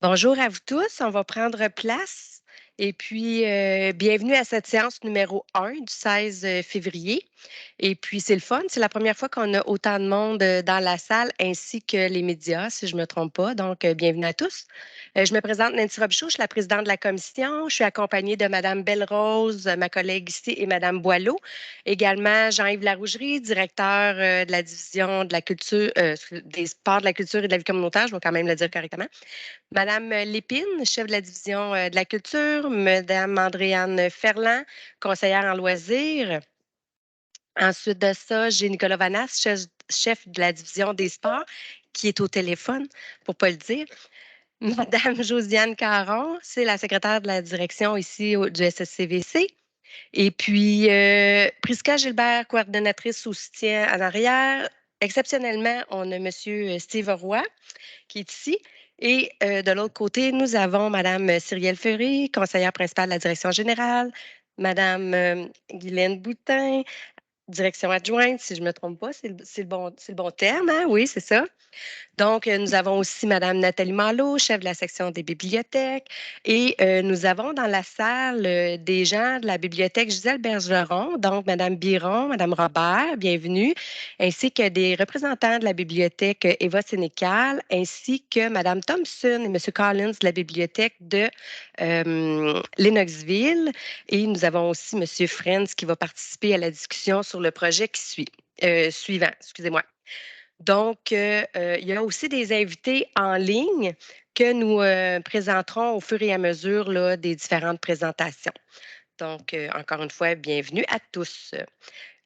Bonjour à vous tous, on va prendre place et puis bienvenue à cette séance numéro 1 du 16 février. Et puis c'est le fun, c'est la première fois qu'on a autant de monde dans la salle ainsi que les médias, si je ne me trompe pas. Donc, bienvenue à tous. Je me présente Nancy Robichaud, je suis la présidente de la commission. Je suis accompagnée de Madame Belle-Rose, ma collègue ici, et Madame Boileau. Également, Jean-Yves Larougerie, directeur de la division de la culture, des sports, de la culture et de la vie communautaire, je vais quand même le dire correctement. Madame Lépine, chef de la division de la culture, Madame Andréane Ferland, conseillère en loisirs. Ensuite de ça, j'ai Nicolas Vanas, chef de la division des sports, qui est au téléphone, pour ne pas le dire. Madame Josiane Caron, c'est la secrétaire de la direction ici du SSCVC. Et puis, Prisca Gilbert, coordonnatrice au soutien en arrière. Exceptionnellement, on a Monsieur Steve Roy, qui est ici. Et de l'autre côté, nous avons Mme Cyrielle Ferry, conseillère principale de la direction générale, Mme Guylaine Boutin, direction adjointe, si je ne me trompe pas, c'est le bon terme, hein? Oui, c'est ça. Donc, nous avons aussi Madame Nathalie Malo, chef de la section des bibliothèques. Et nous avons dans la salle des gens de la bibliothèque Gisèle Bergeron, donc Madame Biron, Madame Robert, bienvenue, ainsi que des représentants de la bibliothèque Eva Sénécal, ainsi que Madame Thompson et Monsieur Collins de la bibliothèque de Lennoxville. Et nous avons aussi Monsieur Friends qui va participer à la discussion sur le projet qui suivant, excusez-moi. Donc, il y a aussi des invités en ligne que nous présenterons au fur et à mesure là, des différentes présentations. Donc, encore une fois, bienvenue à tous.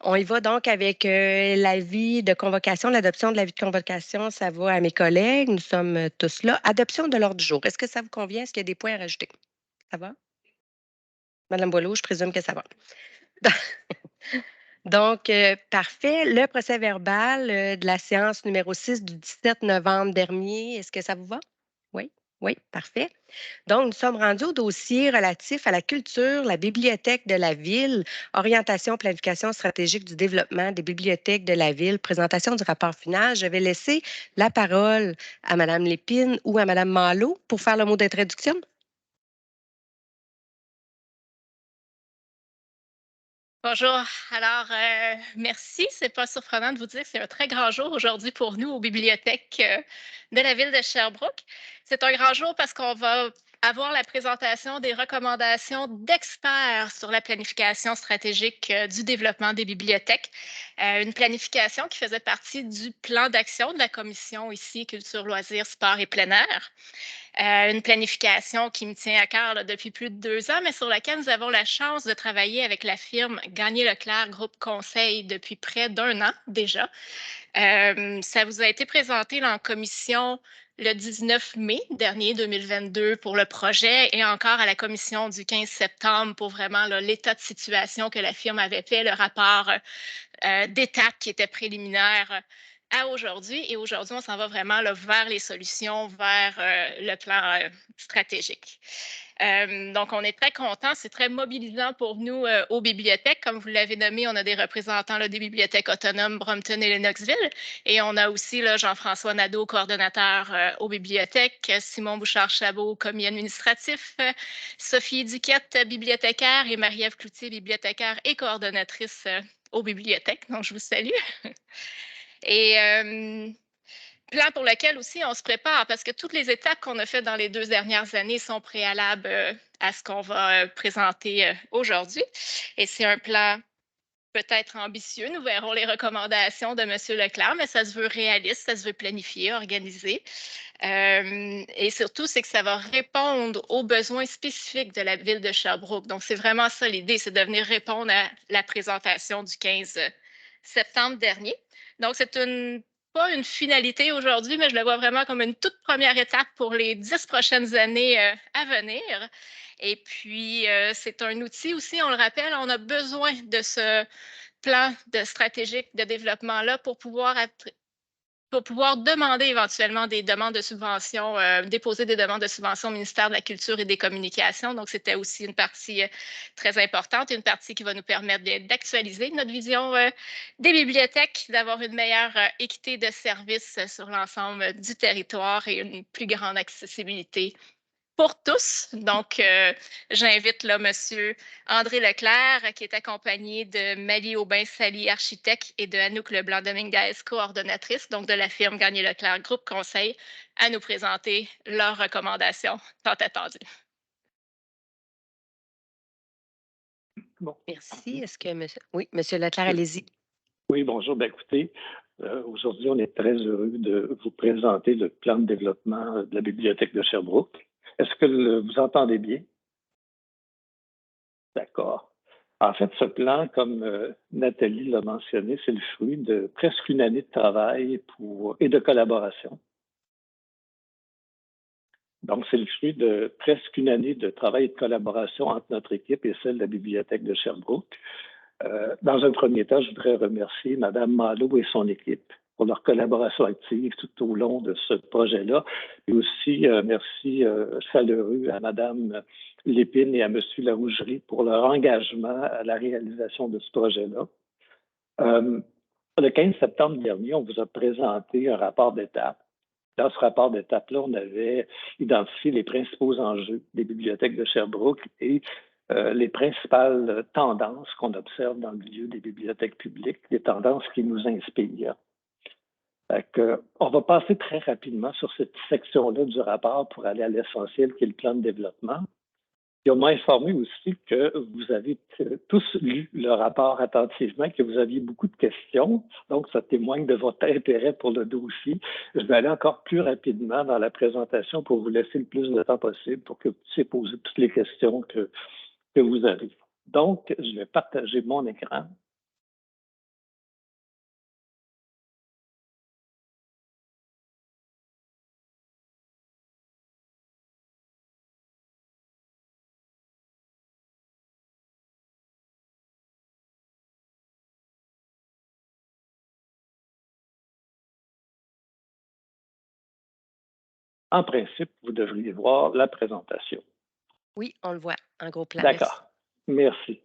On y va donc avec l'avis de convocation, l'adoption de l'avis de convocation. Ça va à mes collègues. Nous sommes tous là. Adoption de l'ordre du jour. Est-ce que ça vous convient? Est-ce qu'il y a des points à rajouter? Ça va? Madame Boileau, je présume que ça va. Donc, parfait. Le procès verbal de la séance numéro 6 du 17 novembre dernier, est-ce que ça vous va? Oui, oui, parfait. Donc, nous sommes rendus au dossier relatif à la culture, la bibliothèque de la ville, orientation, planification stratégique du développement des bibliothèques de la ville, présentation du rapport final. Je vais laisser la parole à Mme Lépine ou à Mme Malo pour faire le mot d'introduction. Bonjour. Alors, merci. C'est pas surprenant de vous dire que c'est un très grand jour aujourd'hui pour nous aux bibliothèques de la ville de Sherbrooke. C'est un grand jour parce qu'on va avoir la présentation des recommandations d'experts sur la planification stratégique du développement des bibliothèques. Une planification qui faisait partie du plan d'action de la commission ici, Culture, loisirs, sport et plein air. Une planification qui me tient à cœur là, depuis plus de 2 ans, mais sur laquelle nous avons la chance de travailler avec la firme Gagné-Leclerc Groupe Conseil depuis près d'1 an déjà. Ça vous a été présenté là, en commission le 19 mai dernier 2022 pour le projet et encore à la commission du 15 septembre pour vraiment l'état de situation que la firme avait fait, le rapport d'étape qui était préliminaire à aujourd'hui. Et aujourd'hui, on s'en va vraiment là, vers les solutions, vers le plan stratégique. Donc, on est très contents. C'est très mobilisant pour nous aux bibliothèques. Comme vous l'avez nommé, on a des représentants là, des bibliothèques autonomes Brompton et Lennoxville. Et on a aussi là, Jean-François Nadeau, coordonnateur aux bibliothèques, Simon Bouchard-Chabot, commis administratif, Sophie Duquette, bibliothécaire, et Marie-Ève Cloutier, bibliothécaire et coordonnatrice aux bibliothèques. Donc, je vous salue. Et plan pour lequel aussi on se prépare parce que toutes les étapes qu'on a faites dans les 2 dernières années sont préalables à ce qu'on va présenter aujourd'hui. Et c'est un plan peut-être ambitieux. Nous verrons les recommandations de M. Leclerc, mais ça se veut réaliste, ça se veut planifié, organisé. Et surtout, c'est que ça va répondre aux besoins spécifiques de la ville de Sherbrooke. Donc, c'est vraiment ça l'idée, c'est de venir répondre à la présentation du 15 septembre dernier. Donc, pas une finalité aujourd'hui, mais je le vois vraiment comme une toute première étape pour les 10 prochaines années à venir. Et puis, c'est un outil aussi, on le rappelle, on a besoin de ce plan de stratégique de développement-là pour pouvoir pour pouvoir demander éventuellement des demandes de subventions, déposer des demandes de subventions au ministère de la Culture et des Communications. Donc, c'était aussi une partie très importante et une partie qui va nous permettre d'actualiser notre vision des bibliothèques, d'avoir une meilleure équité de services sur l'ensemble du territoire et une plus grande accessibilité pour tous. Donc, j'invite là Monsieur André Leclerc, qui est accompagné de Malie Aubin-Sali, architecte, et de Anouk Leblanc-Dominguez, coordonnatrice, donc de la firme Gagné-Leclerc Groupe Conseil, à nous présenter leurs recommandations tant attendues. Bon. Merci. Est-ce que monsieur... Oui, Monsieur Leclerc, Oui, allez-y. oui, bonjour. Ben, écoutez, aujourd'hui, on est très heureux de vous présenter le plan de développement de la bibliothèque de Sherbrooke. Est-ce que vous entendez bien? D'accord. En fait, ce plan, comme Nathalie l'a mentionné, c'est le fruit de presque une année de travail et de collaboration. Donc, c'est le fruit de presque une année de travail et de collaboration entre notre équipe et celle de la bibliothèque de Sherbrooke. Dans un premier temps, je voudrais remercier Mme Malo et son équipe pour leur collaboration active tout au long de ce projet-là. Et aussi, merci chaleureux à Mme Lépine et à M. Larougerie pour leur engagement à la réalisation de ce projet-là. Le 15 septembre dernier, on vous a présenté un rapport d'étape. Dans ce rapport d'étape-là, on avait identifié les principaux enjeux des bibliothèques de Sherbrooke et les principales tendances qu'on observe dans le milieu des bibliothèques publiques, les tendances qui nous inspirent. On va passer très rapidement sur cette section-là du rapport pour aller à l'essentiel qui est le plan de développement. Et on m'a informé aussi que vous avez tous lu le rapport attentivement, que vous aviez beaucoup de questions. Donc, ça témoigne de votre intérêt pour le dossier. Je vais aller encore plus rapidement dans la présentation pour vous laisser le plus de temps possible pour que vous puissiez poser toutes les questions que vous avez. Donc, je vais partager mon écran. En principe, vous devriez voir la présentation. Oui, on le voit en gros plan. D'accord. Merci.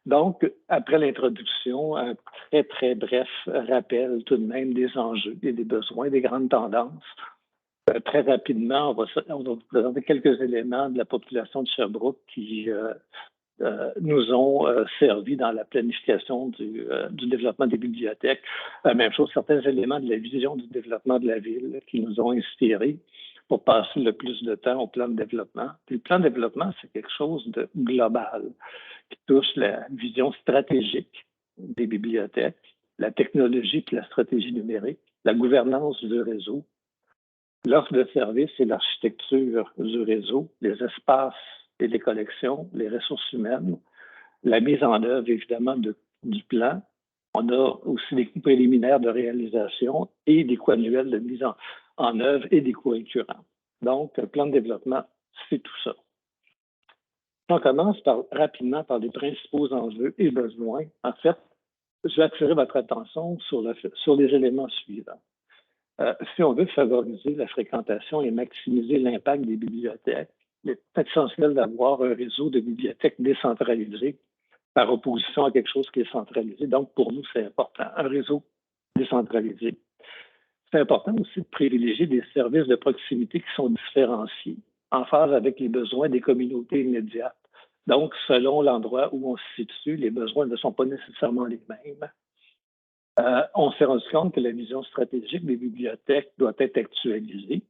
Donc, après l'introduction, un très, très bref rappel tout de même des enjeux et des besoins, des grandes tendances. Très rapidement, on va vous présenter quelques éléments de la population de Sherbrooke qui nous ont servi dans la planification du développement des bibliothèques. Même chose, certains éléments de la vision du développement de la ville qui nous ont inspirés pour passer le plus de temps au plan de développement. Puis le plan de développement, c'est quelque chose de global qui touche la vision stratégique des bibliothèques, la technologie et la stratégie numérique, la gouvernance du réseau, l'offre de services et l'architecture du réseau, les espaces et les collections, les ressources humaines, la mise en œuvre, évidemment, du plan. On a aussi des coûts préliminaires de réalisation et des coûts annuels de mise en œuvre et des coûts récurrents. Donc, le plan de développement, c'est tout ça. On commence rapidement par les principaux enjeux et besoins. En fait, je vais attirer votre attention sur les éléments suivants. Si on veut favoriser la fréquentation et maximiser l'impact des bibliothèques, il est essentiel d'avoir un réseau de bibliothèques décentralisées par opposition à quelque chose qui est centralisé. Donc, pour nous, c'est important, un réseau décentralisé. C'est important aussi de privilégier des services de proximité qui sont différenciés, en phase avec les besoins des communautés immédiates. Donc, selon l'endroit où on se situe, les besoins ne sont pas nécessairement les mêmes. On s'est rendu compte que la vision stratégique des bibliothèques doit être actualisée.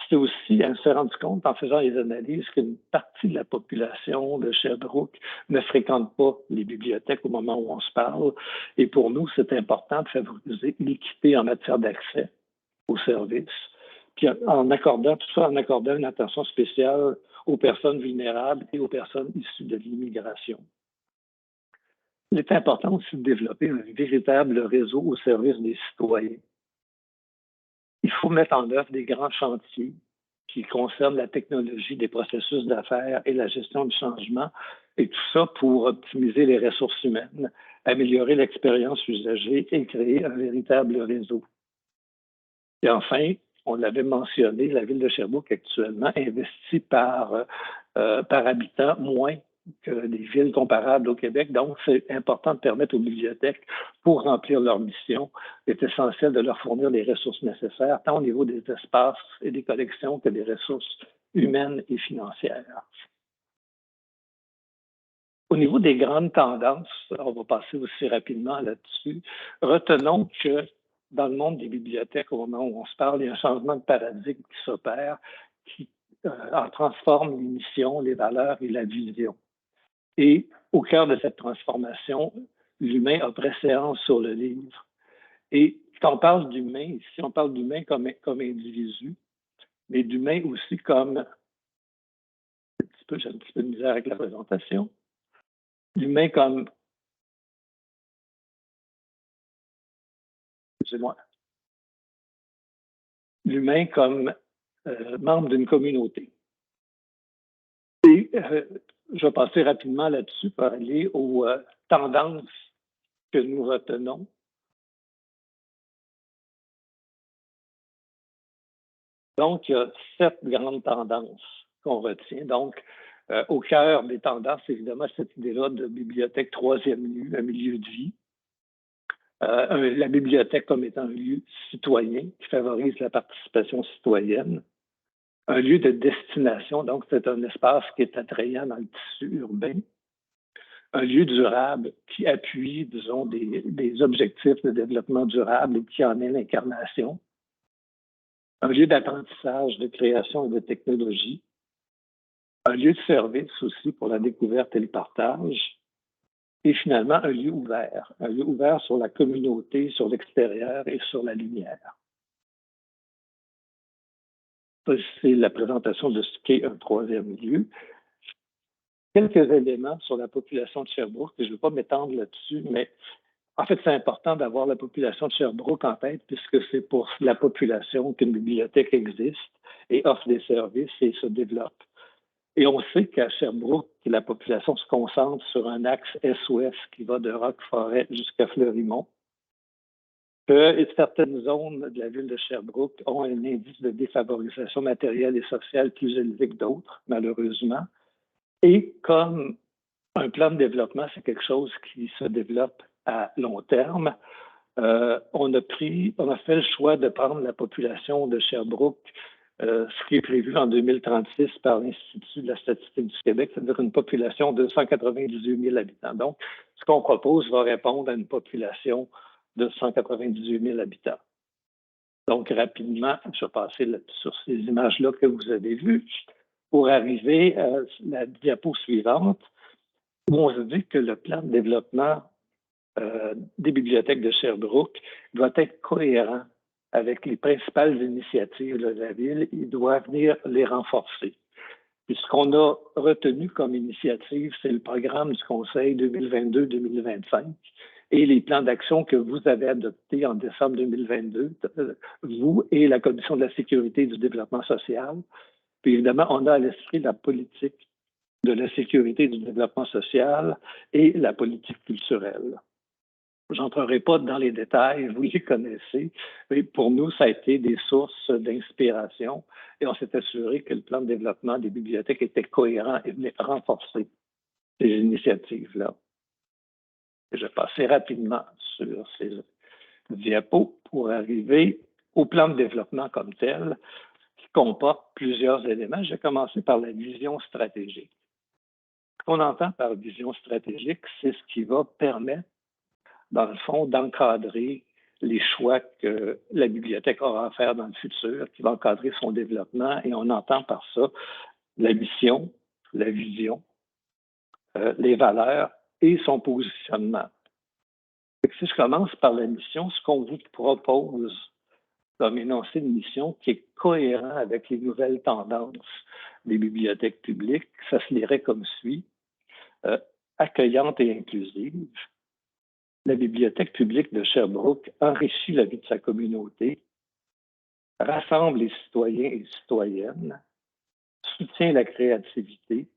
C'est aussi, on s'est rendu compte en faisant les analyses qu'une partie de la population de Sherbrooke ne fréquente pas les bibliothèques au moment où on se parle. Et pour nous, c'est important de favoriser l'équité en matière d'accès aux services. Puis en accordant tout ça, en accordant une attention spéciale aux personnes vulnérables et aux personnes issues de l'immigration. Il est important aussi de développer un véritable réseau au service des citoyens. Il faut mettre en œuvre des grands chantiers qui concernent la technologie des processus d'affaires et la gestion du changement, et tout ça pour optimiser les ressources humaines, améliorer l'expérience usagée et créer un véritable réseau. Et enfin, on l'avait mentionné, la ville de Sherbrooke actuellement investit par habitant moins que des villes comparables au Québec. Donc, c'est important de permettre aux bibliothèques, pour remplir leur mission, c'est essentiel de leur fournir les ressources nécessaires, tant au niveau des espaces et des collections que des ressources humaines et financières. Au niveau des grandes tendances, on va passer aussi rapidement là-dessus. Retenons que dans le monde des bibliothèques, au moment où on se parle, il y a un changement de paradigme qui s'opère, qui en transforme les missions, les valeurs et la vision. Et au cœur de cette transformation, l'humain a préséance sur le livre. Et quand on parle d'humain, ici, on parle d'humain comme individu, mais d'humain aussi comme, j'ai un petit peu de misère avec la présentation, l'humain comme, excusez-moi, l'humain comme membre d'une communauté. Et je vais passer rapidement là-dessus pour aller aux tendances que nous retenons. Donc, il y a 7 grandes tendances qu'on retient. Donc, au cœur des tendances, évidemment, cette idée-là de bibliothèque troisième lieu, un milieu de vie. La bibliothèque comme étant un lieu citoyen qui favorise la participation citoyenne. Un lieu de destination, donc c'est un espace qui est attrayant dans le tissu urbain. Un lieu durable qui appuie, disons, des objectifs de développement durable et qui en est l'incarnation. Un lieu d'apprentissage, de création et de technologie. Un lieu de service aussi pour la découverte et le partage. Et finalement, un lieu ouvert sur la communauté, sur l'extérieur et sur la lumière. Ça, c'est la présentation de ce qu'est un troisième lieu. Quelques éléments sur la population de Sherbrooke, je ne vais pas m'étendre là-dessus, mais en fait, c'est important d'avoir la population de Sherbrooke en tête, puisque c'est pour la population qu'une bibliothèque existe et offre des services et se développe. Et on sait qu'à Sherbrooke, la population se concentre sur un axe est-ouest qui va de Roqueforêt jusqu'à Fleurimont. Que certaines zones de la ville de Sherbrooke ont un indice de défavorisation matérielle et sociale plus élevé que d'autres, malheureusement. Et comme un plan de développement, c'est quelque chose qui se développe à long terme, on a fait le choix de prendre la population de Sherbrooke, ce qui est prévu en 2036 par l'Institut de la statistique du Québec, c'est-à-dire une population de 198 000 habitants. Donc, ce qu'on propose va répondre à une population de 198 000 habitants. Donc, rapidement, je vais passer sur ces images-là que vous avez vues pour arriver à la diapo suivante, où on se dit que le plan de développement des bibliothèques de Sherbrooke doit être cohérent avec les principales initiatives de la ville. Il doit venir les renforcer. Puis ce qu'on a retenu comme initiative, c'est le programme du Conseil 2022-2025 et les plans d'action que vous avez adoptés en décembre 2022, vous et la Commission de la sécurité et du développement social. Puis évidemment, on a à l'esprit la politique de la sécurité et du développement social et la politique culturelle. Je n'entrerai pas dans les détails, vous les connaissez, mais pour nous, ça a été des sources d'inspiration et on s'est assuré que le plan de développement des bibliothèques était cohérent et venait renforcer ces initiatives-là. Je vais passer rapidement sur ces diapos pour arriver au plan de développement comme tel, qui comporte plusieurs éléments. Je vais commencer par la vision stratégique. Ce qu'on entend par vision stratégique, c'est ce qui va permettre, dans le fond, d'encadrer les choix que la bibliothèque aura à faire dans le futur, qui va encadrer son développement. Et on entend par ça la mission, la vision, les valeurs et son positionnement. Si je commence par la mission, ce qu'on vous propose comme énoncé de mission qui est cohérent avec les nouvelles tendances des bibliothèques publiques, ça se lirait comme suit. Accueillante et inclusive. La bibliothèque publique de Sherbrooke enrichit la vie de sa communauté, rassemble les citoyens et citoyennes, soutient la créativité,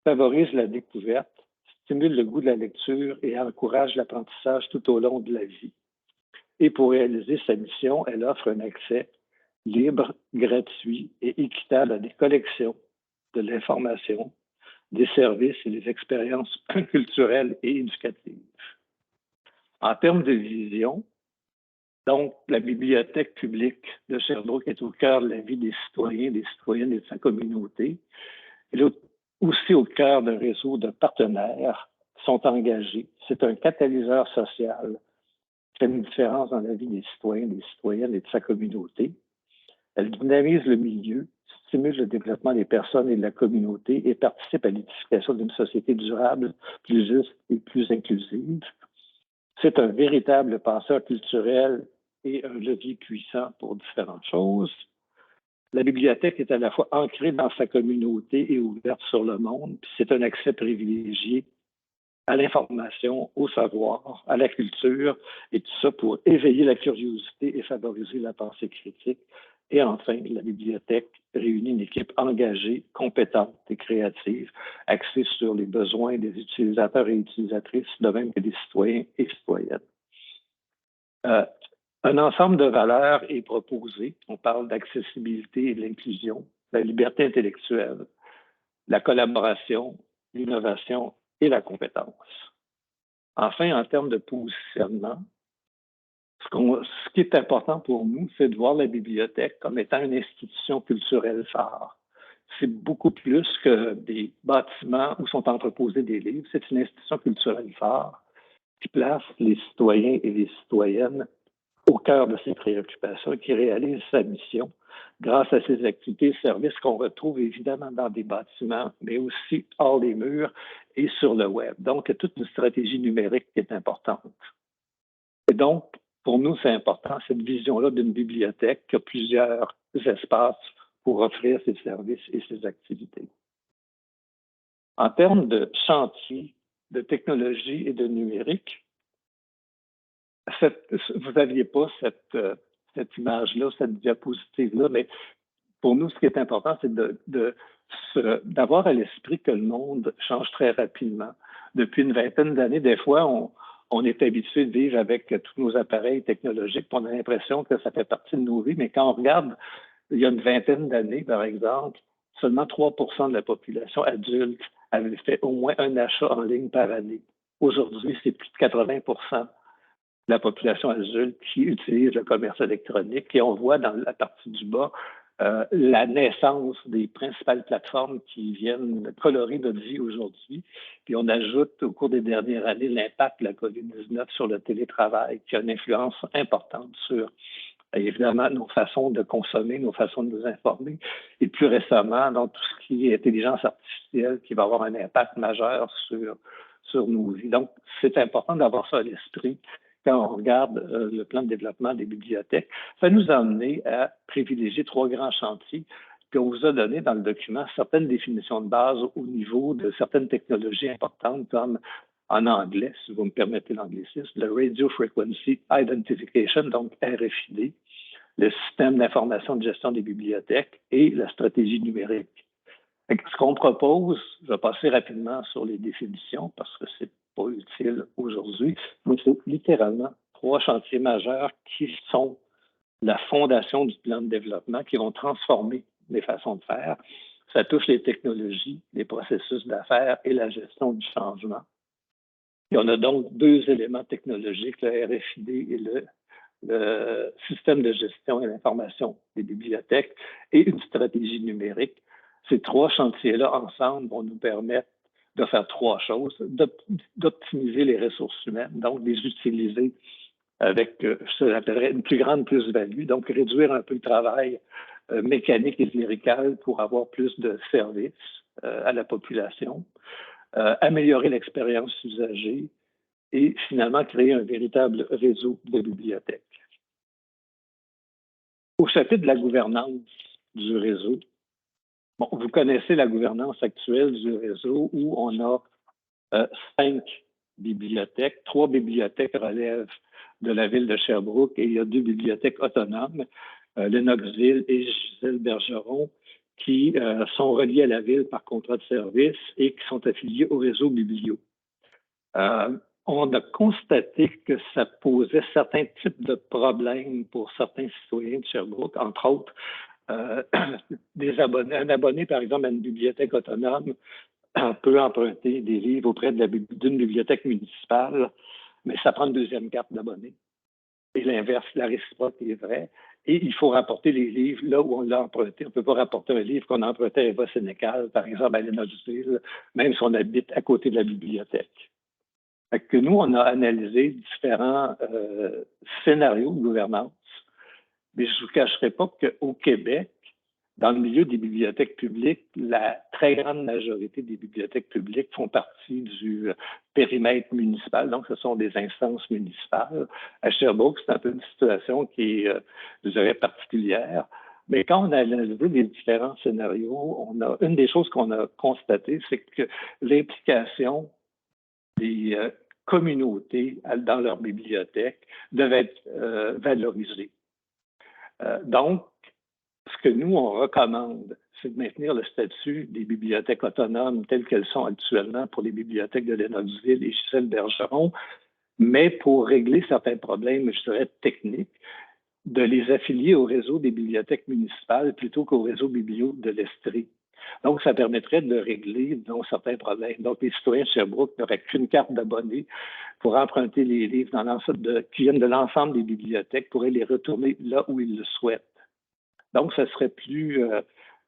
favorise la découverte, stimule le goût de la lecture et encourage l'apprentissage tout au long de la vie. Et pour réaliser sa mission, elle offre un accès libre, gratuit et équitable à des collections, de l'information, des services et des expériences culturelles et éducatives. En termes de vision, donc, la bibliothèque publique de Sherbrooke est au cœur de la vie des citoyens, des citoyennes et de sa communauté. Elle est aussi au cœur d'un réseau de partenaires qui sont engagés. C'est un catalyseur social qui fait une différence dans la vie des citoyens, des citoyennes et de sa communauté. Elle dynamise le milieu, stimule le développement des personnes et de la communauté et participe à l'édification d'une société durable, plus juste et plus inclusive. C'est un véritable passeur culturel et un levier puissant pour différentes choses. La bibliothèque est à la fois ancrée dans sa communauté et ouverte sur le monde. C'est un accès privilégié à l'information, au savoir, à la culture, et tout ça pour éveiller la curiosité et favoriser la pensée critique. Et enfin, la bibliothèque réunit une équipe engagée, compétente et créative, axée sur les besoins des utilisateurs et utilisatrices, de même que des citoyens et citoyennes. Un ensemble de valeurs est proposé. On parle d'accessibilité et de l'inclusion, la liberté intellectuelle, la collaboration, l'innovation et la compétence. Enfin, en termes de positionnement, ce qui est important pour nous, c'est de voir la bibliothèque comme étant une institution culturelle phare. C'est beaucoup plus que des bâtiments où sont entreposés des livres. C'est une institution culturelle phare qui place les citoyens et les citoyennes au cœur de ses préoccupations et qui réalise sa mission grâce à ses activités et services qu'on retrouve évidemment dans des bâtiments, mais aussi hors les murs et sur le web. Donc, il y a toute une stratégie numérique qui est importante. Et donc, pour nous, c'est important, cette vision-là d'une bibliothèque qui a plusieurs espaces pour offrir ses services et ses activités. En termes de chantier, de technologie et de numérique, vous n'aviez pas cette image-là, cette diapositive-là, mais pour nous, ce qui est important, c'est d'avoir à l'esprit que le monde change très rapidement. Depuis une vingtaine d'années, des fois, on est habitué de vivre avec tous nos appareils technologiques, on a l'impression que ça fait partie de nos vies, mais quand on regarde, il y a une vingtaine d'années, par exemple, seulement 3% de la population adulte avait fait au moins un achat en ligne par année. Aujourd'hui, c'est plus de 80% de la population adulte qui utilise le commerce électronique. Et on voit dans la partie du bas la naissance des principales plateformes qui viennent colorer notre vie aujourd'hui. Puis on ajoute au cours des dernières années l'impact de la COVID-19 sur le télétravail, qui a une influence importante sur évidemment nos façons de consommer, nos façons de nous informer. Et plus récemment, dans tout ce qui est intelligence artificielle, qui va avoir un impact majeur sur nos vies. Donc, c'est important d'avoir ça à l'esprit quand on regarde le plan de développement des bibliothèques. Ça nous a amené à privilégier 3 grands chantiers. Puis on vous a donné dans le document certaines définitions de base au niveau de certaines technologies importantes comme en anglais, si vous me permettez l'anglicisme, le Radio Frequency Identification, donc RFID, le système d'information de gestion des bibliothèques et la stratégie numérique. Ce qu'on propose, je vais passer rapidement sur les définitions parce que c'est pas utile aujourd'hui, mais c'est littéralement 3 chantiers majeurs qui sont la fondation du plan de développement, qui vont transformer les façons de faire. Ça touche les technologies, les processus d'affaires et la gestion du changement. Et on a donc 2 éléments technologiques, le RFID et le système de gestion et d'information des bibliothèques et une stratégie numérique. Ces 3 chantiers-là, ensemble, vont nous permettre de faire 3 choses, d'optimiser les ressources humaines, donc les utiliser avec ce que j'appellerais une plus grande plus-value, donc réduire un peu le travail mécanique et clérical pour avoir plus de services à la population, améliorer l'expérience usagée et finalement créer un véritable réseau de bibliothèques. Au chapitre de la gouvernance du réseau, bon, vous connaissez la gouvernance actuelle du réseau où on a 5 bibliothèques. 3 bibliothèques relèvent de la ville de Sherbrooke et il y a 2 bibliothèques autonomes, Lennoxville et Gisèle-Bergeron, qui sont reliées à la ville par contrat de service et qui sont affiliées au réseau Biblio. On a constaté que ça posait certains types de problèmes pour certains citoyens de Sherbrooke, entre autres un abonné, par exemple, à une bibliothèque autonome peut emprunter des livres auprès d'une bibliothèque municipale, mais ça prend une deuxième carte d'abonné. Et l'inverse, la réciproque est vraie. Et il faut rapporter les livres là où on l'a emprunté. On ne peut pas rapporter un livre qu'on a emprunté à Eva Sénécal, par exemple, à Lénoxville, même si on habite à côté de la bibliothèque. Fait que nous, on a analysé différents scénarios de gouvernance, mais je ne vous cacherai pas qu'au Québec, dans le milieu des bibliothèques publiques, la très grande majorité des bibliothèques publiques font partie du périmètre municipal, donc ce sont des instances municipales. À Sherbrooke, c'est un peu une situation qui est, je dirais, particulière. Mais quand on a analysé les différents scénarios, une des choses qu'on a constatées, c'est que l'implication des communautés dans leur bibliothèque devait être valorisée. Donc, ce que nous, on recommande, c'est de maintenir le statut des bibliothèques autonomes telles qu'elles sont actuellement pour les bibliothèques de Lénoxville et Gisèle Bergeron, mais pour régler certains problèmes, je dirais, techniques, de les affilier au réseau des bibliothèques municipales plutôt qu'au réseau biblio de l'Estrie. Donc, ça permettrait de régler, disons, certains problèmes. Donc, les citoyens de Sherbrooke n'auraient qu'une carte d'abonné pour emprunter les livres qui viennent de l'ensemble des bibliothèques, pourraient les retourner là où ils le souhaitent. Donc, ça serait plus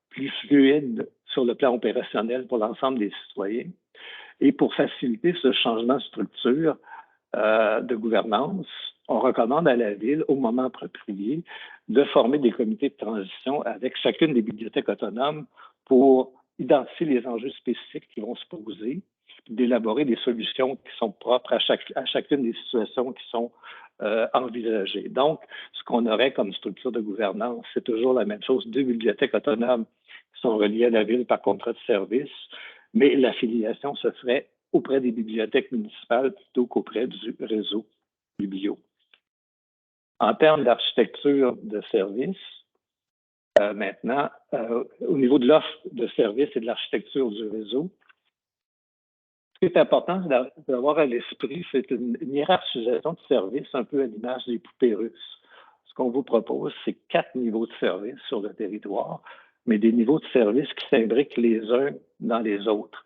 fluide sur le plan opérationnel pour l'ensemble des citoyens. Et pour faciliter ce changement de structure de gouvernance, on recommande à la Ville, au moment approprié, de former des comités de transition avec chacune des bibliothèques autonomes pour identifier les enjeux spécifiques qui vont se poser, d'élaborer des solutions qui sont propres à chacune des situations qui sont envisagées. Donc, ce qu'on aurait comme structure de gouvernance, c'est toujours la même chose, 2 bibliothèques autonomes qui sont reliées à la Ville par contrat de service, mais l'affiliation se ferait auprès des bibliothèques municipales plutôt qu'auprès du réseau biblio. En termes d'architecture de service, maintenant, au niveau de l'offre de service et de l'architecture du réseau, ce qui est important d'avoir à l'esprit, c'est une hiérarchisation de services un peu à l'image des poupées russes. Ce qu'on vous propose, c'est 4 niveaux de service sur le territoire, mais des niveaux de service qui s'imbriquent les uns dans les autres.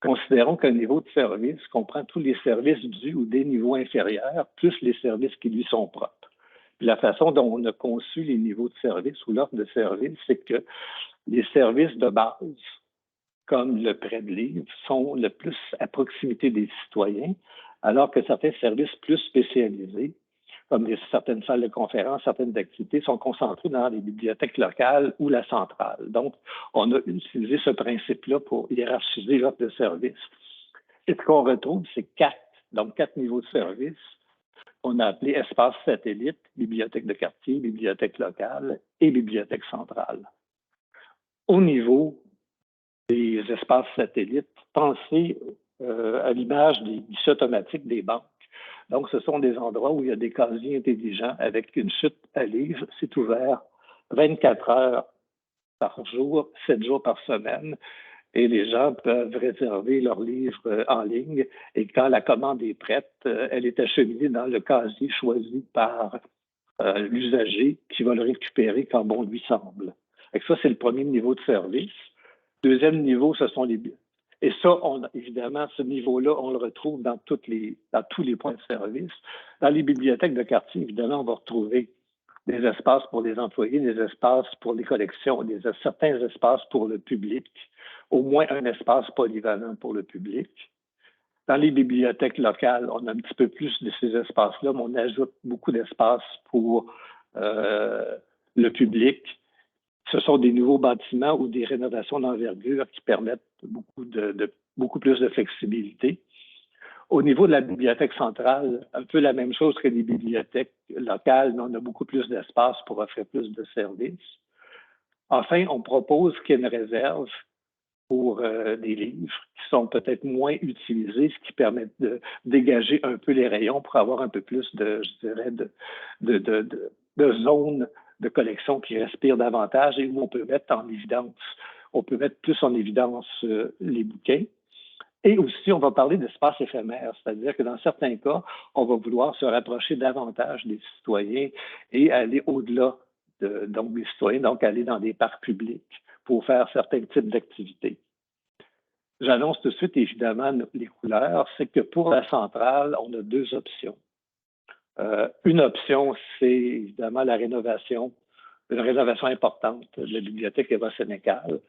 Considérons qu'un niveau de service comprend tous les services du ou des niveaux inférieurs, plus les services qui lui sont propres. Puis la façon dont on a conçu les niveaux de service ou l'offre de service, c'est que les services de base, comme le prêt de livres, sont le plus à proximité des citoyens, alors que certains services plus spécialisés, comme certaines salles de conférence, certaines activités, sont concentrées dans les bibliothèques locales ou la centrale. Donc, on a utilisé ce principe-là pour hiérarchiser l'offre de service. Et ce qu'on retrouve, c'est 4 niveaux de service. On a appelé espace satellite, bibliothèque de quartier, bibliothèque locale et bibliothèque centrale. Au niveau des espaces satellites, pensez à l'image des guichets automatiques des banques. Donc, ce sont des endroits où il y a des casiers intelligents avec une chute à livres. C'est ouvert 24 heures par jour, 7 jours par semaine. Et les gens peuvent réserver leurs livres en ligne. Et quand la commande est prête, elle est acheminée dans le casier choisi par l'usager qui va le récupérer quand bon lui semble. Et ça, c'est le premier niveau de service. Deuxième niveau, ce sont les... Et ça, évidemment, ce niveau-là, on le retrouve dans tous les points de service. Dans les bibliothèques de quartier, évidemment, on va retrouver des espaces pour les employés, des espaces pour les collections, certains espaces pour le public, au moins un espace polyvalent pour le public. Dans les bibliothèques locales, on a un petit peu plus de ces espaces-là, mais on ajoute beaucoup d'espaces pour le public. Ce sont des nouveaux bâtiments ou des rénovations d'envergure qui permettent beaucoup plus de flexibilité. Au niveau de la bibliothèque centrale, un peu la même chose que les bibliothèques locales, mais on a beaucoup plus d'espace pour offrir plus de services. Enfin, on propose qu'il y ait une réserve pour des livres qui sont peut-être moins utilisés, ce qui permet de dégager un peu les rayons pour avoir un peu plus de zones de collection qui respirent davantage et où on peut mettre plus en évidence les bouquins. Et aussi, on va parler d'espace éphémère, c'est-à-dire que dans certains cas, on va vouloir se rapprocher davantage des citoyens et aller au-delà donc des citoyens, donc aller dans des parcs publics pour faire certains types d'activités. J'annonce tout de suite, évidemment, les couleurs. C'est que pour la centrale, on a deux options. Une option, c'est évidemment la rénovation, une rénovation importante de la bibliothèque Eva-Sénécal.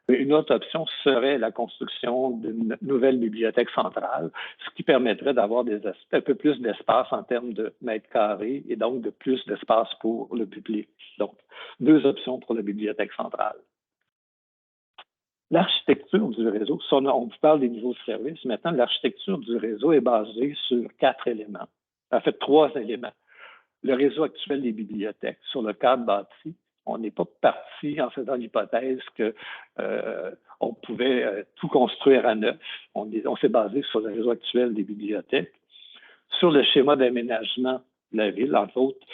Une autre option serait la construction d'une nouvelle bibliothèque centrale, ce qui permettrait d'avoir un peu plus d'espace en termes de mètres carrés et donc de plus d'espace pour le public. Donc, deux options pour la bibliothèque centrale. L'architecture du réseau, on vous parle des niveaux de service. Maintenant, l'architecture du réseau est basée sur 4 éléments. En fait, 3 éléments. Le réseau actuel des bibliothèques sur le cadre bâti. On n'est pas parti en faisant l'hypothèse qu'on pouvait tout construire à neuf. On s'est basé sur le réseau actuel des bibliothèques, sur le schéma d'aménagement de la ville, entre autres,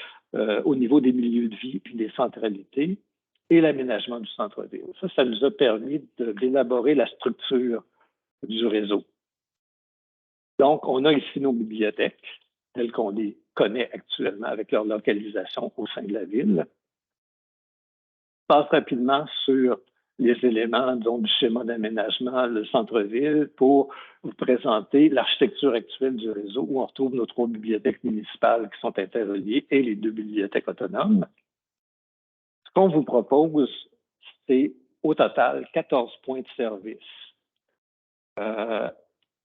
au niveau des milieux de vie et des centralités, et l'aménagement du centre-ville. Ça nous a permis d'élaborer la structure du réseau. Donc, on a ici nos bibliothèques, telles qu'on les connaît actuellement avec leur localisation au sein de la ville. Je passe rapidement sur les éléments du schéma d'aménagement, le centre-ville, pour vous présenter l'architecture actuelle du réseau où on retrouve nos 3 bibliothèques municipales qui sont interreliées et les 2 bibliothèques autonomes. Ce qu'on vous propose, c'est au total 14 points de service.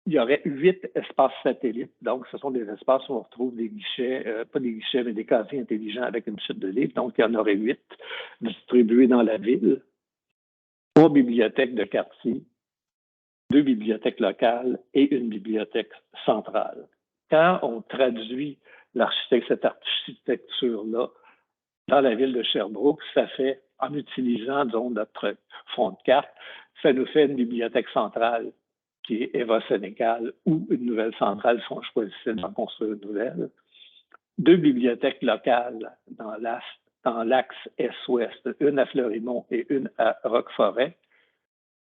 Il y aurait 8 espaces satellites. Donc, ce sont des espaces où on retrouve des guichets, pas des guichets, mais des casiers intelligents avec une suite de livres. Donc, il y en aurait 8 distribués dans la ville. 3 bibliothèques de quartier, 2 bibliothèques locales et une bibliothèque centrale. Quand on traduit cette architecture-là dans la ville de Sherbrooke, ça fait, en utilisant notre fond de carte, ça nous fait une bibliothèque centrale qui est Eva-Sénécal ou une nouvelle centrale si on choisissait d'en construire une nouvelle. 2 bibliothèques locales dans l'axe Est-Ouest, une à Fleurimont et une à Roqueforêt.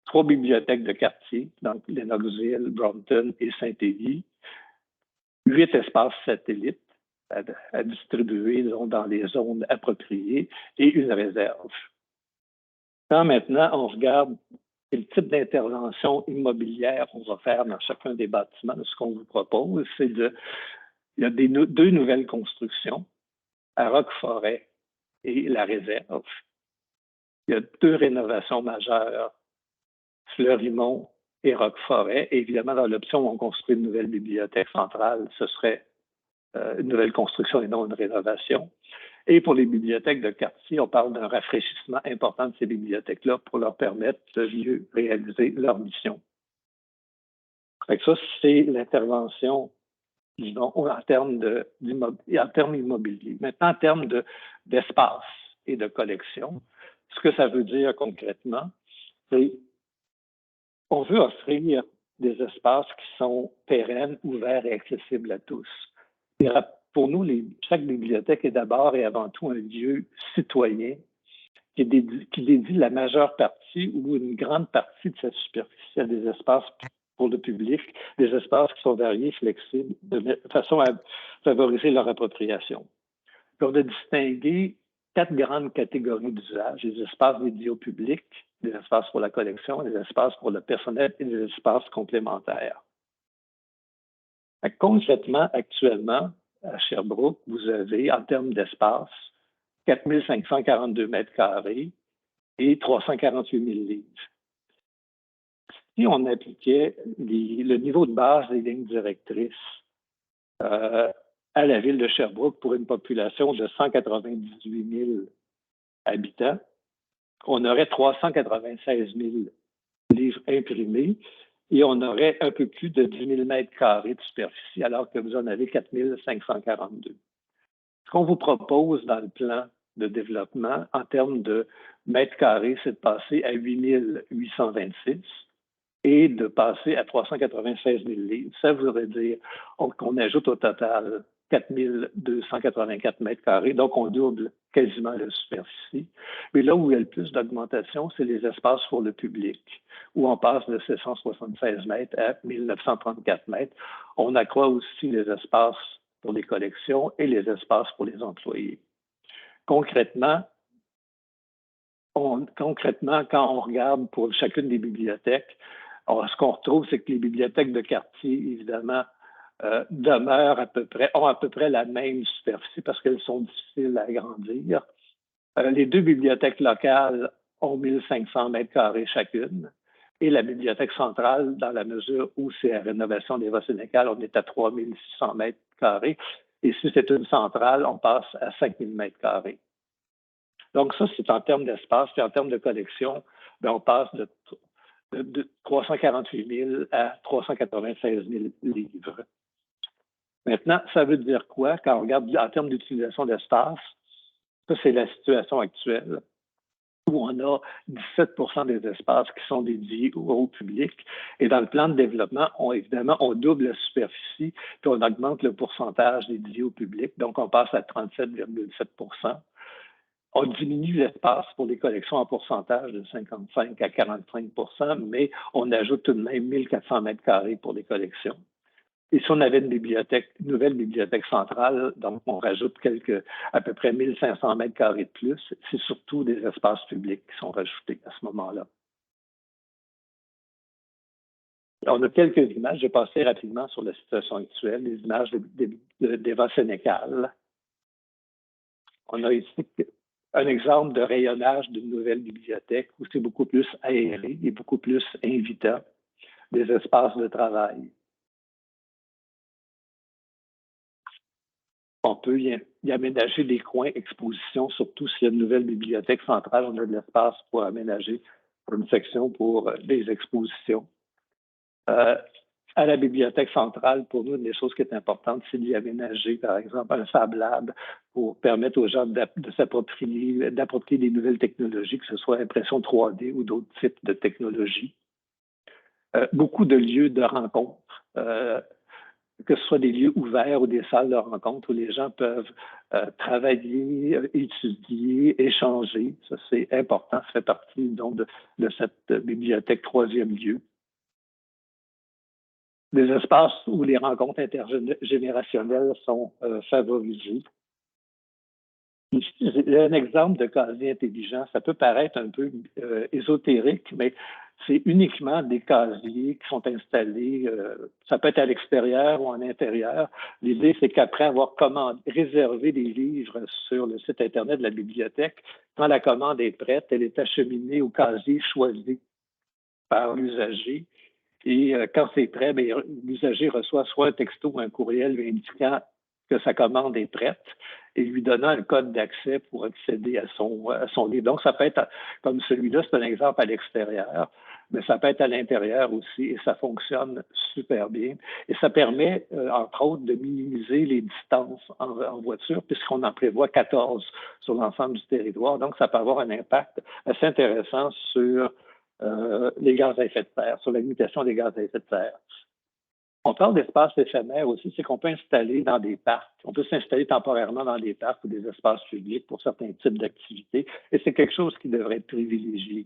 3 bibliothèques de quartier, donc Lennoxville, Brompton et Saint-Élie. 8 espaces satellites à distribuer dans les zones appropriées et une réserve. Quand maintenant on regarde quel type d'intervention immobilière on va faire dans chacun des bâtiments, ce qu'on vous propose, il y a 2 nouvelles constructions à Roqueforêt et la réserve. Il y a 2 rénovations majeures, Fleurimont et Roqueforêt. Et évidemment, dans l'option où on construit une nouvelle bibliothèque centrale, ce serait une nouvelle construction et non une rénovation. Et pour les bibliothèques de quartier, on parle d'un rafraîchissement important de ces bibliothèques-là pour leur permettre de mieux réaliser leur mission. Ça, c'est l'intervention, disons, en termes immobiliers. Maintenant, en termes d'espace et de collection, ce que ça veut dire concrètement, c'est qu'on veut offrir des espaces qui sont pérennes, ouverts et accessibles à tous. Et pour nous, chaque bibliothèque est d'abord et avant tout un lieu citoyen qui dédie la majeure partie ou une grande partie de sa superficie à des espaces pour le public, des espaces qui sont variés, flexibles, de façon à favoriser leur appropriation. Puis on a distingué 4 grandes catégories d'usage, des espaces dédiés au public, des espaces pour la collection, des espaces pour le personnel et des espaces complémentaires. Concrètement, actuellement, à Sherbrooke, vous avez, en termes d'espace, 4 542 mètres carrés et 348 000 livres. Si on appliquait le niveau de base des lignes directrices à la ville de Sherbrooke pour une population de 198 000 habitants, on aurait 396 000 livres imprimés et on aurait un peu plus de 10 000 mètres carrés de superficie, alors que vous en avez 4 542. Ce qu'on vous propose dans le plan de développement en termes de mètres carrés, c'est de passer à 8 826 et de passer à 396 000 livres. Ça voudrait dire qu'on ajoute au total 4 284 mètres carrés, donc on double quasiment la superficie. Mais là où il y a le plus d'augmentation, c'est les espaces pour le public, où on passe de 776 mètres à 1934 mètres. On accroît aussi les espaces pour les collections et les espaces pour les employés. Concrètement, quand on regarde pour chacune des bibliothèques, ce qu'on retrouve, c'est que les bibliothèques de quartier, évidemment, ont à peu près la même superficie parce qu'elles sont difficiles à agrandir. Les deux bibliothèques locales ont 1500 mètres carrés chacune. Et la bibliothèque centrale, dans la mesure où c'est la rénovation des Sénécal, on est à 3600 mètres carrés. Et si c'est une centrale, on passe à 5000 mètres carrés. Donc ça, c'est en termes d'espace. Puis en termes de collection, on passe de 348 000 à 396 000 livres. Maintenant, ça veut dire quoi quand on regarde en termes d'utilisation d'espace? Ça, c'est la situation actuelle où on a 17 des espaces qui sont dédiés au public. Et dans le plan de développement, évidemment, on double la superficie, puis on augmente le pourcentage dédié au public. Donc, on passe à 37,7 On diminue l'espace pour les collections en pourcentage de 55 à 45 mais on ajoute tout de même 1400 mètres carrés pour les collections. Et si on avait une nouvelle bibliothèque centrale, donc on rajoute à peu près 1500 mètres carrés de plus, c'est surtout des espaces publics qui sont rajoutés à ce moment-là. On a quelques images, je vais passer rapidement sur la situation actuelle, les images d'Eva Sénécal. On a ici un exemple de rayonnage d'une nouvelle bibliothèque où c'est beaucoup plus aéré et beaucoup plus invitant, des espaces de travail. On peut y aménager des coins exposition, surtout s'il y a une nouvelle bibliothèque centrale, on a de l'espace pour aménager une section pour des expositions. À la bibliothèque centrale, pour nous, une des choses qui est importante, c'est d'y aménager, par exemple, un Fab Lab pour permettre aux gens d'approprier des nouvelles technologies, que ce soit impression 3D ou d'autres types de technologies. Beaucoup de lieux de rencontre, que ce soit des lieux ouverts ou des salles de rencontre où les gens peuvent travailler, étudier, échanger. Ça, c'est important. Ça fait partie donc de cette bibliothèque troisième lieu. Des espaces où les rencontres intergénérationnelles sont favorisées. Ici, j'ai un exemple de casier intelligent. Ça peut paraître un peu ésotérique, mais c'est uniquement des casiers qui sont installés. Ça peut être à l'extérieur ou en intérieur. L'idée, c'est qu'après avoir réservé des livres sur le site Internet de la bibliothèque, quand la commande est prête, elle est acheminée au casier choisi par l'usager. Et quand c'est prêt, l'usager reçoit soit un texto ou un courriel lui indiquant que sa commande est prête et lui donnant un code d'accès pour accéder à son livre. Donc, ça peut être, comme celui-là, c'est un exemple à l'extérieur, mais ça peut être à l'intérieur aussi et ça fonctionne super bien. Et ça permet, entre autres, de minimiser les distances en voiture puisqu'on en prévoit 14 sur l'ensemble du territoire. Donc, ça peut avoir un impact assez intéressant sur les gaz à effet de serre, sur la limitation des gaz à effet de serre. On parle d'espaces éphémères aussi, c'est qu'on peut installer dans des parcs. On peut s'installer temporairement dans des parcs ou des espaces publics pour certains types d'activités. Et c'est quelque chose qui devrait être privilégié.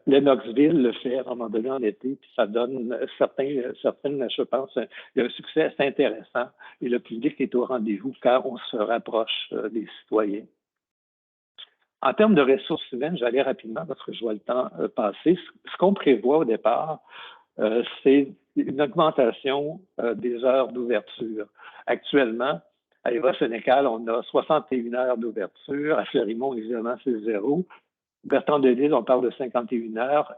Lennoxville le fait à un moment donné en été, puis ça donne certaines, je pense, il y a un succès assez intéressant. Et le public est au rendez-vous quand on se rapproche des citoyens. En termes de ressources humaines, j'allais rapidement parce que je vois le temps passer. Ce qu'on prévoit au départ, c'est une augmentation des heures d'ouverture. Actuellement, à Eva Sénécal, on a 61 heures d'ouverture. À Fleurimont, évidemment, c'est 0. Bertrand-de-Lille, on parle de 51 heures.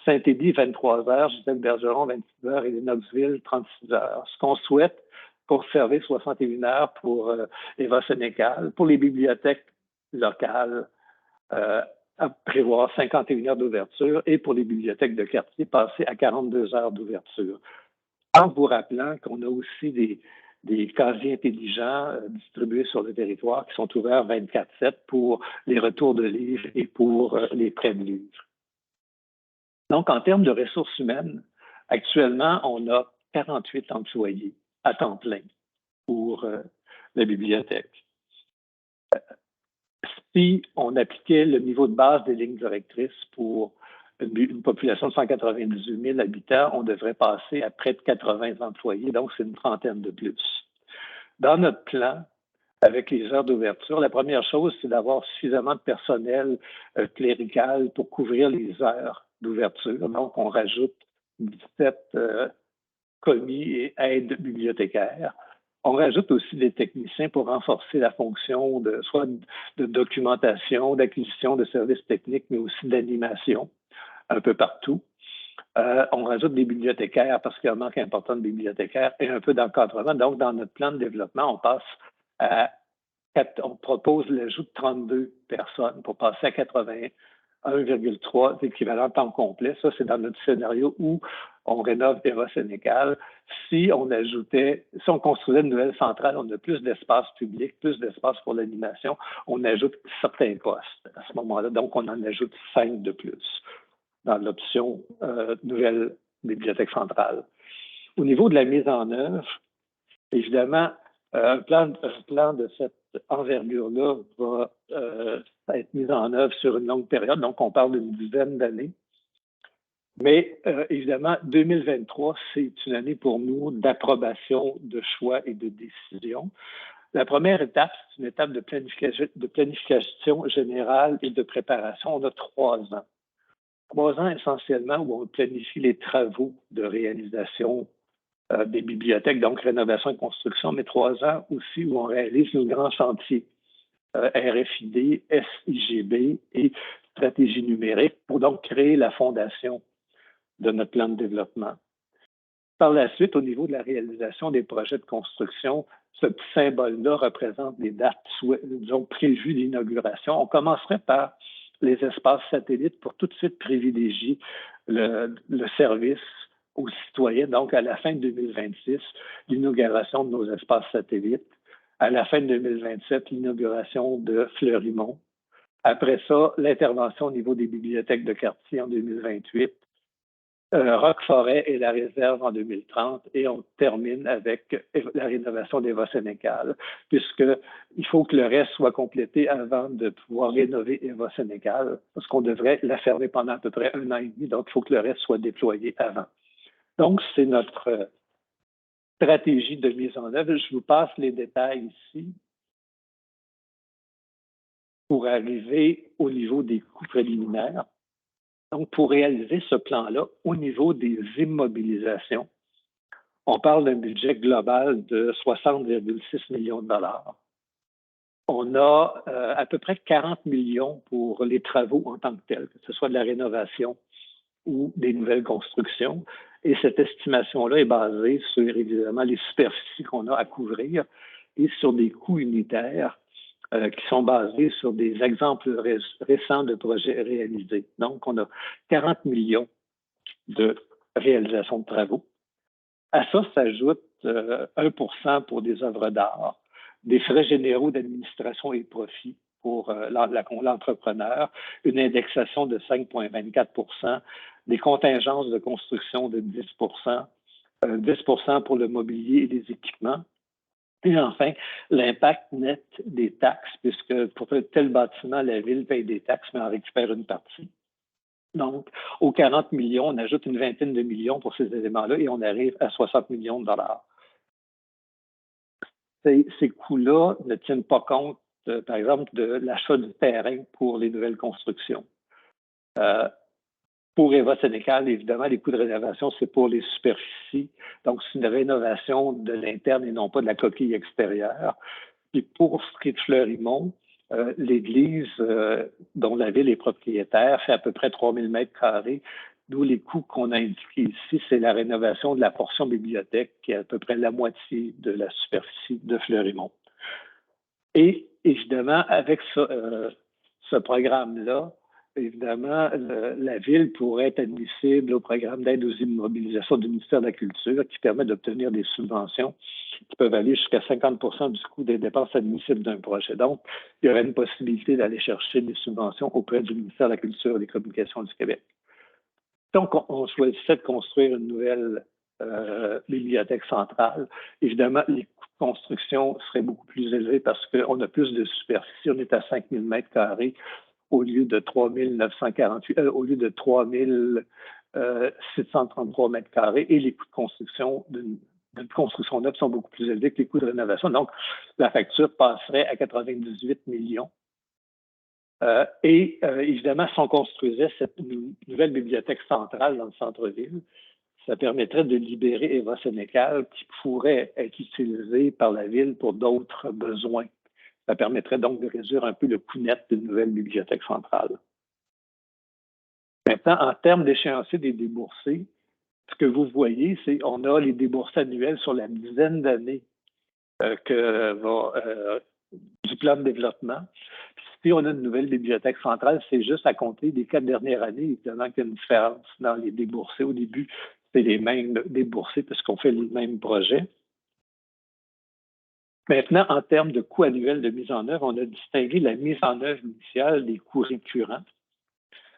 Saint-Élie, 23 heures. Gisèle-Bergeron, 26 heures. Et Lennoxville, 36 heures. Ce qu'on souhaite, conserver 61 heures pour Eva Sénécal. Pour les bibliothèques locales, à prévoir 51 heures d'ouverture et pour les bibliothèques de quartier, passer à 42 heures d'ouverture. En vous rappelant qu'on a aussi des casiers intelligents distribués sur le territoire qui sont ouverts 24/7 pour les retours de livres et pour les prêts de livres. Donc, en termes de ressources humaines, actuellement, on a 48 employés à temps plein. pour la bibliothèque. Si on appliquait le niveau de base des lignes directrices pour une population de 198 000 habitants, on devrait passer à près de 80 employés, donc c'est une trentaine de plus. Dans notre plan, avec les heures d'ouverture, la première chose, c'est d'avoir suffisamment de personnel clérical pour couvrir les heures d'ouverture. Donc, on rajoute 17 commis et aides bibliothécaires. On rajoute aussi des techniciens pour renforcer la fonction soit de documentation, d'acquisition de services techniques, mais aussi d'animation un peu partout. On rajoute des bibliothécaires parce qu'il y a un manque important de bibliothécaires et un peu d'encadrement. Donc, dans notre plan de développement, on propose l'ajout de 32 personnes pour passer à 81,3 équivalents temps complet. Ça, c'est dans notre scénario où on rénove Eva Sénécal. Si on construisait une nouvelle centrale, on a plus d'espace public, plus d'espace pour l'animation, on ajoute certains postes à ce moment-là. Donc, on en ajoute 5 de plus dans l'option nouvelle bibliothèque centrale. Au niveau de la mise en œuvre, évidemment, un plan de cette envergure-là va être mis en œuvre sur une longue période, donc on parle d'une dizaine d'années. Mais évidemment, 2023, c'est une année pour nous d'approbation, de choix et de décision. La première étape, c'est une étape de planification générale et de préparation. On a 3 ans. 3 ans essentiellement où on planifie les travaux de réalisation des bibliothèques, donc rénovation et construction, mais 3 ans aussi où on réalise nos grands chantiers, RFID, SIGB et stratégie numérique pour donc créer la fondation de notre plan de développement. Par la suite, au niveau de la réalisation des projets de construction, ce petit symbole-là représente les dates, disons, prévues d'inauguration. On commencerait par les espaces satellites pour tout de suite privilégier le service aux citoyens. Donc, à la fin de 2026, l'inauguration de nos espaces satellites. À la fin de 2027, l'inauguration de Fleurimont. Après ça, l'intervention au niveau des bibliothèques de quartier en 2028. Roqueforêt et la réserve en 2030 et on termine avec la rénovation d'Eva Sénécal, puisqu'il faut que le reste soit complété avant de pouvoir rénover Eva Sénécal, parce qu'on devrait la fermer pendant à peu près 1 an et demi, donc il faut que le reste soit déployé avant. Donc, c'est notre stratégie de mise en œuvre. Je vous passe les détails ici pour arriver au niveau des coûts préliminaires. Donc, pour réaliser ce plan-là, au niveau des immobilisations, on parle d'un budget global de 60,6 millions de dollars. On a à peu près 40 millions pour les travaux en tant que tels, que ce soit de la rénovation ou des nouvelles constructions. Et cette estimation-là est basée sur, évidemment, les superficies qu'on a à couvrir et sur des coûts unitaires qui sont basés sur des exemples récents de projets réalisés. Donc, on a 40 millions de réalisation de travaux. À ça s'ajoute 1% pour des œuvres d'art, des frais généraux d'administration et profit pour l'entrepreneur, une indexation de 5,24 des contingences de construction de 10 10 pour le mobilier et les équipements. Et enfin, l'impact net des taxes, puisque pour tel bâtiment, la Ville paye des taxes, mais en récupère une partie. Donc, aux 40 millions, on ajoute une vingtaine de millions pour ces éléments-là et on arrive à 60 millions de dollars. Ces coûts-là ne tiennent pas compte, par exemple, de l'achat du terrain pour les nouvelles constructions. Pour Eva Sénécal, évidemment, les coûts de rénovation, c'est pour les superficies. Donc, c'est une rénovation de l'interne et non pas de la coquille extérieure. Puis pour ce qui est de Fleurimont, l'église dont la ville est propriétaire fait à peu près 3000 mètres carrés, d'où les coûts qu'on a indiqués ici, c'est la rénovation de la portion bibliothèque qui est à peu près la moitié de la superficie de Fleurimont. Et évidemment, avec ce programme-là, évidemment, la Ville pourrait être admissible au programme d'aide aux immobilisations du ministère de la Culture qui permet d'obtenir des subventions qui peuvent aller jusqu'à 50 du coût des dépenses admissibles d'un projet. Donc, il y aurait une possibilité d'aller chercher des subventions auprès du ministère de la Culture et des Communications du Québec. Donc, on choisissait de construire une nouvelle bibliothèque centrale. Évidemment, les coûts construction serait beaucoup plus élevé parce qu'on a plus de superficie. On est à 5 000 mètres carrés au lieu de 3 948, au lieu de 3 633 mètres carrés, et les coûts de construction d'une construction neuve sont beaucoup plus élevés que les coûts de rénovation. Donc, la facture passerait à 98 millions. Évidemment, si on construisait cette nouvelle bibliothèque centrale dans le centre-ville, ça permettrait de libérer Eva Sénécal qui pourrait être utilisée par la ville pour d'autres besoins. Ça permettrait donc de réduire un peu le coût net d'une nouvelle bibliothèque centrale. Maintenant, en termes d'échéancier des déboursés, ce que vous voyez, c'est qu'on a les déboursés annuels sur la dizaine d'années du plan de développement. Puis, si on a une nouvelle bibliothèque centrale, c'est juste à compter des 4 dernières années. Évidemment qu'il y a une différence dans les déboursés. Au début, c'est les mêmes déboursés puisqu'on fait les mêmes projets. Maintenant, en termes de coûts annuels de mise en œuvre, on a distingué la mise en œuvre initiale des coûts récurrents.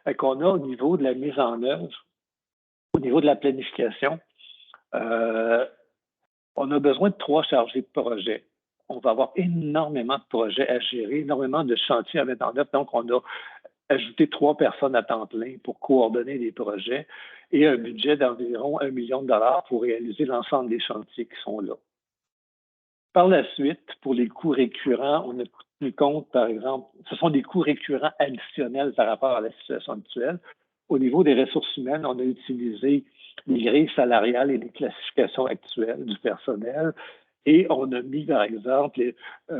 On a au niveau de la mise en œuvre, au niveau de la planification, on a besoin de 3 chargés de projet. On va avoir énormément de projets à gérer, énormément de chantiers à mettre en œuvre. Donc, on a ajouté 3 personnes à temps plein pour coordonner les projets et un budget d'environ 1 million de dollars pour réaliser l'ensemble des chantiers qui sont là. Par la suite, pour les coûts récurrents, on a tenu compte, par exemple, ce sont des coûts récurrents additionnels par rapport à la situation actuelle. Au niveau des ressources humaines, on a utilisé les grilles salariales et les classifications actuelles du personnel et on a mis, par exemple,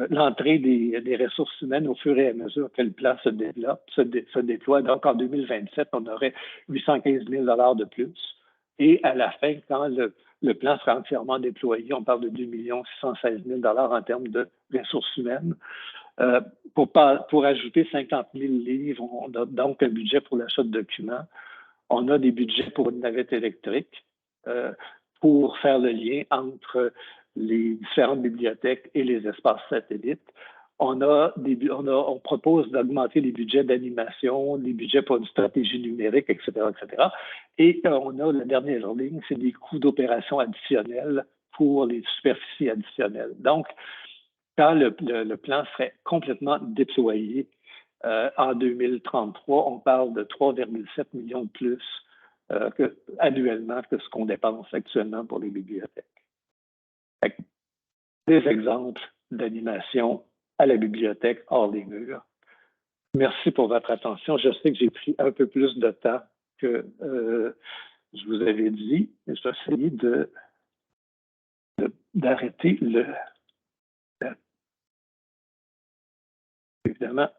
l'entrée des ressources humaines au fur et à mesure que le plan se développe, se déploie. Donc, en 2027, on aurait 815 000 $ de plus. Et à la fin, quand le plan sera entièrement déployé, on parle de 2 616 000 $ en termes de ressources humaines. Pour ajouter 50 000 livres, on a donc un budget pour l'achat de documents. On a des budgets pour une navette électrique pour faire le lien entre les différentes bibliothèques et les espaces satellites. On propose d'augmenter les budgets d'animation, les budgets pour une stratégie numérique, etc., etc. Et on a la dernière ligne, c'est des coûts d'opération additionnels pour les superficies additionnelles. Donc, quand le plan serait complètement déployé en 2033, on parle de 3,7 millions de plus annuellement que ce qu'on dépense actuellement pour les bibliothèques. Des exemples d'animation à la bibliothèque hors des murs. Merci pour votre attention. Je sais que j'ai pris un peu plus de temps que je vous avais dit. Je vais essayer d'arrêter évidemment,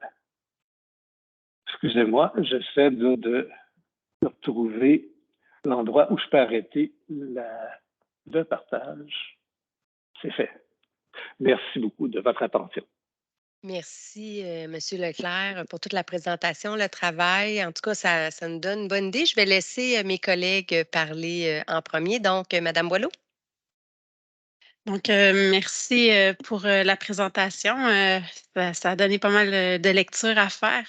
excusez-moi, j'essaie de retrouver l'endroit où je peux arrêter le partage. C'est fait. Merci beaucoup de votre attention. Merci, M. Leclerc, pour toute la présentation, le travail. En tout cas, ça nous donne une bonne idée. Je vais laisser mes collègues parler en premier. Donc, Mme Boileau. Donc, merci pour la présentation. Ça a donné pas mal de lectures à faire.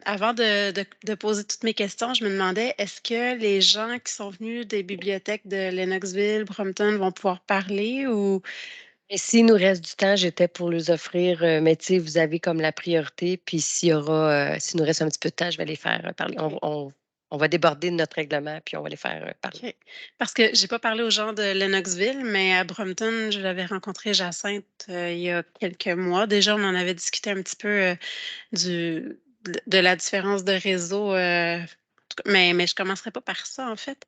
Avant de poser toutes mes questions, je me demandais, est-ce que les gens qui sont venus des bibliothèques de Lennoxville, Brompton vont pouvoir parler ou... Et s'il nous reste du temps, j'étais pour les offrir, mais tu sais, vous avez comme la priorité. Puis s'il nous reste un petit peu de temps, je vais les faire parler. On va déborder de notre règlement, puis on va les faire parler. OK. Parce que j'ai pas parlé aux gens de Lennoxville, mais à Brompton, je l'avais rencontré Jacinthe il y a quelques mois. Déjà, on en avait discuté un petit peu de la différence de réseau, mais je commencerai pas par ça, en fait.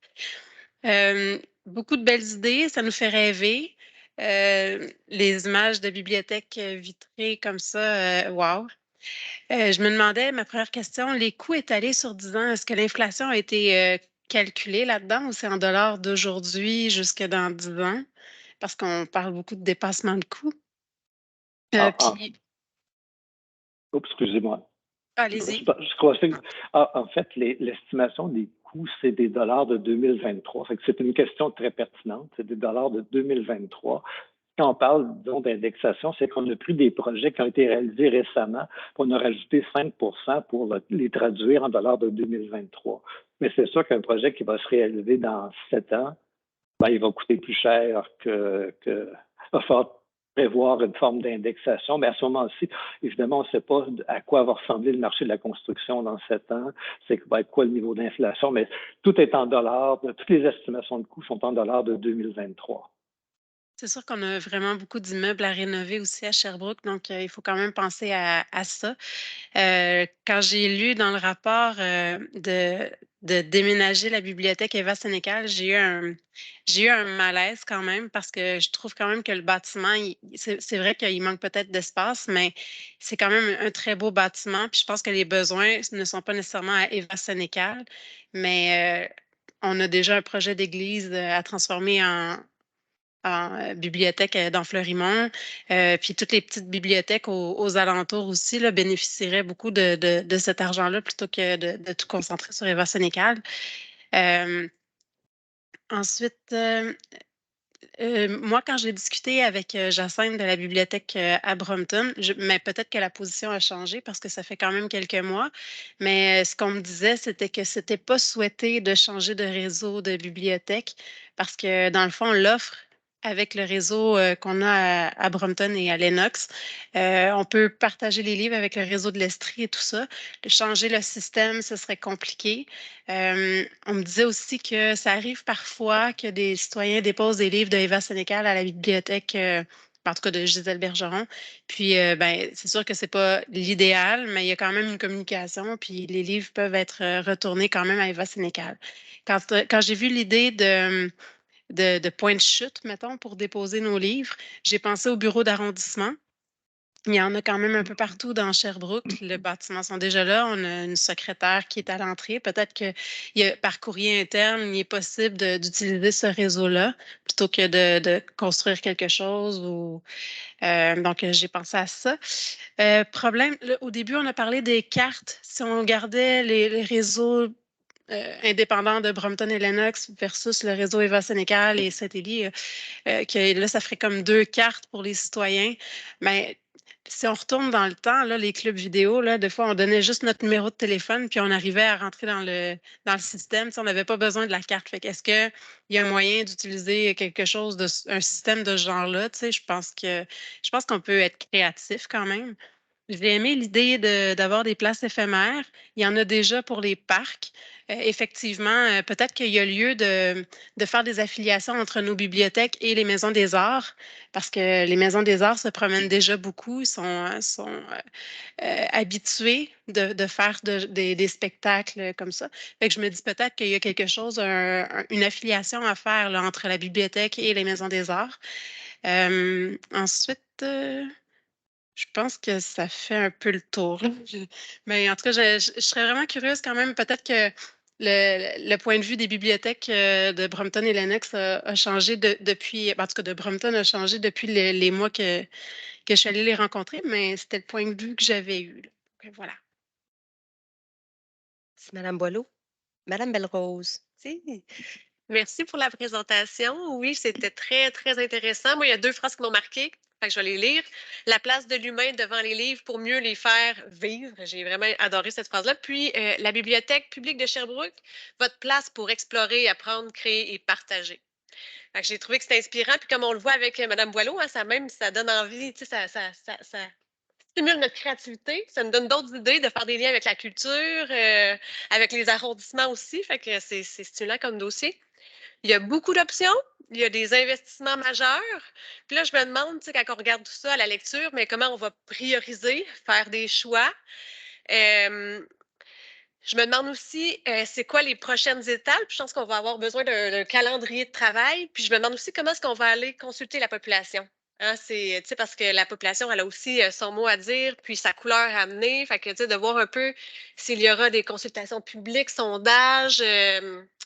Beaucoup de belles idées, ça nous fait rêver. Les images de bibliothèques vitrées comme ça, wow! Je me demandais, ma première question, les coûts étalés sur 10 ans, est-ce que l'inflation a été calculée là-dedans ou c'est en dollars d'aujourd'hui jusque dans 10 ans? Parce qu'on parle beaucoup de dépassement de coûts. Puis, Excusez-moi. allez-y. Je crois que, en fait, l'estimation des coûts, c'est des dollars de 2023. C'est une question très pertinente. C'est des dollars de 2023. Quand on parle, disons, d'indexation, c'est qu'on a pris des projets qui ont été réalisés récemment, puis on a rajouté 5 pour les traduire en dollars de 2023. Mais c'est sûr qu'un projet qui va se réaliser dans 7 ans, ben, il va coûter plus cher va falloir prévoir une forme d'indexation. Mais à ce moment-ci, évidemment, on ne sait pas à quoi va ressembler le marché de la construction dans 7 ans, c'est va être quoi le niveau d'inflation, mais tout est en dollars. Toutes les estimations de coûts sont en dollars de 2023. C'est sûr qu'on a vraiment beaucoup d'immeubles à rénover aussi à Sherbrooke, donc il faut quand même penser à ça. Quand j'ai lu dans le rapport de déménager la bibliothèque Eva Sénécal, j'ai eu un malaise quand même parce que je trouve quand même que le bâtiment, c'est vrai qu'il manque peut-être d'espace, mais c'est quand même un très beau bâtiment. Puis je pense que les besoins ne sont pas nécessairement à Eva Sénécal, mais on a déjà un projet d'église à transformer en bibliothèque dans Fleurimont. Puis toutes les petites bibliothèques aux alentours aussi là, bénéficieraient beaucoup de cet argent-là plutôt que de tout concentrer sur Eva Sénécal. Euh, ensuite, moi, quand j'ai discuté avec Jacinthe de la bibliothèque à Brompton, mais peut-être que la position a changé parce que ça fait quand même quelques mois, mais ce qu'on me disait, c'était que c'était pas souhaité de changer de réseau de bibliothèque parce que dans le fond, l'offre avec le réseau qu'on a à Brompton et à Lennox, on peut partager les livres avec le réseau de l'Estrie et tout ça. Changer le système, ce serait compliqué. On me disait aussi que ça arrive parfois que des citoyens déposent des livres de Eva Sénécal à la bibliothèque, en tout cas de Gisèle Bergeron. Puis, ben, c'est sûr que c'est pas l'idéal, mais il y a quand même une communication, puis les livres peuvent être retournés quand même à Eva Sénécal. Quand j'ai vu l'idée de point de chute, mettons, pour déposer nos livres, j'ai pensé au bureau d'arrondissement. Il y en a quand même un peu partout dans Sherbrooke. Les bâtiments sont déjà là. On a une secrétaire qui est à l'entrée. Peut-être que par courrier interne, il est possible d'utiliser ce réseau-là plutôt que de construire quelque chose. Donc, j'ai pensé à ça. Problème, là, au début, on a parlé des cartes. Si on gardait les réseaux indépendants de Brompton et Lennox versus le réseau Eva Sénécal et Saint-Élie, que là, ça ferait comme 2 cartes pour les citoyens. Mais si on retourne dans le temps, là, les clubs vidéo, là, des fois, on donnait juste notre numéro de téléphone, puis on arrivait à rentrer dans le système. Tu sais, on n'avait pas besoin de la carte. Fait qu'est-ce qu'il y a un moyen d'utiliser quelque chose un système de ce genre-là? Tu sais, je pense qu'on peut être créatif quand même. J'ai aimé l'idée d'avoir des places éphémères. Il y en a déjà pour les parcs. Effectivement, peut-être qu'il y a lieu de faire des affiliations entre nos bibliothèques et les maisons des arts, parce que les maisons des arts se promènent déjà beaucoup, ils sont habitués de faire des spectacles comme ça. Fait que je me dis peut-être qu'il y a quelque chose, une affiliation à faire là, entre la bibliothèque et les maisons des arts. Ensuite, je pense que ça fait un peu le tour. Mais en tout cas, je serais vraiment curieuse quand même. Peut-être que le point de vue des bibliothèques de Brompton et Lennox a changé depuis. En tout cas, de Brompton a changé depuis les mois que je suis allée les rencontrer, mais c'était le point de vue que j'avais eu, là. Donc, voilà. C'est Madame Boileau. Madame Belle-Rose. Merci pour la présentation. Oui, c'était très, très intéressant. Moi, il y a 2 phrases qui m'ont marquée. Fait que je vais les lire. La place de l'humain devant les livres pour mieux les faire vivre. J'ai vraiment adoré cette phrase-là. Puis, la bibliothèque publique de Sherbrooke, votre place pour explorer, apprendre, créer et partager. Fait que j'ai trouvé que c'était inspirant. Puis, comme on le voit avec Mme Boileau, hein, ça donne envie, tu sais, ça stimule notre créativité. Ça nous donne d'autres idées de faire des liens avec la culture, avec les arrondissements aussi. Fait que c'est stimulant comme dossier. Il y a beaucoup d'options, il y a des investissements majeurs. Puis là, je me demande, tu sais, quand on regarde tout ça à la lecture, mais comment on va prioriser, faire des choix. Euh, je me demande aussi, c'est quoi les prochaines étapes. Puis je pense qu'on va avoir besoin d'un calendrier de travail. Puis je me demande aussi comment est-ce qu'on va aller consulter la population. Hein, c'est, tu sais, parce que la population, elle a aussi son mot à dire, puis sa couleur à amener. Fait que, tu sais, de voir un peu s'il y aura des consultations publiques, sondages,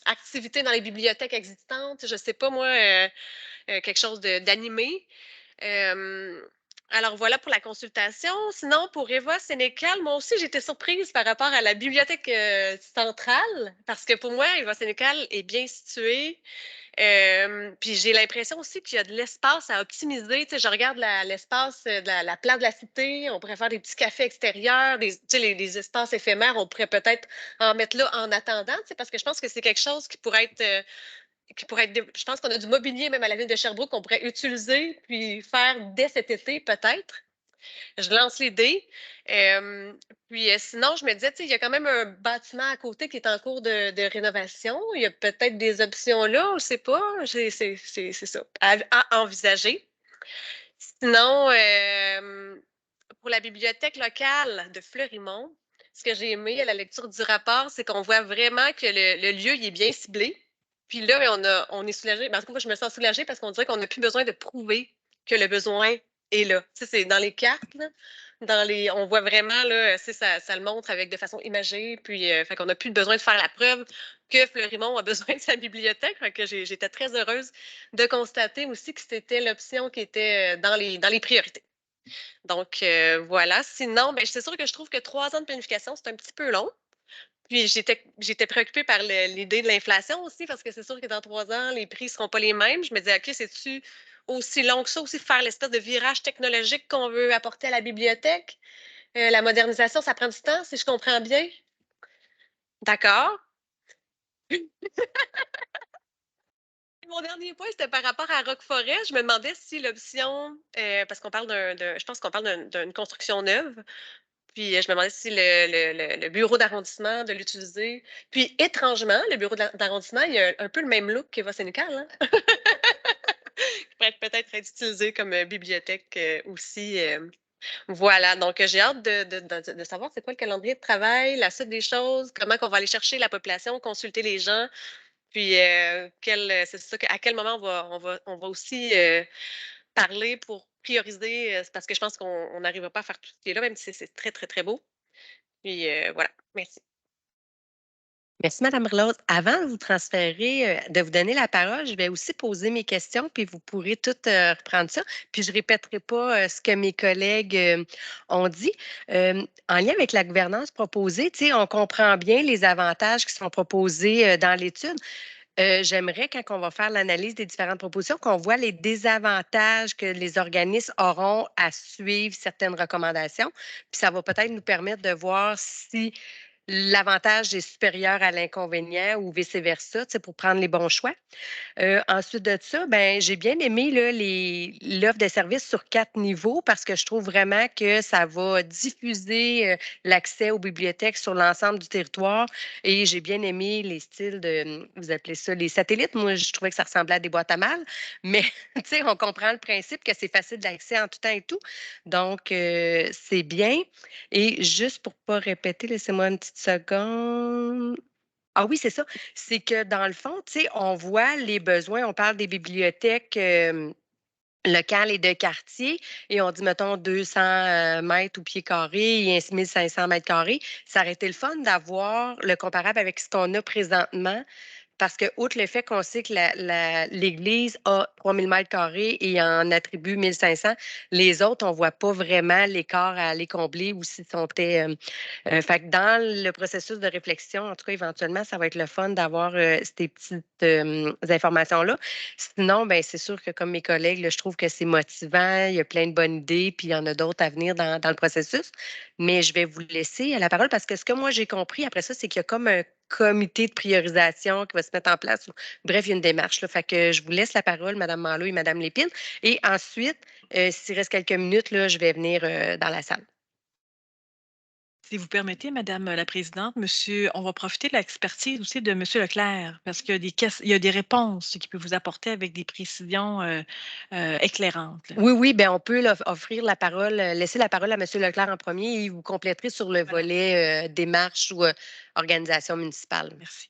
activités dans les bibliothèques existantes. Je sais pas, moi, quelque chose d'animé. Euh, alors voilà pour la consultation. Sinon, pour Eva Sénécal, moi aussi, j'étais surprise par rapport à la bibliothèque centrale, parce que pour moi, Eva Sénécal est bien située. Puis j'ai l'impression aussi qu'il y a de l'espace à optimiser. Tu sais, je regarde l'espace de la place de la cité. On pourrait faire des petits cafés extérieurs, tu sais, les espaces éphémères. On pourrait peut-être en mettre là en attendant, tu sais, parce que je pense que c'est quelque chose qui pourrait être qui pourrait être, je pense qu'on a du mobilier même à la ville de Sherbrooke qu'on pourrait utiliser puis faire dès cet été peut-être. Je lance l'idée. Puis sinon, je me disais, il y a quand même un bâtiment à côté qui est en cours de rénovation. Il y a peut-être des options là, on ne sait pas. C'est ça, à envisager. Sinon, pour la bibliothèque locale de Fleurimont, ce que j'ai aimé à la lecture du rapport, c'est qu'on voit vraiment que le lieu il est bien ciblé. Puis là, on est soulagé. En tout cas, moi, je me sens soulagée parce qu'on dirait qu'on n'a plus besoin de prouver que le besoin est là. Tu sais, c'est dans les cartes, là, on voit vraiment, là, ça le montre de façon imagée. Puis, fait qu'on n'a plus besoin de faire la preuve que Fleurimont a besoin de sa bibliothèque. Fait que j'étais très heureuse de constater aussi que c'était l'option qui était dans les priorités. Donc, voilà. Sinon, ben, c'est sûr que je trouve que 3 ans de planification, c'est un petit peu long. Puis, j'étais préoccupée par l'idée de l'inflation aussi, parce que c'est sûr que dans 3 ans, les prix ne seront pas les mêmes. Je me disais, OK, c'est-tu aussi long que ça aussi de faire l'espèce de virage technologique qu'on veut apporter à la bibliothèque? La modernisation, ça prend du temps, si je comprends bien. D'accord. Mon dernier point, c'était par rapport à Roqueforêt. Je me demandais si l'option, parce qu'on parle je pense qu'on parle d'une construction neuve, puis je me demandais si le bureau d'arrondissement de l'utiliser. Puis étrangement, le bureau d'arrondissement, il a un peu le même look qu'Eva Sénécal, hein? Qui pourrait peut-être être utilisé comme bibliothèque aussi. Voilà, donc j'ai hâte de savoir c'est quoi le calendrier de travail, la suite des choses, comment qu'on va aller chercher la population, consulter les gens. Puis, c'est ça, à quel moment on va aussi parler pour prioriser, c'est parce que je pense qu'on n'arrivera pas à faire tout ce qui est là, même si c'est très, très, très beau. Puis, voilà, merci. Merci, Madame Rose. Avant de vous transférer, de vous donner la parole, je vais aussi poser mes questions, puis vous pourrez toutes reprendre ça. Puis je ne répéterai pas ce que mes collègues ont dit. En lien avec la gouvernance proposée, tu sais, on comprend bien les avantages qui sont proposés dans l'étude. J'aimerais, quand on va faire l'analyse des différentes propositions, qu'on voit les désavantages que les organismes auront à suivre certaines recommandations. Puis ça va peut-être nous permettre de voir si l'avantage est supérieur à l'inconvénient ou vice-versa, tu sais, pour prendre les bons choix. Ensuite de ça, ben, j'ai bien aimé là, l'offre de services sur 4 niveaux parce que je trouve vraiment que ça va diffuser l'accès aux bibliothèques sur l'ensemble du territoire. Et j'ai bien aimé les styles de, vous appelez ça les satellites. Moi, je trouvais que ça ressemblait à des boîtes à mal, mais tu sais, on comprend le principe que c'est facile d'accès en tout temps et tout. Donc, c'est bien. Et juste pour ne pas répéter, laissez-moi une petite seconde. Ah oui, c'est ça. C'est que dans le fond, tu sais, on voit les besoins. On parle des bibliothèques locales et de quartier et on dit, mettons, 200 mètres au pied carré et 1500 mètres carrés. Ça aurait été le fun d'avoir le comparable avec ce qu'on a présentement. Parce que, outre le fait qu'on sait que l'Église a 3000 mètres carrés et en attribue 1500, les autres, on ne voit pas vraiment l'écart à aller combler ou s'ils sont fait que dans le processus de réflexion, en tout cas, éventuellement, ça va être le fun d'avoir ces petites informations-là. Sinon, ben, c'est sûr que comme mes collègues, là, je trouve que c'est motivant, il y a plein de bonnes idées, puis il y en a d'autres à venir dans le processus. Mais je vais vous laisser la parole parce que ce que moi j'ai compris après ça, c'est qu'il y a comme un comité de priorisation qui va se mettre en place. Bref, il y a une démarche. Là. Fait que je vous laisse la parole, Mme Malo et Mme Lépine. Et ensuite, s'il reste quelques minutes, là, je vais venir dans la salle. Si vous permettez, Madame la Présidente, on va profiter de l'expertise aussi de Monsieur Leclerc, parce qu'il y a des réponses qu'il peut vous apporter avec des précisions éclairantes. Là. Oui, bien, on peut là, offrir la parole, laisser la parole à M. Leclerc en premier et vous compléterez sur le volet démarche ou organisation municipale. Merci.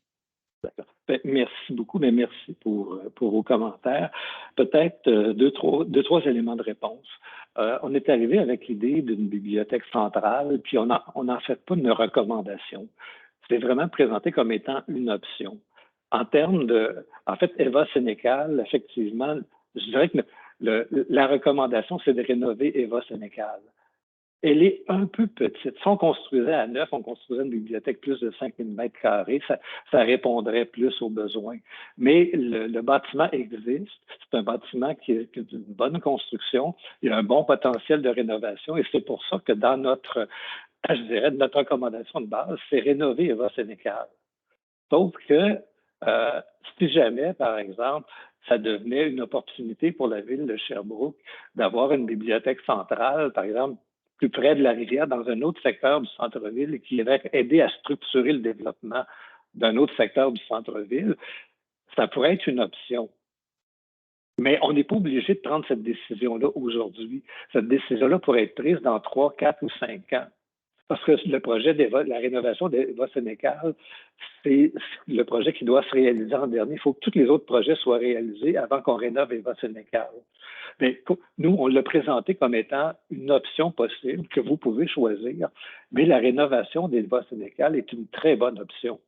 D'accord. Merci beaucoup, mais merci pour vos commentaires. Peut-être deux, trois éléments de réponse. On est arrivé avec l'idée d'une bibliothèque centrale, puis on n'en fait pas une recommandation. C'est vraiment présenté comme étant une option. En fait, Eva Sénécal, effectivement, je dirais que la recommandation, c'est de rénover Eva Sénécal. Elle est un peu petite. Si on construisait à neuf, on construisait une bibliothèque plus de 5000 mètres carrés, ça répondrait plus aux besoins. Mais le bâtiment existe. C'est un bâtiment qui est d'une bonne construction. Il y a un bon potentiel de rénovation et c'est pour ça que dans notre recommandation de base, c'est rénover Eva Sénécal. Sauf que Si jamais, par exemple, ça devenait une opportunité pour la ville de Sherbrooke d'avoir une bibliothèque centrale, par exemple, plus près de la rivière, dans un autre secteur du centre-ville, et qui irait aider à structurer le développement d'un autre secteur du centre-ville, ça pourrait être une option. Mais on n'est pas obligé de prendre cette décision-là aujourd'hui. Cette décision-là pourrait être prise dans 3, 4 ou 5 ans. Parce que le projet la rénovation d'Eva Sénécal, c'est le projet qui doit se réaliser en dernier. Il faut que tous les autres projets soient réalisés avant qu'on rénove Eva Sénécal. Mais nous, on l'a présenté comme étant une option possible que vous pouvez choisir, mais la rénovation d'Eva Sénécal est une très bonne option.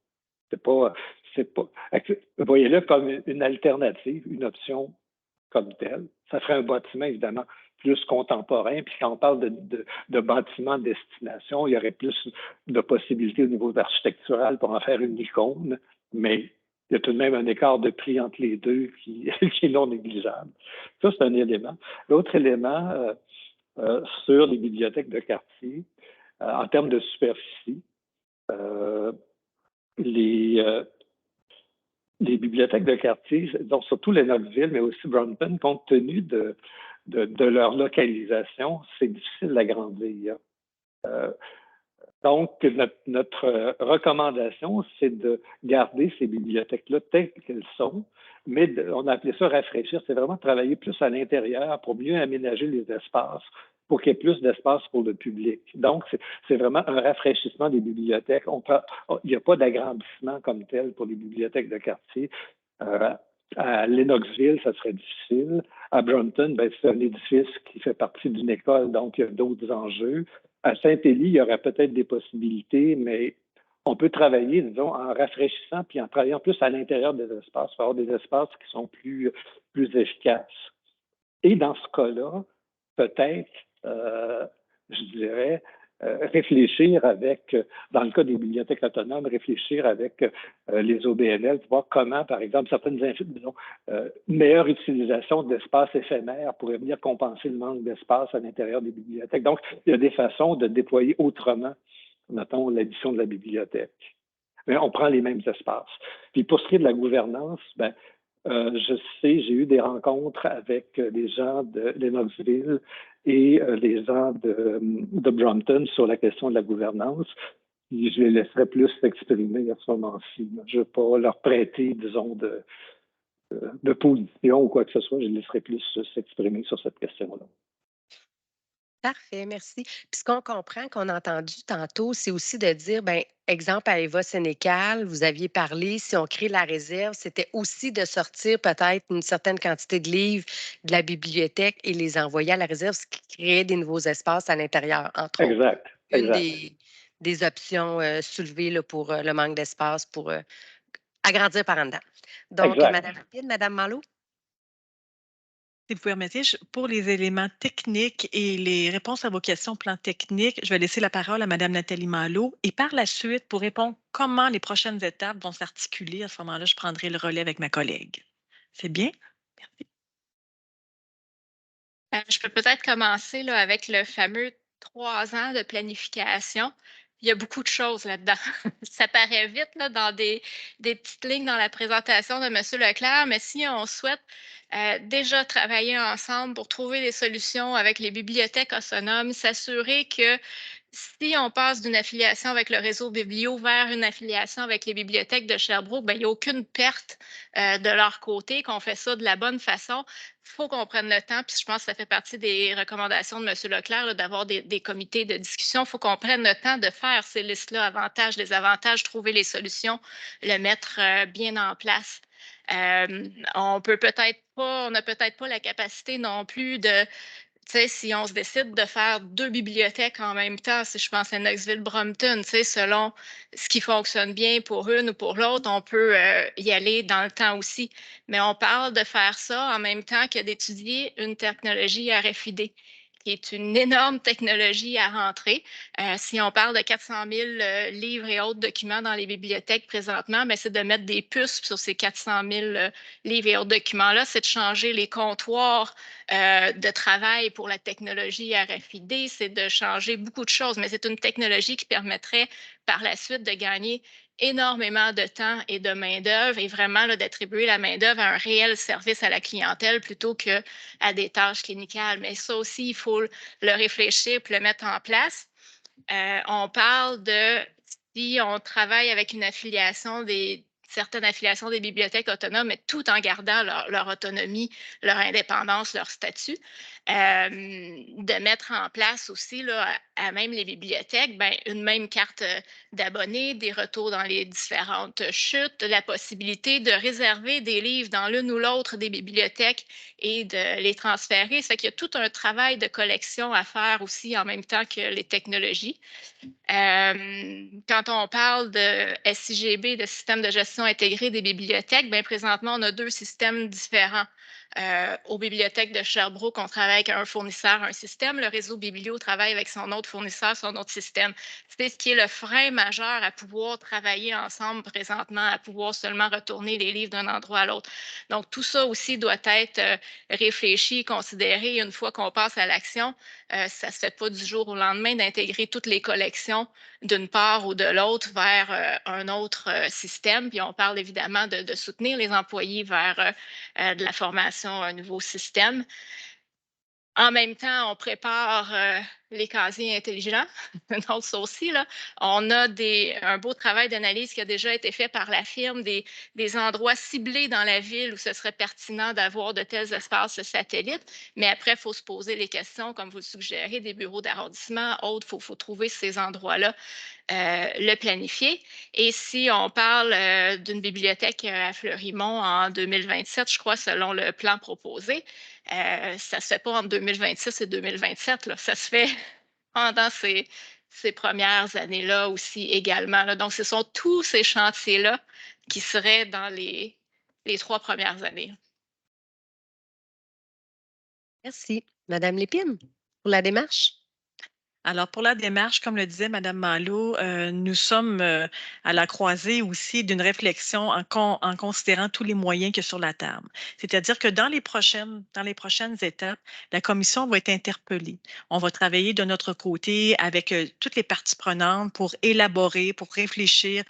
Voyez-le comme une alternative, une option comme telle. Ça serait un bâtiment, évidemment, plus contemporain. Puis quand on parle de bâtiments de destination, il y aurait plus de possibilités au niveau architectural pour en faire une icône, mais il y a tout de même un écart de prix entre les deux qui est non négligeable. Ça, c'est un élément. L'autre élément, sur les bibliothèques de quartier, en termes de superficie, les bibliothèques de quartier, donc surtout Lennoxville, mais aussi Brompton, compte tenu de leur localisation, c'est difficile d'agrandir. Donc, notre recommandation, c'est de garder ces bibliothèques-là telles qu'elles sont, mais on a appelé ça rafraîchir, c'est vraiment travailler plus à l'intérieur pour mieux aménager les espaces, pour qu'il y ait plus d'espace pour le public. Donc, c'est vraiment un rafraîchissement des bibliothèques. Il n'y a pas d'agrandissement comme tel pour les bibliothèques de quartier. À Lennoxville, ça serait difficile. À Brompton, c'est un édifice qui fait partie d'une école, donc il y a d'autres enjeux. À Saint-Élie, il y aurait peut-être des possibilités, mais on peut travailler, disons, en rafraîchissant puis en travaillant plus à l'intérieur des espaces, pour avoir des espaces qui sont plus efficaces. Et dans ce cas-là, peut-être, je dirais, réfléchir avec, dans le cas des bibliothèques autonomes, réfléchir avec les OBNL, pour voir comment, par exemple, disons, une meilleure utilisation d'espaces éphémères pourrait venir compenser le manque d'espace à l'intérieur des bibliothèques. Donc, il y a des façons de déployer autrement, mettons, l'édition de la bibliothèque. Mais on prend les mêmes espaces. Puis pour ce qui est de la gouvernance, je sais, j'ai eu des rencontres avec les gens de Lennoxville et les gens de Brompton sur la question de la gouvernance. Et je les laisserai plus s'exprimer à ce moment-ci. Je ne vais pas leur prêter, disons, de position ou quoi que ce soit. Je les laisserai plus s'exprimer sur cette question-là. Parfait, merci. Puis ce qu'on comprend, qu'on a entendu tantôt, c'est aussi de dire, ben, exemple à Eva Sénécal, vous aviez parlé, si on crée la réserve, c'était aussi de sortir peut-être une certaine quantité de livres de la bibliothèque et les envoyer à la réserve, ce qui créait des nouveaux espaces à l'intérieur, entre autres. Exact. Une des options soulevées là, pour le manque d'espace pour agrandir par en dedans. Donc, Exact. Madame Rapide, Madame Malo. Si vous permettez, pour les éléments techniques et les réponses à vos questions au plan technique, je vais laisser la parole à Mme Nathalie Malo. Et par la suite, pour répondre comment les prochaines étapes vont s'articuler, à ce moment-là, je prendrai le relais avec ma collègue. C'est bien? Merci. Je peux peut-être commencer là, avec le fameux 3 ans de planification. Il y a beaucoup de choses là-dedans. Ça paraît vite là, dans des petites lignes dans la présentation de M. Leclerc, mais si on souhaite déjà travailler ensemble pour trouver des solutions avec les bibliothèques autonomes, s'assurer que si on passe d'une affiliation avec le réseau Biblio vers une affiliation avec les bibliothèques de Sherbrooke, il n'y a aucune perte de leur côté, qu'on fait ça de la bonne façon. Il faut qu'on prenne le temps, puis je pense que ça fait partie des recommandations de M. Leclerc, d'avoir des comités de discussion. Il faut qu'on prenne le temps de faire ces listes-là, avantages, désavantages, trouver les solutions, le mettre bien en place. On n'a peut-être pas la capacité non plus de, tu sais, si on se décide de faire 2 bibliothèques en même temps, si je pense à Knoxville-Brompton, tu sais, selon ce qui fonctionne bien pour une ou pour l'autre, on peut y aller dans le temps aussi. Mais on parle de faire ça en même temps que d'étudier une technologie RFID, qui est une énorme technologie à rentrer. Si on parle de 400 000 livres et autres documents dans les bibliothèques présentement, c'est de mettre des puces sur ces 400 000 livres et autres documents-là, c'est de changer les comptoirs de travail pour la technologie RFID, c'est de changer beaucoup de choses, mais c'est une technologie qui permettrait par la suite de gagner énormément de temps et de main-d'œuvre et vraiment d'attribuer la main-d'œuvre à un réel service à la clientèle plutôt qu'à des tâches clinicales. Mais ça aussi, il faut le réfléchir puis le mettre en place. On parle de si on travaille avec une affiliation certaines affiliations des bibliothèques autonomes, mais tout en gardant leur autonomie, leur indépendance, leur statut, de mettre en place aussi là, à même les bibliothèques, ben, une même carte d'abonnés, des retours dans les différentes chutes, la possibilité de réserver des livres dans l'une ou l'autre des bibliothèques et de les transférer. Ça fait qu'il y a tout un travail de collection à faire aussi en même temps que les technologies. Quand on parle de SIGB, de système de gestion intégré des bibliothèques, bien, présentement, on a 2 systèmes différents. Aux bibliothèques de Sherbrooke, on travaille avec un fournisseur, un système. Le réseau Biblio travaille avec son autre fournisseur, son autre système. C'est ce qui est le frein majeur à pouvoir travailler ensemble présentement, à pouvoir seulement retourner les livres d'un endroit à l'autre. Donc, tout ça aussi doit être réfléchi, considéré une fois qu'on passe à l'action. Ça ne se fait pas du jour au lendemain d'intégrer toutes les collections d'une part ou de l'autre vers un autre système. Puis on parle évidemment de soutenir les employés vers de la formation à un nouveau système. En même temps, on prépare les casiers intelligents. Donc, ça aussi, là, on a un beau travail d'analyse qui a déjà été fait par la firme, des endroits ciblés dans la ville où ce serait pertinent d'avoir de tels espaces satellites. Mais après, il faut se poser les questions, comme vous le suggérez, des bureaux d'arrondissement, autres, il faut trouver ces endroits-là, le planifier. Et si on parle d'une bibliothèque à Fleurimont en 2027, je crois, selon le plan proposé, ça ne se fait pas entre 2026 et 2027, là. Ça se fait pendant ces premières années-là aussi également, là. Donc, ce sont tous ces chantiers-là qui seraient dans les 3 premières années. Merci. Madame Lépine, pour la démarche? Alors, pour la démarche, comme le disait Mme Malo, nous sommes à la croisée aussi d'une réflexion en considérant tous les moyens qu'il y a sur la table. C'est-à-dire que dans les prochaines étapes, la commission va être interpellée. On va travailler de notre côté avec toutes les parties prenantes pour élaborer, pour réfléchir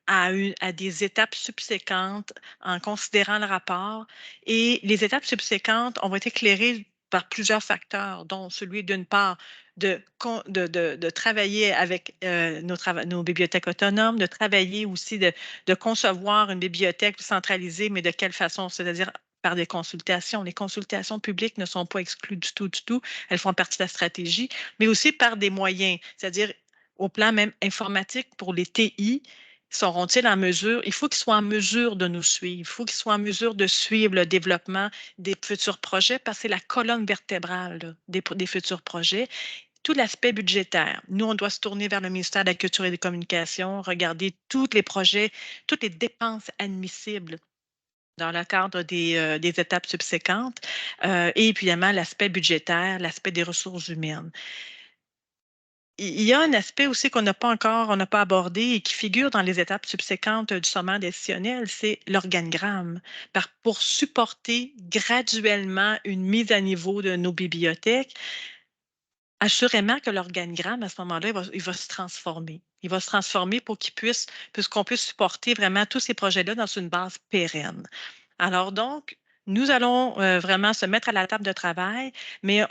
à des étapes subséquentes en considérant le rapport. Et les étapes subséquentes, on va être éclairés par plusieurs facteurs, dont celui d'une part de travailler avec nos bibliothèques autonomes, de travailler aussi de concevoir une bibliothèque centralisée, mais de quelle façon, c'est-à-dire par des consultations. Les consultations publiques ne sont pas exclues du tout, du tout. Elles font partie de la stratégie, mais aussi par des moyens, c'est-à-dire au plan même informatique pour les TI, seront-ils en mesure, il faut qu'ils soient en mesure de nous suivre, il faut qu'ils soient en mesure de suivre le développement des futurs projets parce que c'est la colonne vertébrale là, des futurs projets. Tout l'aspect budgétaire. Nous, on doit se tourner vers le ministère de la Culture et des Communications, regarder tous les projets, toutes les dépenses admissibles dans le cadre des étapes subséquentes et évidemment l'aspect budgétaire, l'aspect des ressources humaines. Il y a un aspect aussi on n'a pas abordé et qui figure dans les étapes subséquentes du sommaire décisionnel, c'est l'organigramme. Pour supporter graduellement une mise à niveau de nos bibliothèques, assurément que l'organigramme, à ce moment-là, il va se transformer. Il va se transformer puisqu'on puisse supporter vraiment tous ces projets-là dans une base pérenne. Alors donc, nous allons vraiment se mettre à la table de travail, mais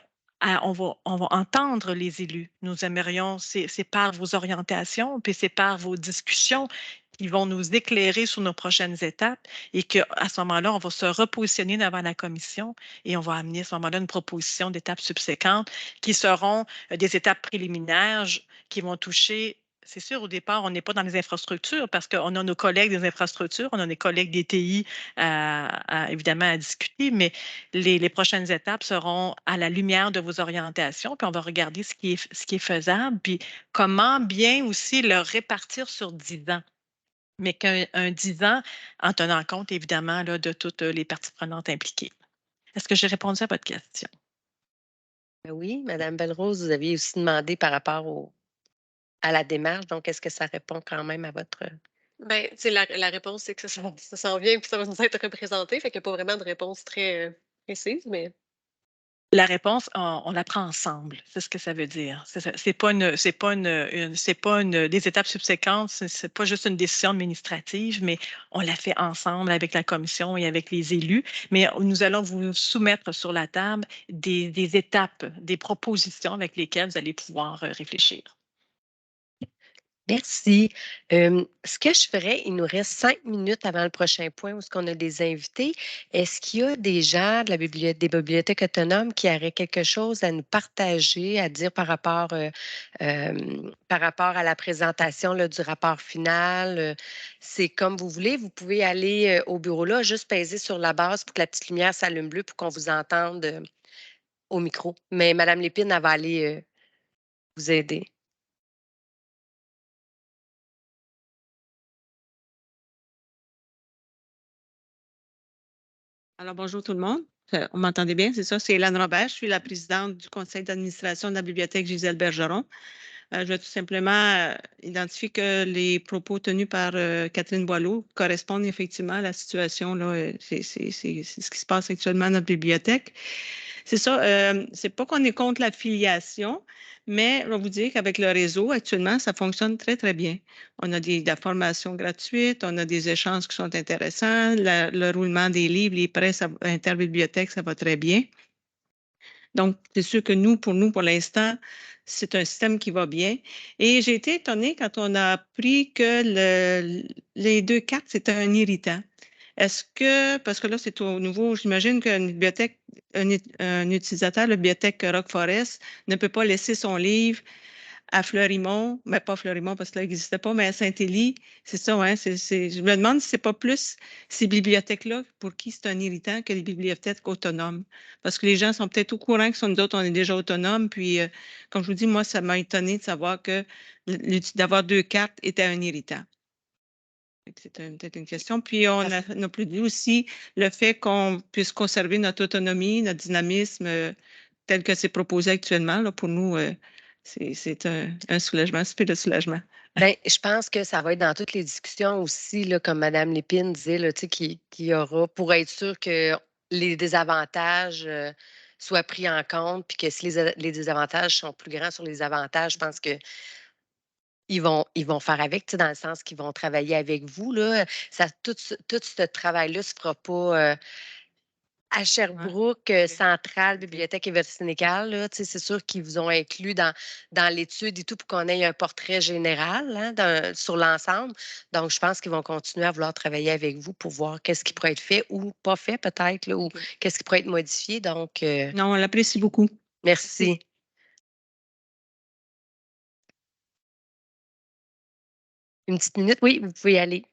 on va entendre les élus. Nous aimerions, c'est par vos orientations, puis c'est par vos discussions qui vont nous éclairer sur nos prochaines étapes et qu'à ce moment-là, on va se repositionner devant la commission et on va amener à ce moment-là une proposition d'étapes subséquentes qui seront des étapes préliminaires qui vont toucher. C'est sûr, au départ, on n'est pas dans les infrastructures parce qu'on a nos collègues des infrastructures, on a des collègues des TI évidemment à discuter, mais les prochaines étapes seront à la lumière de vos orientations, puis on va regarder ce qui est faisable, puis comment bien aussi le répartir sur 10 ans. Mais qu'un 10 ans en tenant compte évidemment là, de toutes les parties prenantes impliquées. Est-ce que j'ai répondu à votre question? Oui, Madame Belrose, vous aviez aussi demandé par rapport à la démarche. Donc, est-ce que ça répond quand même à votre... Ben, tu sais, la réponse, c'est que ça s'en vient et que ça va nous être représenté. Fait qu'il n'y a pas vraiment de réponse très précise, mais La réponse, on la prend ensemble. C'est ce que ça veut dire. C'est pas des étapes subséquentes. C'est pas juste une décision administrative, mais on la fait ensemble avec la commission et avec les élus. Mais nous allons vous soumettre sur la table des étapes, des propositions avec lesquelles vous allez pouvoir réfléchir. Merci. Ce que je ferais, il nous reste 5 minutes avant le prochain point où est-ce qu'on a des invités. Est-ce qu'il y a des gens de des bibliothèques autonomes qui auraient quelque chose à nous partager, à dire par rapport à la présentation là, du rapport final? C'est comme vous voulez. Vous pouvez aller au bureau là, juste peser sur la base pour que la petite lumière s'allume bleue pour qu'on vous entende au micro. Mais Mme Lépine, elle va aller vous aider. Alors, bonjour tout le monde. On m'entendait bien, c'est ça? C'est Hélène Robert. Je suis la présidente du conseil d'administration de la bibliothèque Gisèle Bergeron. Je vais tout simplement identifier que les propos tenus par Catherine Boileau correspondent effectivement à la situation. C'est ce qui se passe actuellement dans notre bibliothèque. C'est ça, c'est pas qu'on est contre la filiation, mais je vais vous dire qu'avec le réseau, actuellement, ça fonctionne très, très bien. On a de la formation gratuite, on a des échanges qui sont intéressants, le roulement des livres, les prêts interbibliothèques, ça va très bien. Donc, c'est sûr que pour l'instant, c'est un système qui va bien. Et j'ai été étonnée quand on a appris que les 2 cartes, c'était un irritant. Est-ce que, parce que là, c'est au nouveau, j'imagine qu'une bibliothèque, un utilisateur de la bibliothèque Rock Forest ne peut pas laisser son livre à Fleurimont, mais pas Fleurimont parce que là, il n'existait pas, mais à Saint-Élie. C'est ça, hein? Je me demande si c'est pas plus ces bibliothèques-là pour qui c'est un irritant que les bibliothèques autonomes. Parce que les gens sont peut-être au courant que nous autres, on est déjà autonomes. Puis, comme je vous dis, moi, ça m'a étonné de savoir que d'avoir 2 cartes était un irritant. C'est peut-être une question. Puis, on a plus dit aussi le fait qu'on puisse conserver notre autonomie, notre dynamisme tel que c'est proposé actuellement. Là, pour nous, c'est un soulagement, un peu de soulagement. Bien, je pense que ça va être dans toutes les discussions aussi, là, comme Mme Lépine disait, là, qu'il y aura pour être sûr que les désavantages soient pris en compte, puis que si les désavantages sont plus grands sur les avantages, je pense que ils vont faire avec, dans le sens qu'ils vont travailler avec vous. Là. Tout ce travail-là ne se fera pas à Sherbrooke, Centrale, Bibliothèque Eversynicale, là, c'est sûr qu'ils vous ont inclus dans l'étude et tout pour qu'on ait un portrait général sur l'ensemble. Donc, je pense qu'ils vont continuer à vouloir travailler avec vous pour voir qu'est-ce qui pourrait être fait ou pas fait peut-être, ou qu'est-ce qui pourrait être modifié. Donc, non, on l'apprécie beaucoup. Merci. Une petite minute, oui, vous pouvez aller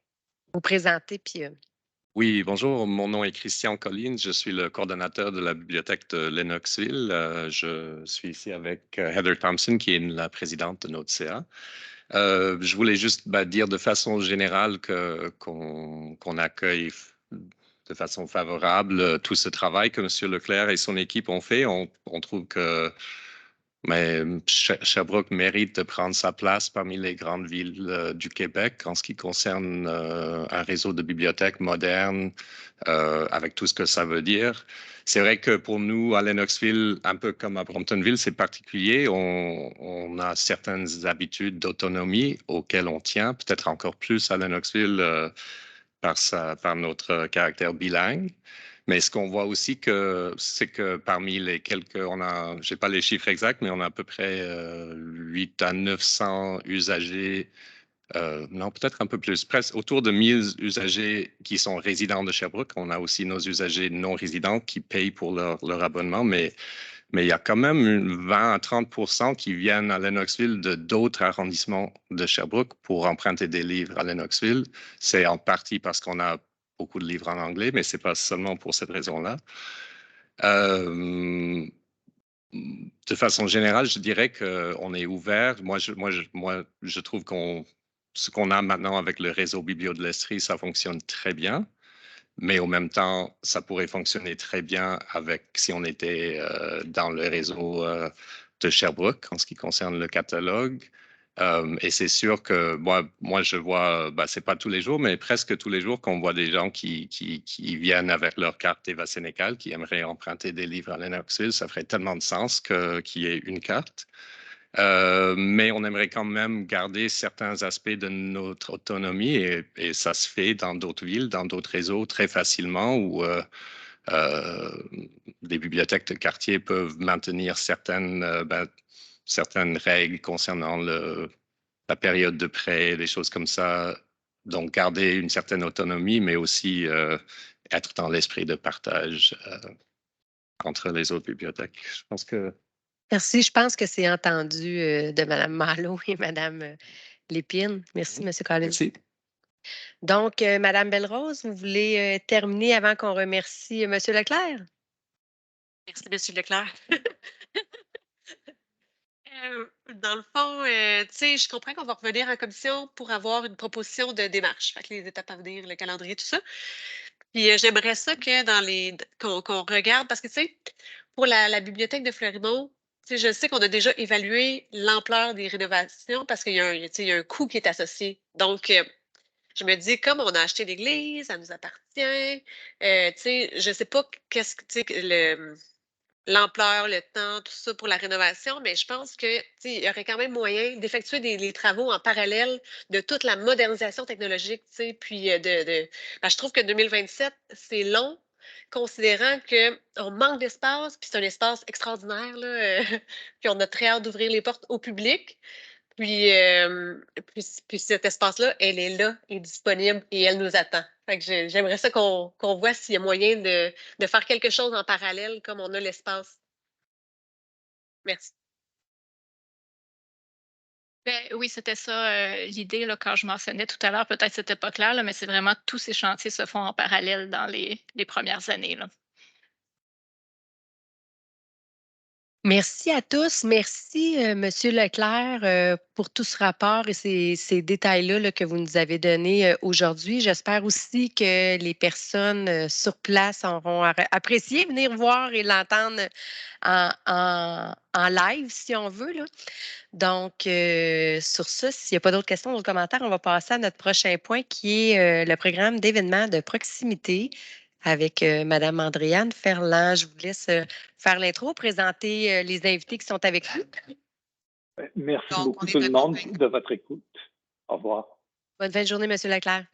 vous présenter. Puis, Oui, bonjour, mon nom est Christian Collins, je suis le coordonnateur de la bibliothèque de Lennoxville. Je suis ici avec Heather Thompson, qui est la présidente de notre CA. Je voulais juste dire de façon générale qu'on accueille de façon favorable tout ce travail que M. Leclerc et son équipe ont fait. On trouve que Sherbrooke mérite de prendre sa place parmi les grandes villes du Québec en ce qui concerne un réseau de bibliothèques modernes avec tout ce que ça veut dire. C'est vrai que pour nous, à Lennoxville, un peu comme à Bromptonville, c'est particulier. On a certaines habitudes d'autonomie auxquelles on tient, peut-être encore plus à Lennoxville par notre caractère bilingue. Mais ce qu'on voit aussi, c'est que parmi les je n'ai pas les chiffres exacts, mais on a à peu près 8 à 900 usagers, non, peut-être un peu plus, presque autour de 1000 usagers qui sont résidents de Sherbrooke. On a aussi nos usagers non résidents qui payent pour leur abonnement, mais il y a quand même 20 à 30 % qui viennent à Lennoxville d'autres arrondissements de Sherbrooke pour emprunter des livres à Lennoxville. C'est en partie parce qu'on a beaucoup de livres en anglais, mais ce n'est pas seulement pour cette raison-là. De façon générale, je dirais qu'on est ouvert. Moi, je trouve ce qu'on a maintenant avec le réseau Biblio de l'Estrie, ça fonctionne très bien. Mais au même temps, ça pourrait fonctionner très bien si on était dans le réseau de Sherbrooke en ce qui concerne le catalogue. Et c'est sûr que moi je vois, c'est pas tous les jours, mais presque tous les jours qu'on voit des gens qui viennent avec leur carte Eva Sénégal, qui aimeraient emprunter des livres à Lennoxville. Ça ferait tellement de sens qu'il y ait une carte. Mais on aimerait quand même garder certains aspects de notre autonomie et ça se fait dans d'autres villes, dans d'autres réseaux très facilement où des bibliothèques de quartier peuvent maintenir certaines règles concernant la période de prêt, des choses comme ça. Donc, garder une certaine autonomie, mais aussi être dans l'esprit de partage entre les autres bibliothèques. Je pense que... Merci. Je pense que c'est entendu de Mme Malo et Mme Lépine. Merci, M. Collins. Merci. Donc, Mme Belle-Rose, vous voulez terminer avant qu'on remercie M. Leclerc? Merci, M. Leclerc. Dans le fond, tu sais, je comprends qu'on va revenir en commission pour avoir une proposition de démarche. Fait que les étapes à venir, le calendrier, tout ça. Puis j'aimerais ça que qu'on regarde, parce que tu sais, pour la bibliothèque de Fleurimont, tu sais, je sais qu'on a déjà évalué l'ampleur des rénovations parce qu'il y a tu sais, il y a un coût qui est associé. Donc, je me dis, comme on a acheté l'église, ça nous appartient. Tu sais, je sais pas qu'est-ce que, tu sais, l'ampleur, le temps, tout ça pour la rénovation, mais je pense que, tu sais, il y aurait quand même moyen d'effectuer les travaux en parallèle de toute la modernisation technologique, tu sais, puis je trouve que 2027, c'est long, considérant qu'on manque d'espace, puis c'est un espace extraordinaire, là, puis on a très hâte d'ouvrir les portes au public. Puis cet espace-là, elle est là, est disponible et elle nous attend. Fait que j'aimerais ça qu'on voit s'il y a moyen de faire quelque chose en parallèle comme on a l'espace. Merci. Ben, oui, c'était ça l'idée là, quand je mentionnais tout à l'heure. Peut-être que c'était pas clair, là, mais c'est vraiment tous ces chantiers se font en parallèle dans les premières années. Là. Merci à tous. Merci, Monsieur Leclerc, pour tout ce rapport et ces détails-là là, que vous nous avez donnés aujourd'hui. J'espère aussi que les personnes sur place auront apprécié venir voir et l'entendre en live, si on veut. Là. Donc, sur ça, s'il n'y a pas d'autres questions ou commentaires, on va passer à notre prochain point qui est le programme d'événements de proximité avec Mme Andréane Ferland. Je vous laisse faire l'intro, présenter les invités qui sont avec nous. Merci Donc, beaucoup on est tout le monde accompagné. de votre écoute. Au revoir. Bonne fin de journée, M. Leclerc.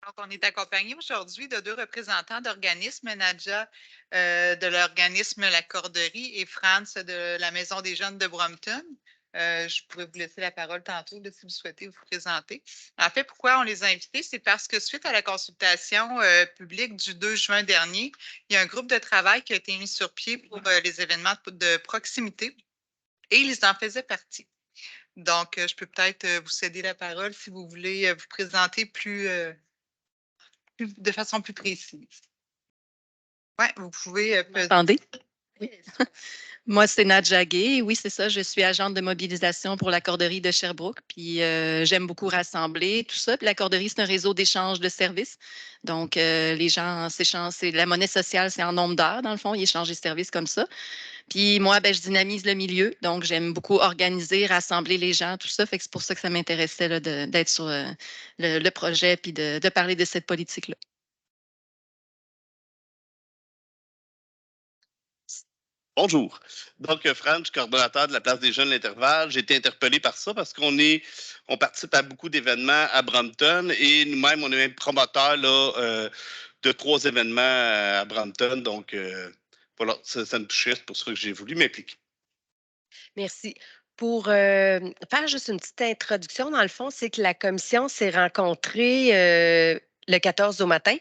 Donc, on est accompagné aujourd'hui de 2 représentants d'organismes, Nadja de l'organisme La Corderie et Franz de la Maison des Jeunes de Brompton. Je pourrais vous laisser la parole tantôt si vous souhaitez vous présenter. En fait, pourquoi on les a invités? C'est parce que suite à la consultation publique du 2 juin dernier, il y a un groupe de travail qui a été mis sur pied pour les événements de proximité et ils en faisaient partie. Donc, je peux peut-être vous céder la parole si vous voulez vous présenter de façon plus précise. Oui, vous pouvez. Attendez. Oui. Moi, c'est Nadja Gay. Oui, c'est ça. Je suis agente de mobilisation pour la Corderie de Sherbrooke. Puis, j'aime beaucoup rassembler tout ça. Puis, la Corderie, c'est un réseau d'échange de services. Donc, les gens s'échangent. La monnaie sociale, c'est en nombre d'heures, dans le fond. Ils échangent des services comme ça. Puis, moi, je dynamise le milieu. Donc, j'aime beaucoup organiser, rassembler les gens, tout ça. Fait que c'est pour ça que ça m'intéressait là, d'être sur le projet puis de parler de cette politique-là. Bonjour. Donc, Franck, coordonnateur de la Place des Jeunes L'Intervalle. J'ai été interpellé par ça parce qu'on participe à beaucoup d'événements à Brompton et nous-mêmes, on est même promoteur là, de 3 événements à Brompton. Donc, voilà, ça me touchait. C'est pour ça que j'ai voulu m'impliquer. Merci. Pour faire juste une petite introduction, dans le fond, c'est que la commission s'est rencontrée le 14 au matin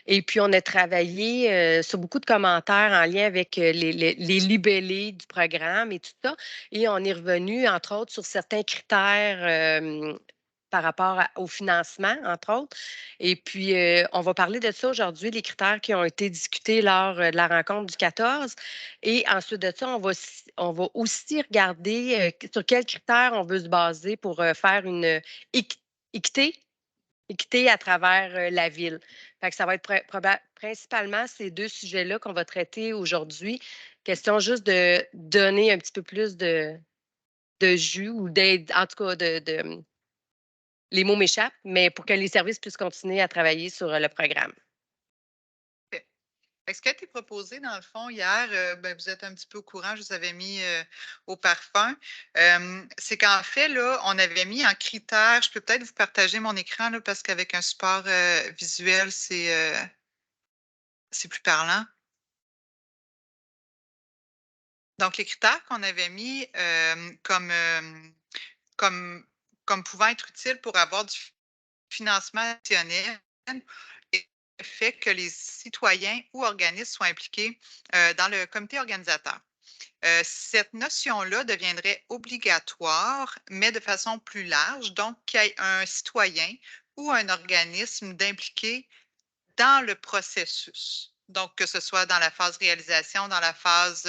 et puis on a travaillé sur beaucoup de commentaires en lien avec les libellés du programme et tout ça. Et on est revenu, entre autres, sur certains critères par rapport au financement, entre autres. Et puis, on va parler de ça aujourd'hui, les critères qui ont été discutés lors de la rencontre du 14. Et ensuite de ça, on va aussi regarder sur quels critères on veut se baser pour faire une équité à travers la ville. Fait que ça va être principalement ces 2 sujets-là qu'on va traiter aujourd'hui. Question juste de donner un petit peu plus de jus ou d'aide, en tout cas, les mots m'échappent, mais pour que les services puissent continuer à travailler sur le programme. Ce qui a été proposé, dans le fond, hier, vous êtes un petit peu au courant, je vous avais mis au parfum. C'est qu'en fait, là, on avait mis en critère, je peux peut-être vous partager mon écran, là, parce qu'avec un support visuel, c'est plus parlant. Donc, les critères qu'on avait mis comme pouvant être utiles pour avoir du financement additionnel et le fait que les citoyens ou organismes soient impliqués dans le comité organisateur. Cette notion-là deviendrait obligatoire, mais de façon plus large, donc qu'il y ait un citoyen ou un organisme d'impliquer dans le processus. Donc, que ce soit dans la phase réalisation, dans la phase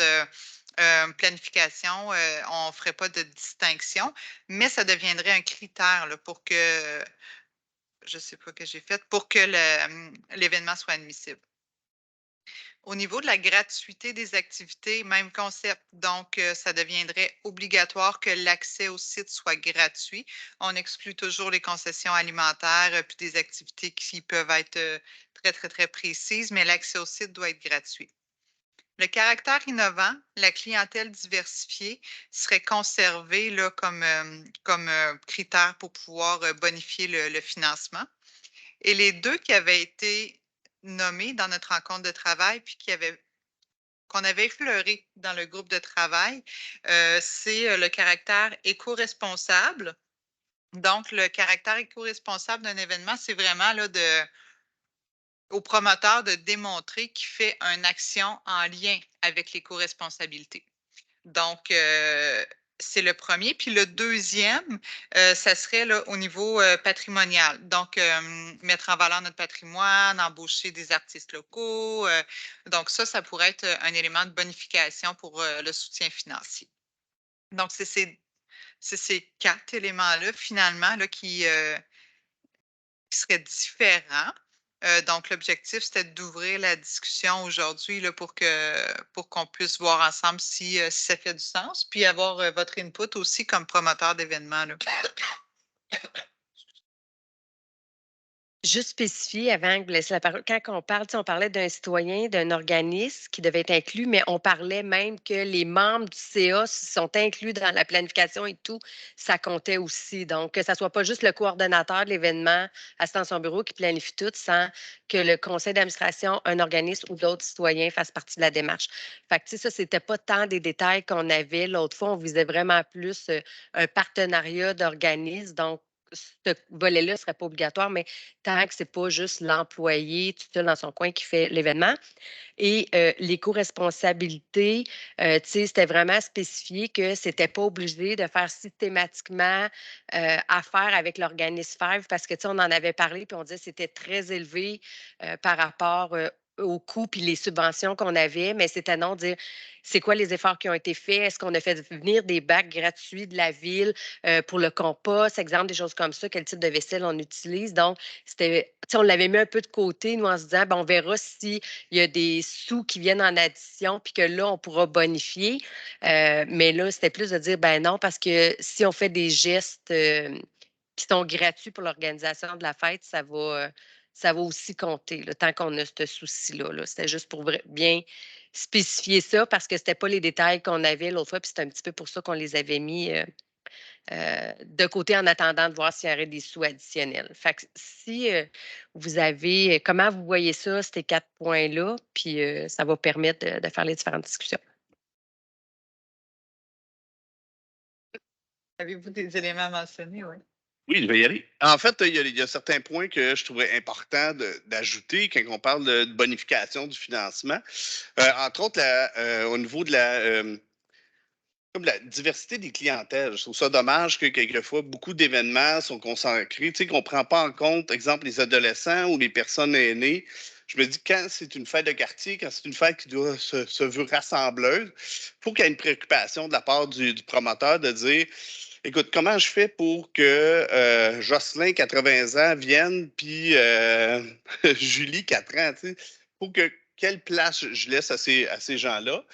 planification, on ne ferait pas de distinction, mais ça deviendrait un critère là, pour que, je ne sais pas que j'ai fait, pour que l'événement soit admissible. Au niveau de la gratuité des activités, même concept. Donc, ça deviendrait obligatoire que l'accès au site soit gratuit. On exclut toujours les concessions alimentaires puis des activités qui peuvent être très, très, très précises, mais l'accès au site doit être gratuit. Le caractère innovant, la clientèle diversifiée serait conservé là, comme critère pour pouvoir bonifier le financement. Et les deux qui avaient été nommés dans notre rencontre de travail, puis qu'on avait effleuré dans le groupe de travail, c'est le caractère éco-responsable. Donc, le caractère éco-responsable d'un événement, c'est vraiment là, au promoteur de démontrer qu'il fait une action en lien avec l'éco-responsabilité. Donc, c'est le premier. Puis le deuxième, ça serait là, au niveau patrimonial. Donc, mettre en valeur notre patrimoine, embaucher des artistes locaux. Donc, ça pourrait être un élément de bonification pour le soutien financier. Donc, c'est ces 4 éléments-là, finalement, là, qui seraient différents. Donc, l'objectif, c'était d'ouvrir la discussion aujourd'hui là, pour qu'on puisse voir ensemble si ça fait du sens, puis avoir votre input aussi comme promoteur d'événements. Juste spécifier avant que vous laissiez la parole, quand on parle, on parlait d'un citoyen, d'un organisme qui devait être inclus, mais on parlait même que les membres du CA sont inclus dans la planification et tout, ça comptait aussi. Donc, que ça ne soit pas juste le coordonnateur de l'événement assis dans son bureau qui planifie tout sans que le conseil d'administration, un organisme ou d'autres citoyens fassent partie de la démarche. Fait que, ça, c'était pas tant des détails qu'on avait. L'autre fois, on visait vraiment plus un partenariat d'organismes. Donc, ce volet-là ne serait pas obligatoire, mais tant que ce n'est pas juste l'employé tout seul dans son coin qui fait l'événement. Et l'éco-responsabilité, c'était vraiment spécifié que ce n'était pas obligé de faire systématiquement affaire avec l'organisme FEV parce que on en avait parlé puis on disait que c'était très élevé par rapport aux coûts puis les subventions qu'on avait, mais c'était non dire c'est quoi les efforts qui ont été faits, est-ce qu'on a fait venir des bacs gratuits de la ville pour le compost, exemple, des choses comme ça, quel type de vaisselle on utilise. Donc, on l'avait mis un peu de côté, nous, en se disant, on verra s'il y a des sous qui viennent en addition, puis que là, on pourra bonifier. Mais là, c'était plus de dire, ben non, parce que si on fait des gestes qui sont gratuits pour l'organisation de la fête, ça va aussi compter, là, tant qu'on a ce souci-là. Là. C'était juste pour bien spécifier ça, parce que ce n'était pas les détails qu'on avait l'autre fois, puis c'est un petit peu pour ça qu'on les avait mis de côté en attendant de voir s'il y aurait des sous additionnels. Fait que si vous avez, comment vous voyez ça, ces 4 points-là, puis ça va permettre de faire les différentes discussions. Avez-vous des éléments à mentionner? Oui. Oui, je vais y aller. En fait, il y a certains points que je trouverais importants d'ajouter quand on parle de bonification du financement. Entre autres, au niveau de comme la diversité des clientèles. Je trouve ça dommage que quelquefois, beaucoup d'événements sont consacrés, qu'on ne prend pas en compte, exemple, les adolescents ou les personnes aînées. Je me dis, quand c'est une fête de quartier, quand c'est une fête qui doit se veut rassembleuse, il faut qu'il y ait une préoccupation de la part du promoteur de dire, écoute, comment je fais pour que Jocelyn, 80 ans, vienne, puis Julie, 4 ans, pour quelle place je laisse à ces gens-là.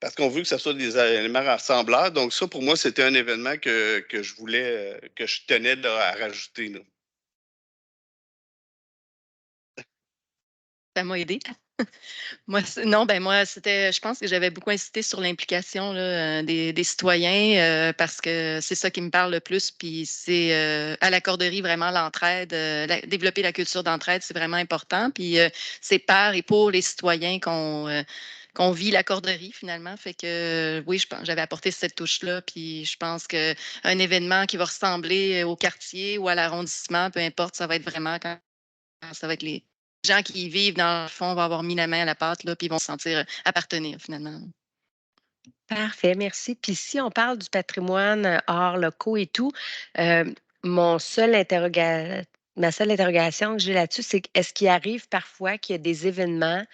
parce qu'on veut que ce soit des éléments rassembleurs. Donc, ça, pour moi, c'était un événement que je voulais, que je tenais là, à rajouter. Là. Ça m'a aidé. Moi, non, ben moi, je pense que j'avais beaucoup insisté sur l'implication là, des citoyens parce que c'est ça qui me parle le plus. Puis c'est à la corderie vraiment l'entraide, développer la culture d'entraide, c'est vraiment important. Puis c'est par et pour les citoyens qu'on vit la corderie finalement. Fait que oui, j'avais apporté cette touche-là. Puis je pense qu'un événement qui va ressembler au quartier ou à l'arrondissement, peu importe, ça va être vraiment quand ça va être les gens qui y vivent, dans le fond, vont avoir mis la main à la pâte, là, puis ils vont se sentir appartenir finalement. Parfait, merci. Puis si on parle du patrimoine arts locaux et tout, euh, mon seul ma seule interrogation que j'ai là-dessus, c'est est-ce qu'il arrive parfois qu'il y a des événements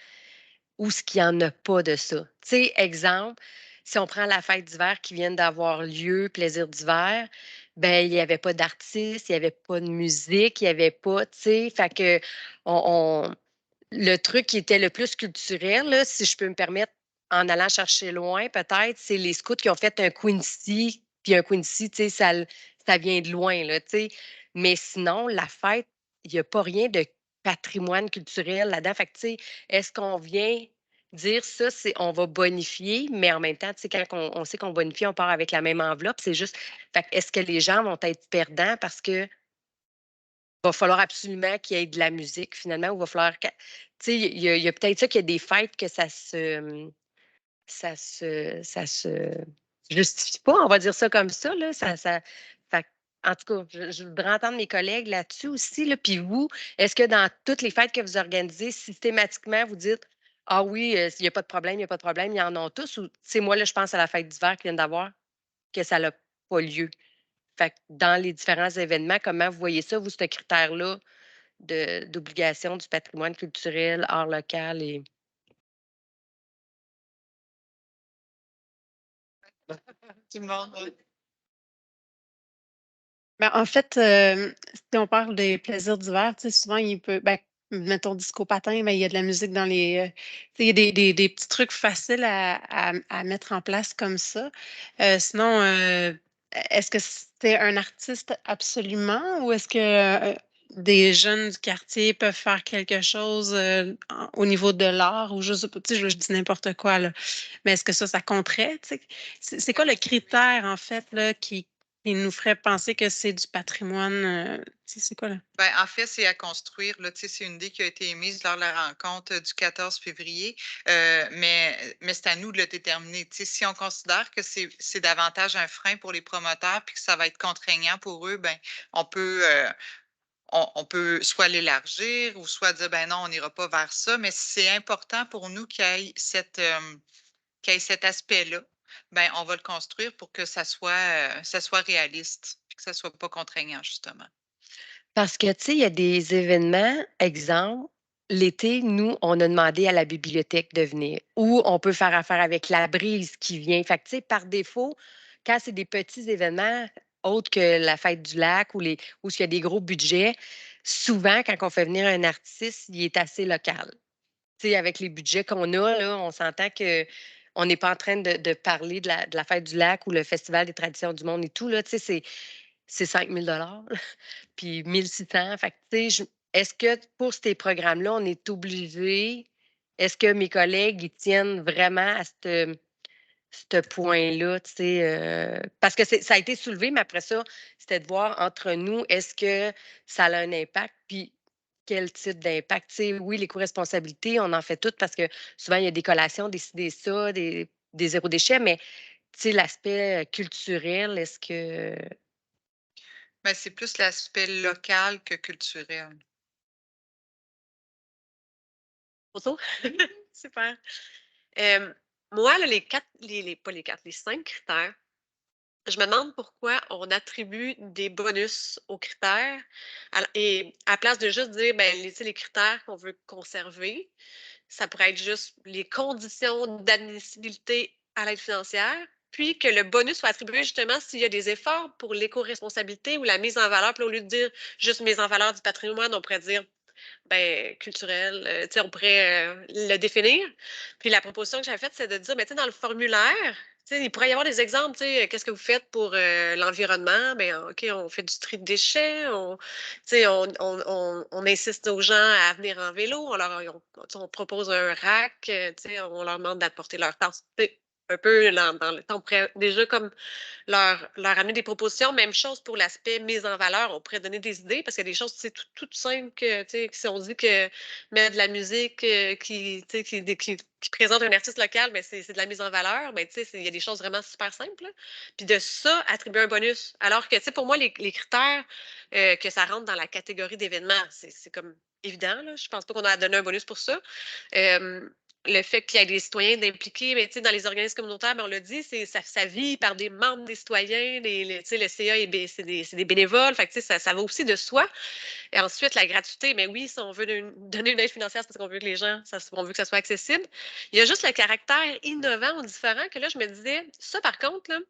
où ce qu'il n'y en a pas de ça? Tu sais, exemple, si on prend la fête d'hiver qui vient d'avoir lieu, plaisir d'hiver, ben il n'y avait pas d'artistes, il n'y avait pas de musique, il n'y avait pas, tu sais, fait que on, le truc qui était le plus culturel, là, si je peux me permettre, en allant chercher loin, peut-être, c'est les scouts qui ont fait un Quincy, puis un Quincy, tu sais, ça vient de loin, là, tu sais. Mais sinon, la fête, il n'y a pas rien de patrimoine culturel là-dedans. Fait que, tu sais, est-ce qu'on vient dire ça, c'est on va bonifier, mais en même temps, tu sais, quand on sait qu'on bonifie, on part avec la même enveloppe, c'est juste, fait que est-ce que les gens vont être perdants parce que va falloir absolument qu'il y ait de la musique finalement, ou va falloir tu sais, il y a peut-être ça qu'il y a des fêtes que ça se justifie pas, on va dire ça comme ça, là. Fait en tout cas, je voudrais entendre mes collègues là-dessus aussi, là. Puis vous, est-ce que dans toutes les fêtes que vous organisez, systématiquement, vous dites: «Ah oui, il y a pas de problème, il y a pas de problème», ils en ont tous ou tu sais, moi, là, je pense à la fête d'hiver qu'ils viennent d'avoir, que ça n'a pas lieu. Fait que dans les différents événements, comment vous voyez ça, vous, ce critère-là d'obligation du patrimoine culturel, art local et Tout le monde. Ben, en fait, si on parle des plaisirs d'hiver, tu sais, souvent, mettons disco patin, mais il y a de la musique dans les, tu sais, il y a des petits trucs faciles à mettre en place comme ça. Sinon, est-ce que c'était un artiste absolument ou est-ce que des jeunes du quartier peuvent faire quelque chose au niveau de l'art ou je sais pas, tu sais, je dis n'importe quoi, là. Mais est-ce que ça compterait, tu sais? C'est quoi le critère, en fait, là, qui nous ferait penser que c'est du patrimoine, tu sais, c'est quoi là? Ben, en fait, c'est à construire. Là, tu sais, c'est une idée qui a été émise lors de la rencontre du 14 février, mais c'est à nous de le déterminer. Tu sais, si on considère que c'est davantage un frein pour les promoteurs puis que ça va être contraignant pour eux, ben, on peut, on peut soit l'élargir ou soit dire, ben non, on n'ira pas vers ça, mais c'est important pour nous qu'il y ait cet aspect-là. Ben, on va le construire pour que ça soit réaliste puis que ça soit pas contraignant, justement. parce que, tu sais, il y a des événements, exemple, l'été, nous, on a demandé à la bibliothèque de venir ou on peut faire affaire avec la brise qui vient. Fait que, tu sais, par défaut, quand c'est des petits événements autres que la fête du lac ou où il y a des gros budgets, souvent, quand on fait venir un artiste, il est assez local. Tu sais, avec les budgets qu'on a, là, on s'entend que on n'est pas en train de parler de la fête du lac ou le Festival des traditions du monde et tout, là, tu sais, c'est 5 000 puis 1 600. Fait que, tu sais, est-ce que pour ces programmes-là, on est obligé, est-ce que mes collègues, ils tiennent vraiment à ce point-là, tu sais, parce que ça a été soulevé, mais après ça, c'était de voir entre nous, est-ce que ça a un impact, puis quel type d'impact? Tu sais, oui, les co-responsabilités, on en fait toutes parce que souvent, il y a des collations, des ça, des zéro déchet, mais tu sais, l'aspect culturel, est-ce que Ben, c'est plus l'aspect local que culturel. Photo? Super. Moi, là, pas les 4, les 5 critères, je me demande pourquoi on attribue des bonus aux critères et à la place de juste dire, ben, tu sais, les critères qu'on veut conserver, ça pourrait être juste les conditions d'admissibilité à l'aide financière, puis que le bonus soit attribué justement s'il y a des efforts pour l'éco-responsabilité ou la mise en valeur. Puis au lieu de dire juste mise en valeur du patrimoine, on pourrait dire culturel, on pourrait le définir. Puis la proposition que j'avais faite, c'est de dire, dans le formulaire, il pourrait y avoir des exemples, qu'est-ce que vous faites pour l'environnement? OK, on fait du tri de déchets, on insiste aux gens à venir en vélo, on propose un rack, on leur demande d'apporter leur tasse. Un peu dans le temps, on pourrait déjà comme leur amener des propositions. Même chose pour l'aspect mise en valeur. On pourrait donner des idées parce qu'il y a des choses toutes simples que, si on dit que mettre de la musique qui présente un artiste local, mais c'est de la mise en valeur, mais il y a des choses vraiment super simples, là. Puis de ça, attribuer un bonus. Alors que, pour moi, les critères que ça rentre dans la catégorie d'événements, c'est comme évident, là. Je pense pas qu'on a à donner un bonus pour ça. Le fait qu'il y ait des citoyens d'impliquer, mais dans les organismes communautaires, on l'a dit, ça vit par des membres des citoyens, le CA, c'est des bénévoles, fait que, ça va aussi de soi. Et ensuite, la gratuité, mais oui, si on veut donner une aide financière, c'est parce qu'on veut que les gens, on veut que ça soit accessible. Il y a juste le caractère innovant ou différent que là, je me disais, ça par contre, là,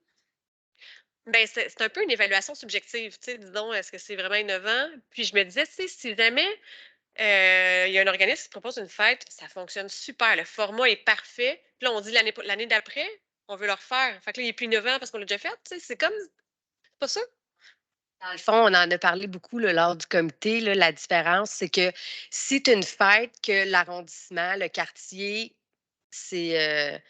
c'est un peu une évaluation subjective, disons, est-ce que c'est vraiment innovant? Puis je me disais, si jamais il y a un organisme qui propose une fête, ça fonctionne super. Le format est parfait. Puis là, on dit l'année d'après, on veut le refaire. Fait que là, il est plus innovant parce qu'on l'a déjà fait. C'est comme, c'est pas ça? Dans le fond, on en a parlé beaucoup là, lors du comité. Là, la différence, c'est que si tu as une fête que l'arrondissement, le quartier, c'est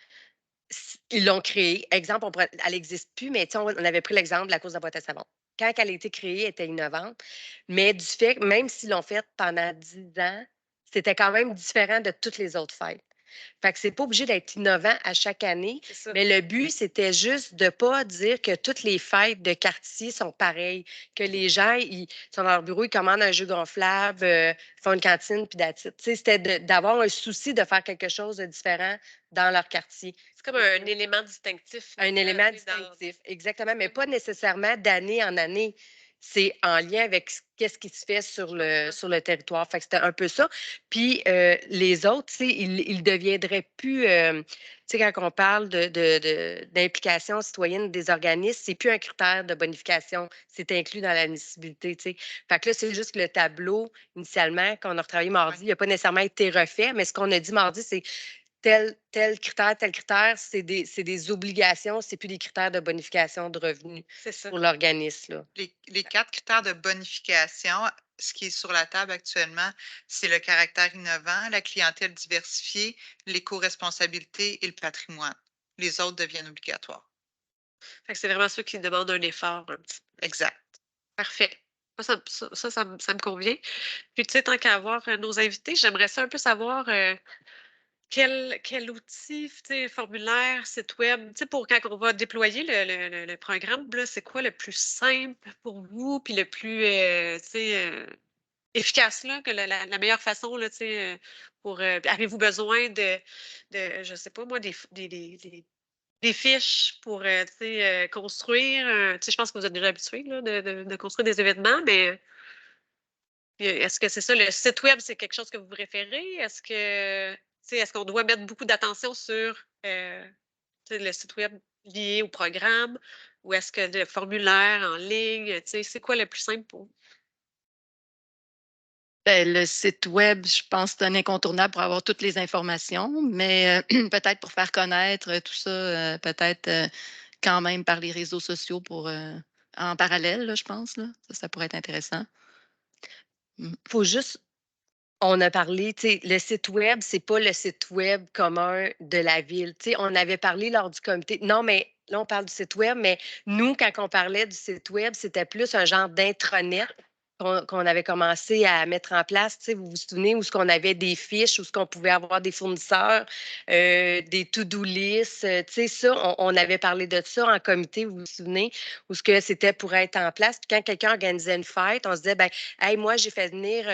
ils l'ont créée. Exemple, elle n'existe plus, mais on avait pris l'exemple de la course de boîte à savon. Quand elle a été créée, elle était innovante. Mais du fait que même s'ils l'ont faite pendant 10 ans, c'était quand même différent de toutes les autres fêtes. Fait que c'est pas obligé d'être innovant à chaque année, C'est ça. mais le but, c'était juste de pas dire que toutes les fêtes de quartier sont pareilles, que les gens, ils sont dans leur bureau, ils commandent un jeu gonflable, font une cantine, puis that's it. Tu sais, c'était d'avoir un souci de faire quelque chose de différent dans leur quartier. C'est comme un élément distinctif. Un élément distinctif, exactement, mais pas nécessairement d'année en année. C'est en lien avec qu'est-ce qui se fait sur le territoire. Fait que c'était un peu ça. Puis les autres, tu sais, ils deviendraient plus, tu sais, quand on parle d'implication citoyenne des organismes, c'est plus un critère de bonification. C'est inclus dans l'admissibilité, tu sais. Fait que là, c'est juste que le tableau, initialement, qu'on a retravaillé mardi, il n'a pas nécessairement été refait, mais ce qu'on a dit mardi, c'est tel critère, c'est des obligations, c'est plus des critères de bonification de revenus C'est ça. pour l'organisme, là. Les 4 critères de bonification, ce qui est sur la table actuellement, c'est le caractère innovant, la clientèle diversifiée, l'éco-responsabilité et le patrimoine. Les autres deviennent obligatoires. Fait que c'est vraiment ceux qui demandent un effort un petit peu. Exact. Parfait. Moi, ça me convient. Puis, tant qu'à avoir nos invités, j'aimerais ça un peu savoir quel outil, formulaire, site web, pour quand on va déployer le programme, là, c'est quoi le plus simple pour vous, puis le plus, efficace, là, que la meilleure façon, là, pour, avez-vous besoin je sais pas moi, des fiches pour, construire, je pense que vous êtes déjà habitués, là, de construire des événements, mais est-ce que c'est ça, le site web, c'est quelque chose que vous préférez? Est-ce qu'on doit mettre beaucoup d'attention sur le site web lié au programme? Ou est-ce que le formulaire en ligne, c'est quoi le plus simple pour vous? Le site web, je pense, c'est un incontournable pour avoir toutes les informations, mais peut-être pour faire connaître tout ça, peut-être quand même par les réseaux sociaux en parallèle, là, je pense. Là. Ça pourrait être intéressant. Faut juste on a parlé, tu sais, le site web, c'est pas le site web commun de la ville. Tu sais, on avait parlé lors du comité. Non, mais là, on parle du site web, mais nous, quand on parlait du site web, c'était plus un genre d'intranet qu'on avait commencé à mettre en place. Tu sais, vous vous souvenez où ce qu'on avait des fiches, où ce qu'on pouvait avoir des fournisseurs, des to-do lists. Tu sais, ça, on avait parlé de ça en comité, vous vous souvenez, où ce que c'était pour être en place. Puis quand quelqu'un organisait une fête, on se disait, ben, hey, moi, j'ai fait venir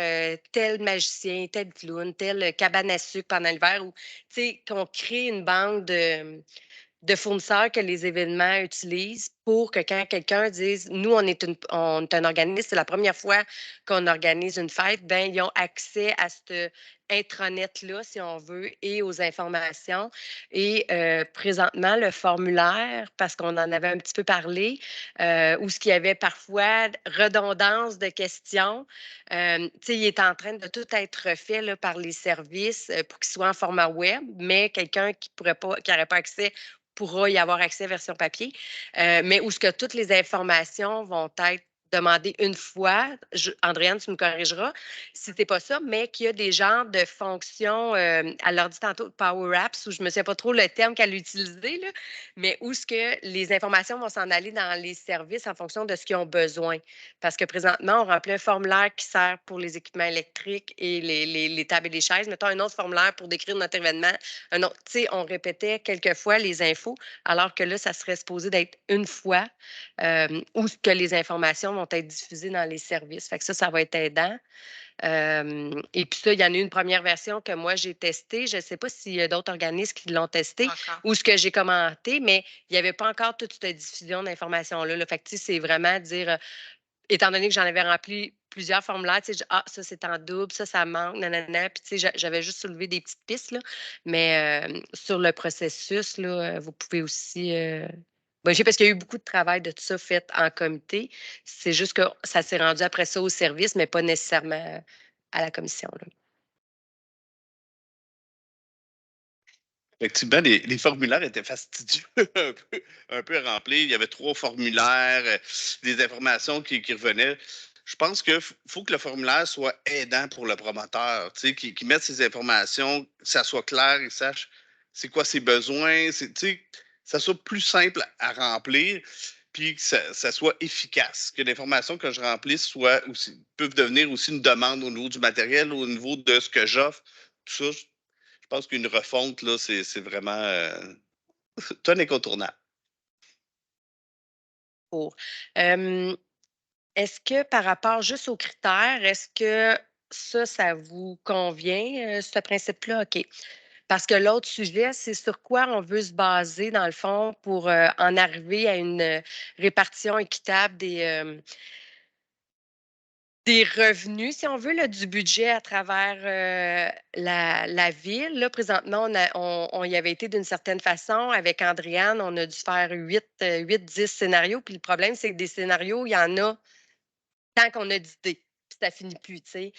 tel magicien, tel clown, tel cabane à sucre pendant l'hiver, ou, tu sais, qu'on crée une bande de fournisseurs que les événements utilisent. pour que quand quelqu'un dise, nous, on est un organisme, c'est la première fois qu'on organise une fête, ben ils ont accès à cette intranet-là, si on veut, et aux informations. Et présentement, le formulaire, parce qu'on en avait un petit peu parlé, où ce qu'il y avait parfois redondance de questions, il est en train de tout être refait là, par les services pour qu'il soit en format web, mais quelqu'un qui n'aurait pas accès pourra y avoir accès version papier, mais où ce que toutes les informations vont être demandées une fois. Andréane, tu me corrigeras si ce n'est pas ça, mais qu'il y a des genres de fonctions, elle leur dit tantôt Power Apps, où je ne me souviens pas trop le terme qu'elle a utilisé, là, mais où ce que les informations vont s'en aller dans les services en fonction de ce qu'ils ont besoin. Parce que présentement, on remplit un formulaire qui sert pour les équipements électriques et les tables et les chaises. Mettons un autre formulaire pour décrire notre événement. Un autre, on répétait quelquefois les infos, alors que là, ça serait supposé d'être une fois où que les informations vont être diffusées dans les services. Fait que ça va être aidant. Et puis ça, il y en a une première version que moi, j'ai testée. Je ne sais pas s'il y a d'autres organismes qui l'ont testé ou ce que j'ai commenté, mais il n'y avait pas encore toute cette diffusion d'informations-là. Là. Fait que c'est vraiment dire, étant donné que j'en avais rempli plusieurs formulaires, ça, c'est en double, ça manque, nanana. Puis, j'avais juste soulevé des petites pistes, là. Mais sur le processus, là, vous pouvez aussi bonifier parce qu'il y a eu beaucoup de travail de tout ça fait en comité. C'est juste que ça s'est rendu après ça au service, mais pas nécessairement à la commission, là. Effectivement, les formulaires étaient fastidieux, un peu remplis. Il y avait 3 formulaires, des informations qui revenaient. Je pense qu'il faut que le formulaire soit aidant pour le promoteur, qu'il mette ses informations, que ça soit clair, il sache c'est quoi ses besoins, que ça soit plus simple à remplir, puis que ça soit efficace, que l'information que je remplisse peuvent devenir aussi une demande au niveau du matériel, au niveau de ce que j'offre, tout ça. Je pense qu'une refonte, là, c'est vraiment un incontournable. Est-ce que par rapport juste aux critères, est-ce que ça vous convient, ce principe-là? OK. Parce que l'autre sujet, c'est sur quoi on veut se baser, dans le fond, pour en arriver à une répartition équitable des revenus, si on veut, là, du budget à travers la ville. Là, présentement, on y avait été d'une certaine façon. Avec Andréane, on a dû faire 8-10 scénarios. Puis le problème, c'est que des scénarios, il y en a tant qu'on a d'idées. Puis ça finit plus, tu sais.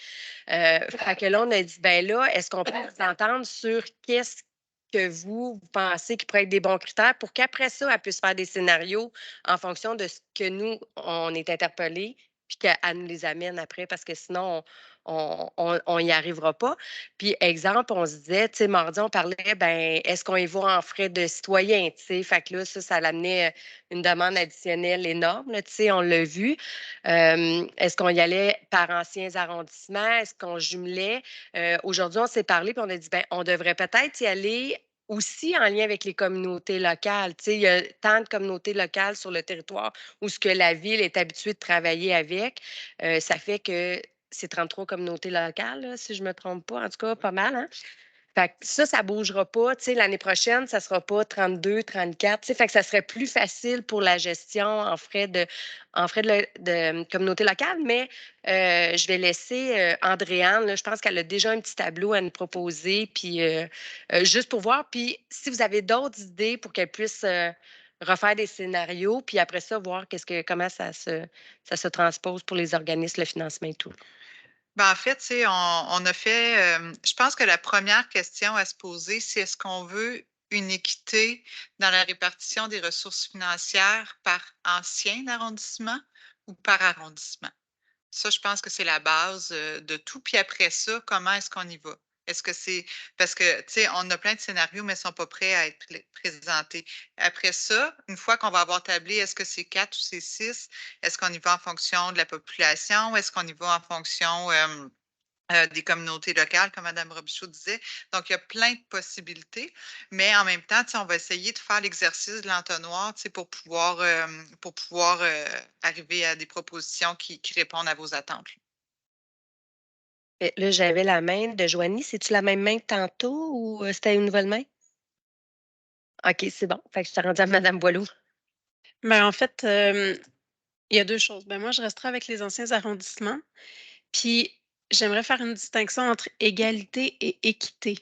Fait que là, on a dit, ben là, est-ce qu'on peut s'entendre sur qu'est-ce que vous pensez qui pourrait être des bons critères pour qu'après ça, elle puisse faire des scénarios en fonction de ce que nous, on est interpellés, puis qu'elle nous les amène après, parce que sinon, on n'y arrivera pas. Puis, exemple, on se disait, tu sais, mardi, on parlait, ben, est-ce qu'on y va en frais de citoyen, tu sais? Fait que là, ça l'amenait une demande additionnelle énorme, là, tu sais, on l'a vu. Est-ce qu'on y allait par anciens arrondissements? Est-ce qu'on jumelait? Aujourd'hui, on s'est parlé puis on a dit, ben, on devrait peut-être y aller aussi en lien avec les communautés locales. Tu sais, il y a tant de communautés locales sur le territoire où ce que la ville est habituée de travailler avec. Ça fait que c'est 33 communautés locales, là, si je ne me trompe pas. En tout cas, pas mal, hein? Fait que ça ne bougera pas. Tu sais, l'année prochaine, ça ne sera pas 32, 34. Tu sais, fait que ça serait plus facile pour la gestion en frais de communauté locale. Mais je vais laisser Andréane, là, je pense qu'elle a déjà un petit tableau à nous proposer, puis juste pour voir. Puis si vous avez d'autres idées pour qu'elle puisse refaire des scénarios, puis après ça, voir comment ça se transpose pour les organismes, le financement et tout. Ben, en fait, on a fait, je pense que la première question à se poser, c'est est-ce qu'on veut une équité dans la répartition des ressources financières par ancien arrondissement ou par arrondissement? Ça, je pense que c'est la base de tout. Puis après ça, comment est-ce qu'on y va? Est-ce que c'est parce que, tu sais, on a plein de scénarios, mais ils ne sont pas prêts à être présentés. Après ça, une fois qu'on va avoir tablé, est-ce que c'est 4 ou c'est 6? Est-ce qu'on y va en fonction de la population? Est-ce qu'on y va en fonction des communautés locales, comme Mme Robichaud disait? Donc, il y a plein de possibilités, mais en même temps, tu sais, on va essayer de faire l'exercice de l'entonnoir, tu sais, pour pouvoir arriver à des propositions qui répondent à vos attentes. Là, j'avais la main de Joanie. C'est-tu la même main que tantôt ou c'était une nouvelle main? OK, c'est bon. Fait que je t'ai rendu à Mme Boileau. En fait, il y a 2 choses. Moi, je resterai avec les anciens arrondissements, puis j'aimerais faire une distinction entre égalité et équité.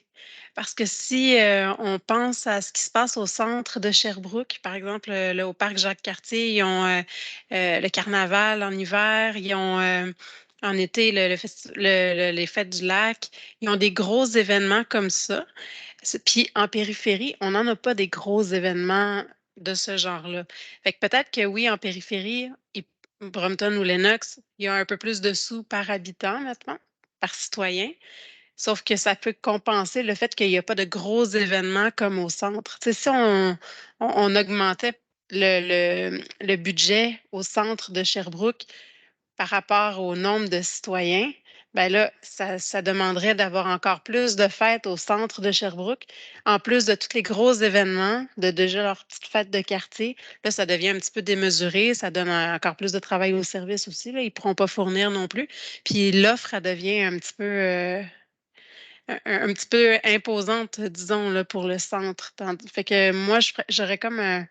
Parce que si, on pense à ce qui se passe au centre de Sherbrooke, par exemple, là, au parc Jacques-Cartier, ils ont, le carnaval en hiver, ils ont, en été, les fêtes du lac. Ils ont des gros événements comme ça. Puis en périphérie, on n'en a pas des gros événements de ce genre-là. Fait que peut-être que oui, en périphérie, Brompton ou Lennox, il y a un peu plus de sous par habitant maintenant, par citoyen. Sauf que ça peut compenser le fait qu'il n'y a pas de gros événements comme au centre. Tu sais, si on augmentait le budget au centre de Sherbrooke par rapport au nombre de citoyens, ben là, ça demanderait d'avoir encore plus de fêtes au centre de Sherbrooke, en plus de tous les gros événements, de déjà leur petite fête de quartier. Là, ça devient un petit peu démesuré, ça donne encore plus de travail au service aussi. Là. Ils ne pourront pas fournir non plus. Puis l'offre, elle devient un petit peu, un petit peu imposante, disons, là, pour le centre. Fait que moi, j'aurais comme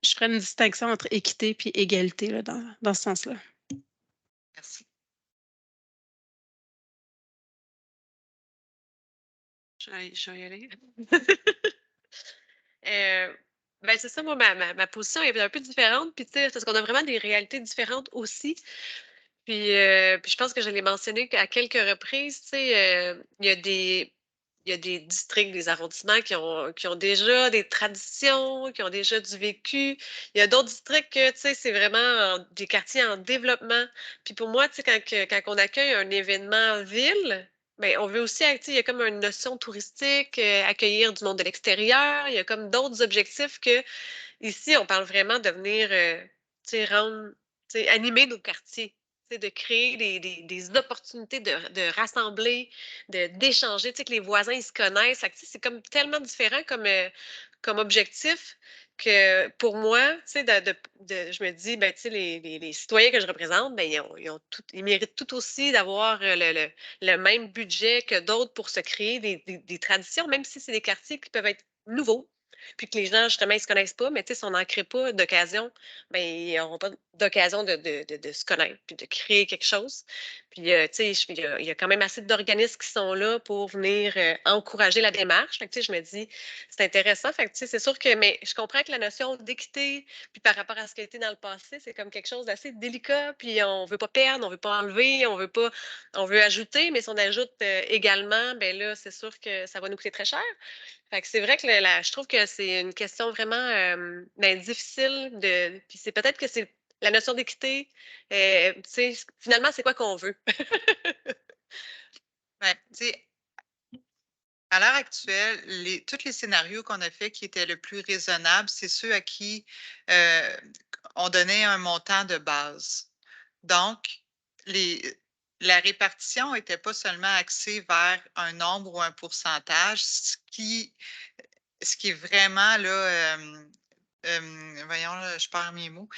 je ferais une distinction entre équité et égalité là, dans ce sens-là. Merci. Je vais y aller. C'est ça, moi, ma position est un peu différente. Puis, tu sais, parce qu'on a vraiment des réalités différentes aussi. Puis je pense que je l'ai mentionné à quelques reprises, tu sais, il y a des districts, des arrondissements qui ont déjà des traditions, qui ont déjà du vécu. Il y a d'autres districts que, tu sais, c'est vraiment des quartiers en développement. Puis pour moi, tu sais, quand on accueille un événement ville, ben, on veut aussi, tu sais, il y a comme une notion touristique, accueillir du monde de l'extérieur. Il y a comme d'autres objectifs que ici, on parle vraiment de venir, tu sais, rendre, tu sais, animer nos quartiers. Tu sais, de créer des opportunités de rassembler, d'échanger, tu sais, que les voisins ils se connaissent. Fait que, tu sais, c'est comme tellement différent comme objectif que pour moi, tu sais, je me dis, ben, tu sais, les citoyens que je représente, ben, ils méritent tout aussi d'avoir le même budget que d'autres pour se créer des traditions, même si c'est des quartiers qui peuvent être nouveaux, puis que les gens, justement, ils se connaissent pas, mais tu sais, si on n'en crée pas d'occasion, ben, ils n'auront pas d'occasion de se connaître, puis de créer quelque chose. Puis, tu sais, il y a quand même assez d'organismes qui sont là pour venir encourager la démarche. Fait que, tu sais, je me dis, c'est intéressant. Fait que, tu sais, c'est sûr que, mais je comprends que la notion d'équité, puis par rapport à ce qui a été dans le passé, c'est comme quelque chose d'assez délicat, puis on veut pas perdre, on veut pas enlever, on veut ajouter, mais si on ajoute également, ben là, c'est sûr que ça va nous coûter très cher. Fait que c'est vrai que je trouve que c'est une question vraiment difficile puis c'est peut-être que c'est la notion d'équité. Tu sais, finalement, c'est quoi qu'on veut? Tu sais, à l'heure actuelle, tous les scénarios qu'on a fait qui étaient le plus raisonnables, c'est ceux à qui on donnait un montant de base. Donc, la répartition n'était pas seulement axée vers un nombre ou un pourcentage, ce qui est vraiment là, voyons, là, je perds mes mots.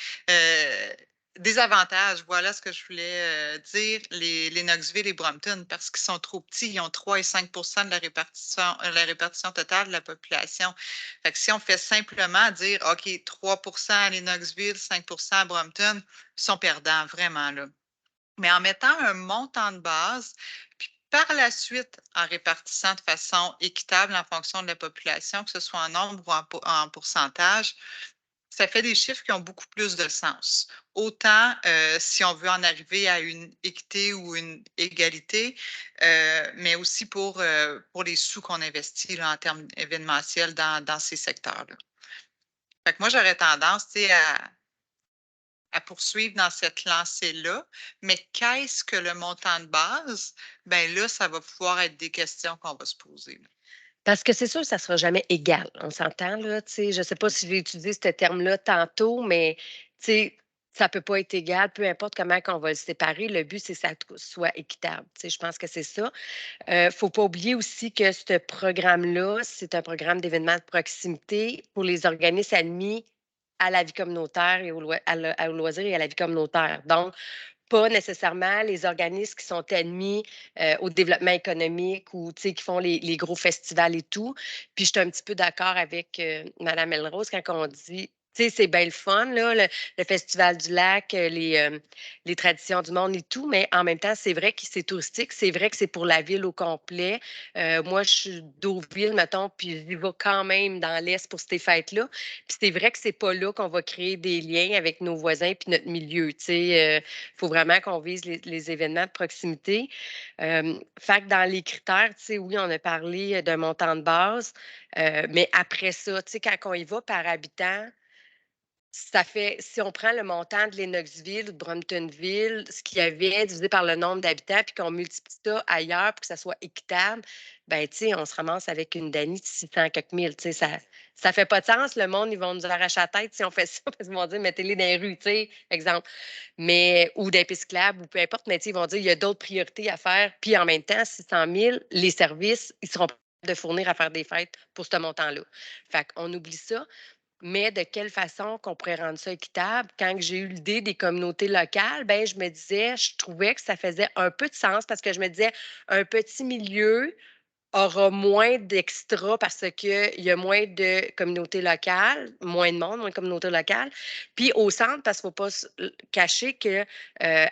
Désavantage, voilà ce que je voulais dire, les Knoxville et Brompton, parce qu'ils sont trop petits, ils ont 3 et 5 de la répartition totale de la population. Fait que si on fait simplement dire, OK, 3 à les Knoxville, 5 à Brompton, ils sont perdants, vraiment, là. Mais en mettant un montant de base, puis par la suite, en répartissant de façon équitable en fonction de la population, que ce soit en nombre ou en pourcentage, ça fait des chiffres qui ont beaucoup plus de sens. Autant si on veut en arriver à une équité ou une égalité, mais aussi pour les sous qu'on investit là, en termes événementiels dans ces secteurs-là. Fait que moi, j'aurais tendance à poursuivre dans cette lancée-là, mais qu'est-ce que le montant de base? Bien là, ça va pouvoir être des questions qu'on va se poser. Là. Parce que c'est sûr, ça ne sera jamais égal. On s'entend, là, tu sais. Je ne sais pas si j'ai utilisé ce terme-là tantôt, mais tu sais, ça ne peut pas être égal, peu importe comment on va le séparer. Le but, c'est que ça soit équitable. Tu sais, je pense que c'est ça. Il ne faut pas oublier aussi que ce programme-là, c'est un programme d'événements de proximité pour les organismes admis à la vie communautaire et au loisir et à la vie communautaire. Donc, pas nécessairement les organismes qui sont admis au développement économique ou qui font les gros festivals et tout. Puis je suis un petit peu d'accord avec Mme Melrose quand on dit Tu sais, c'est bien le fun, là, le Festival du lac, les traditions du monde et tout, mais en même temps, c'est vrai que c'est touristique, c'est vrai que c'est pour la ville au complet. Moi, je suis d'Auville, mettons, puis j'y vais quand même dans l'Est pour ces fêtes-là. Puis c'est vrai que c'est pas là qu'on va créer des liens avec nos voisins puis notre milieu. Tu sais, il faut vraiment qu'on vise les événements de proximité. Fait que dans les critères, tu sais, oui, on a parlé d'un montant de base, mais après ça, tu sais, quand on y va par habitant, ça fait, si on prend le montant de Lennoxville ou de Bromptonville, ce qu'il y avait divisé par le nombre d'habitants, puis qu'on multiplie ça ailleurs pour que ça soit équitable, ben tu sais, on se ramasse avec une Danie de 600 quelques mille. Tu sais, ça fait pas de sens. Le monde, ils vont nous arracher la tête si on fait ça, parce qu'ils vont dire, mettez-les dans les rues, tu sais, exemple. Mais, ou des pistes cyclables, ou peu importe, mais tu sais, ils vont dire, il y a d'autres priorités à faire. Puis en même temps, 600 000, les services, ils seront de fournir à faire des fêtes pour ce montant-là. Fait qu'on oublie ça. Mais de quelle façon qu'on pourrait rendre ça équitable? Quand j'ai eu l'idée des communautés locales, ben je me disais, je trouvais que ça faisait un peu de sens parce que je me disais, un petit milieu aura moins d'extra parce qu'il y a moins de communautés locales, moins de monde, moins de communautés locales. Puis au centre, parce qu'il ne faut pas se cacher que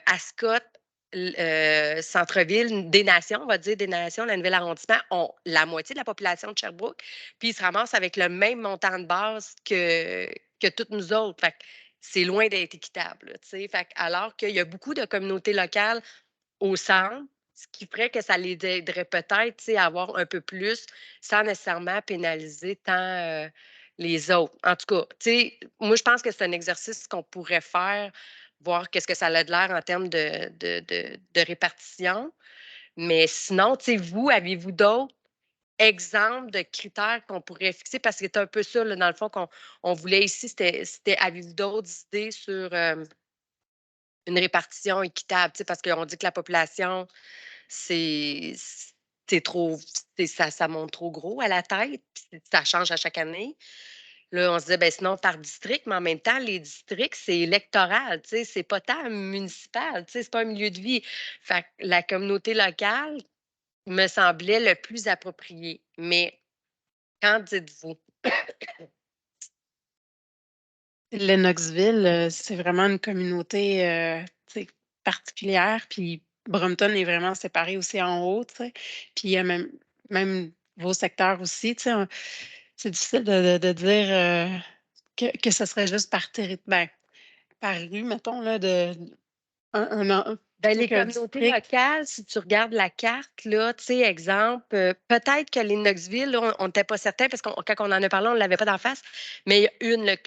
Ascot, centre-ville des Nations, on va dire des Nations, le nouvel arrondissement, ont la moitié de la population de Sherbrooke, puis ils se ramassent avec le même montant de base que toutes nous autres. Fait que c'est loin d'être équitable, tu sais. Fait que alors qu'il y a beaucoup de communautés locales au centre, ce qui ferait que ça les aiderait peut-être, tu sais, à avoir un peu plus sans nécessairement pénaliser tant les autres. En tout cas, tu sais, moi, je pense que c'est un exercice qu'on pourrait faire, voir qu'est-ce que ça a de l'air en termes de répartition. Mais sinon, tu sais, vous, avez-vous d'autres exemples de critères qu'on pourrait fixer? Parce que c'est un peu ça, là, dans le fond, qu'on on voulait ici, c'était avez-vous d'autres idées sur une répartition équitable? Tu sais, parce qu'on dit que la population c'est c'est trop ça monte trop gros à la tête, puis ça change à chaque année. Là, on se disait, ben sinon par district, mais en même temps, les districts, c'est électoral, tu sais, c'est pas tant municipal, tu sais, c'est pas un milieu de vie. Fait que la communauté locale me semblait le plus approprié. Mais qu'en dites-vous? Lennoxville, c'est vraiment une communauté tu sais, particulière. Puis Brompton est vraiment séparé aussi en haut, tu sais. Puis il y a même vos secteurs aussi, tu sais. C'est difficile de dire que ce serait juste ben, par rue, mettons, là, Ben, plutôt les qu'un communautés district. locales, si tu regardes la carte, là, tu sais, exemple, peut-être que les Knoxville, là, on n'était pas certain parce que quand on en a parlé, on ne l'avait pas d'en face, mais il y a une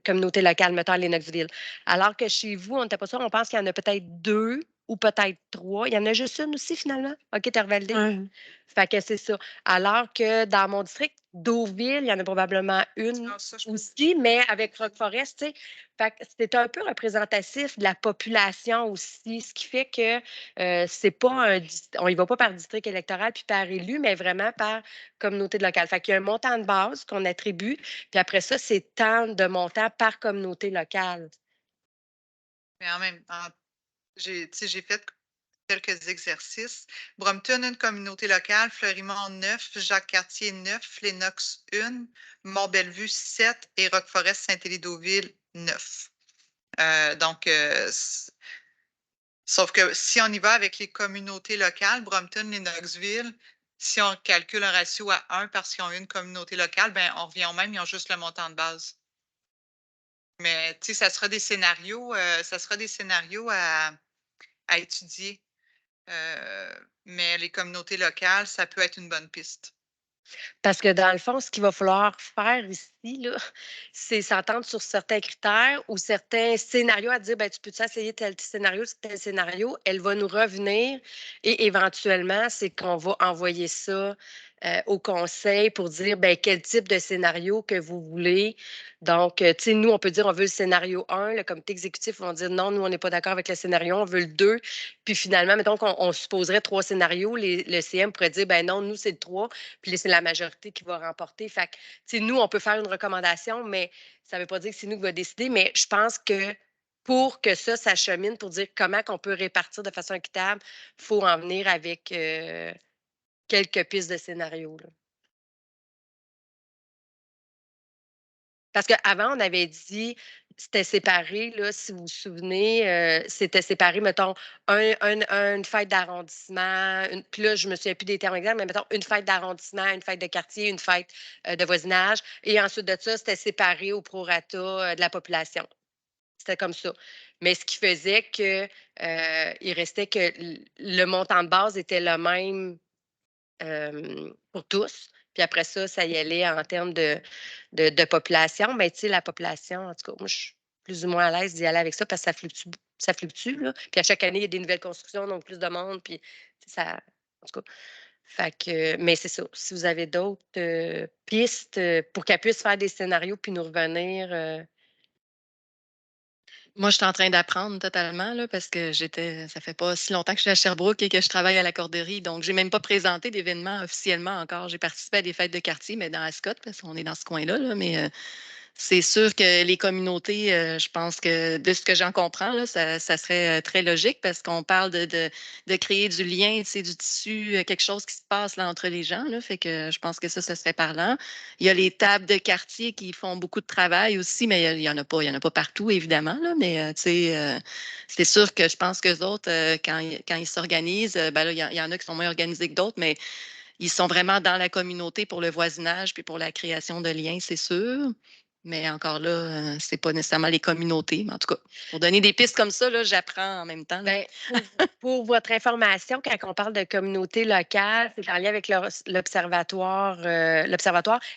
communauté locale, mettons, à Knoxville. Alors que chez vous, on n'était pas sûr, on pense qu'il y en a peut-être deux ou peut-être trois. Il y en a juste une aussi, finalement. OK, t'as revalidé. Ouais. Fait que c'est ça. Alors que dans mon district, Deauville, il y en a probablement une Ah, ça, je peux aussi, mais avec Rock Forest, tu sais. Fait que c'est un peu représentatif de la population aussi, ce qui fait que c'est pas on y va pas par district électoral puis par élu, mais vraiment par communauté locale. Fait qu'il y a un montant de base qu'on attribue, puis après ça, c'est tant de montants par communauté locale. Mais en même temps, tu sais, j'ai fait quelques exercices. Brompton, une communauté locale, Fleurimont 9, Jacques-Cartier 9, Lennox 1, Mont-Bellevue 7 et Roqueforest-Saint-Élie-Deauville 9. Donc, sauf que si on y va avec les communautés locales, Brompton, Lennoxville, si on calcule un ratio à 1 parce qu'ils ont une communauté locale, ben on revient au même, ils ont juste le montant de base. Mais tu sais, ça sera des scénarios à étudier. Mais les communautés locales, ça peut être une bonne piste. Parce que dans le fond, ce qu'il va falloir faire ici, là, c'est s'entendre sur certains critères ou certains scénarios à dire, ben, tu peux-tu essayer tel scénario, tel scénario? Elle va nous revenir et éventuellement, c'est qu'on va envoyer ça au conseil pour dire, ben, quel type de scénario que vous voulez. Donc, tu sais, nous, on peut dire, on veut le scénario 1, le comité exécutif va dire, non, nous, on n'est pas d'accord avec le scénario, on veut le 2. Puis finalement, mettons qu'on supposerait 3 scénarios, le CM pourrait dire, ben non, nous, c'est le 3, puis là, c'est la majorité qui va remporter. Fait que, tu sais, nous, on peut faire une recommandation, mais ça ne veut pas dire que c'est nous qui va décider. Mais je pense que pour que ça s'achemine, pour dire comment qu'on peut répartir de façon équitable, il faut en venir avec quelques pistes de scénario, là. Parce qu'avant, on avait dit, c'était séparé, là, si vous vous souvenez, c'était séparé, mettons, une fête d'arrondissement, puis là, je me souviens plus des termes exacts, mais mettons, une fête d'arrondissement, une fête de quartier, une fête de voisinage, et ensuite de ça, c'était séparé au prorata de la population. C'était comme ça. Mais ce qui faisait que il restait que le montant de base était le même pour tous. Puis après ça, ça y allait en termes de population. Mais tu sais, la population, en tout cas, moi, je suis plus ou moins à l'aise d'y aller avec ça parce que ça fluctue, là. Puis à chaque année, il y a des nouvelles constructions, donc plus de monde. Puis tu sais, ça. En tout cas. Fait que, mais c'est ça. Si vous avez d'autres pistes pour qu'elle puisse faire des scénarios puis nous revenir. Moi, je suis en train d'apprendre totalement là, parce que ça fait pas si longtemps que je suis à Sherbrooke et que je travaille à la corderie. Donc, j'ai même pas présenté d'événements officiellement encore. J'ai participé à des fêtes de quartier, mais dans Ascot, parce qu'on est dans ce coin-là. Mais c'est sûr que les communautés, je pense que de ce que j'en comprends, là, ça serait très logique parce qu'on parle de créer du lien, tu sais, du tissu, quelque chose qui se passe là, entre les gens. Là, fait que je pense que ça serait parlant. Il y a les tables de quartier qui font beaucoup de travail aussi, mais il y en a pas partout, évidemment. Là, mais tu sais, c'est sûr que je pense que autres, quand ils s'organisent, ben là, il y en a qui sont moins organisés que d'autres, mais ils sont vraiment dans la communauté pour le voisinage puis pour la création de liens, c'est sûr. Mais encore là, c'est pas nécessairement les communautés. Mais en tout cas, pour donner des pistes comme ça, là, j'apprends en même temps. Là. Ben, pour votre information, quand on parle de communauté locale, c'est en lien avec l'observatoire,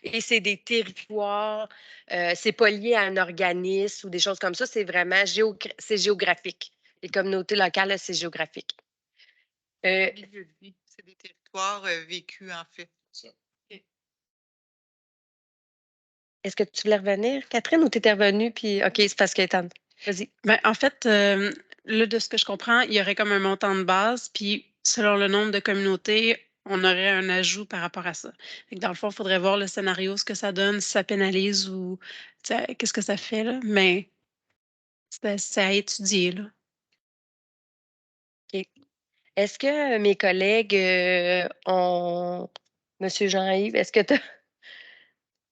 et c'est des territoires, c'est pas lié à un organisme ou des choses comme ça, c'est vraiment c'est géographique. Les communautés locales, là, c'est géographique. Milieu de vie. C'est des territoires vécus, en fait. Est-ce que tu voulais revenir, Catherine, ou tu étais revenue? Puis, OK, c'est parce que vas-y. Ben, en fait, là, de ce que je comprends, il y aurait comme un montant de base, puis selon le nombre de communautés, on aurait un ajout par rapport à ça. Fait que dans le fond, il faudrait voir le scénario, ce que ça donne, si ça pénalise ou qu'est-ce que ça fait, là. Mais c'est à étudier, là. OK. Est-ce que mes collègues ont. Monsieur Jean-Yves, est-ce que tu as.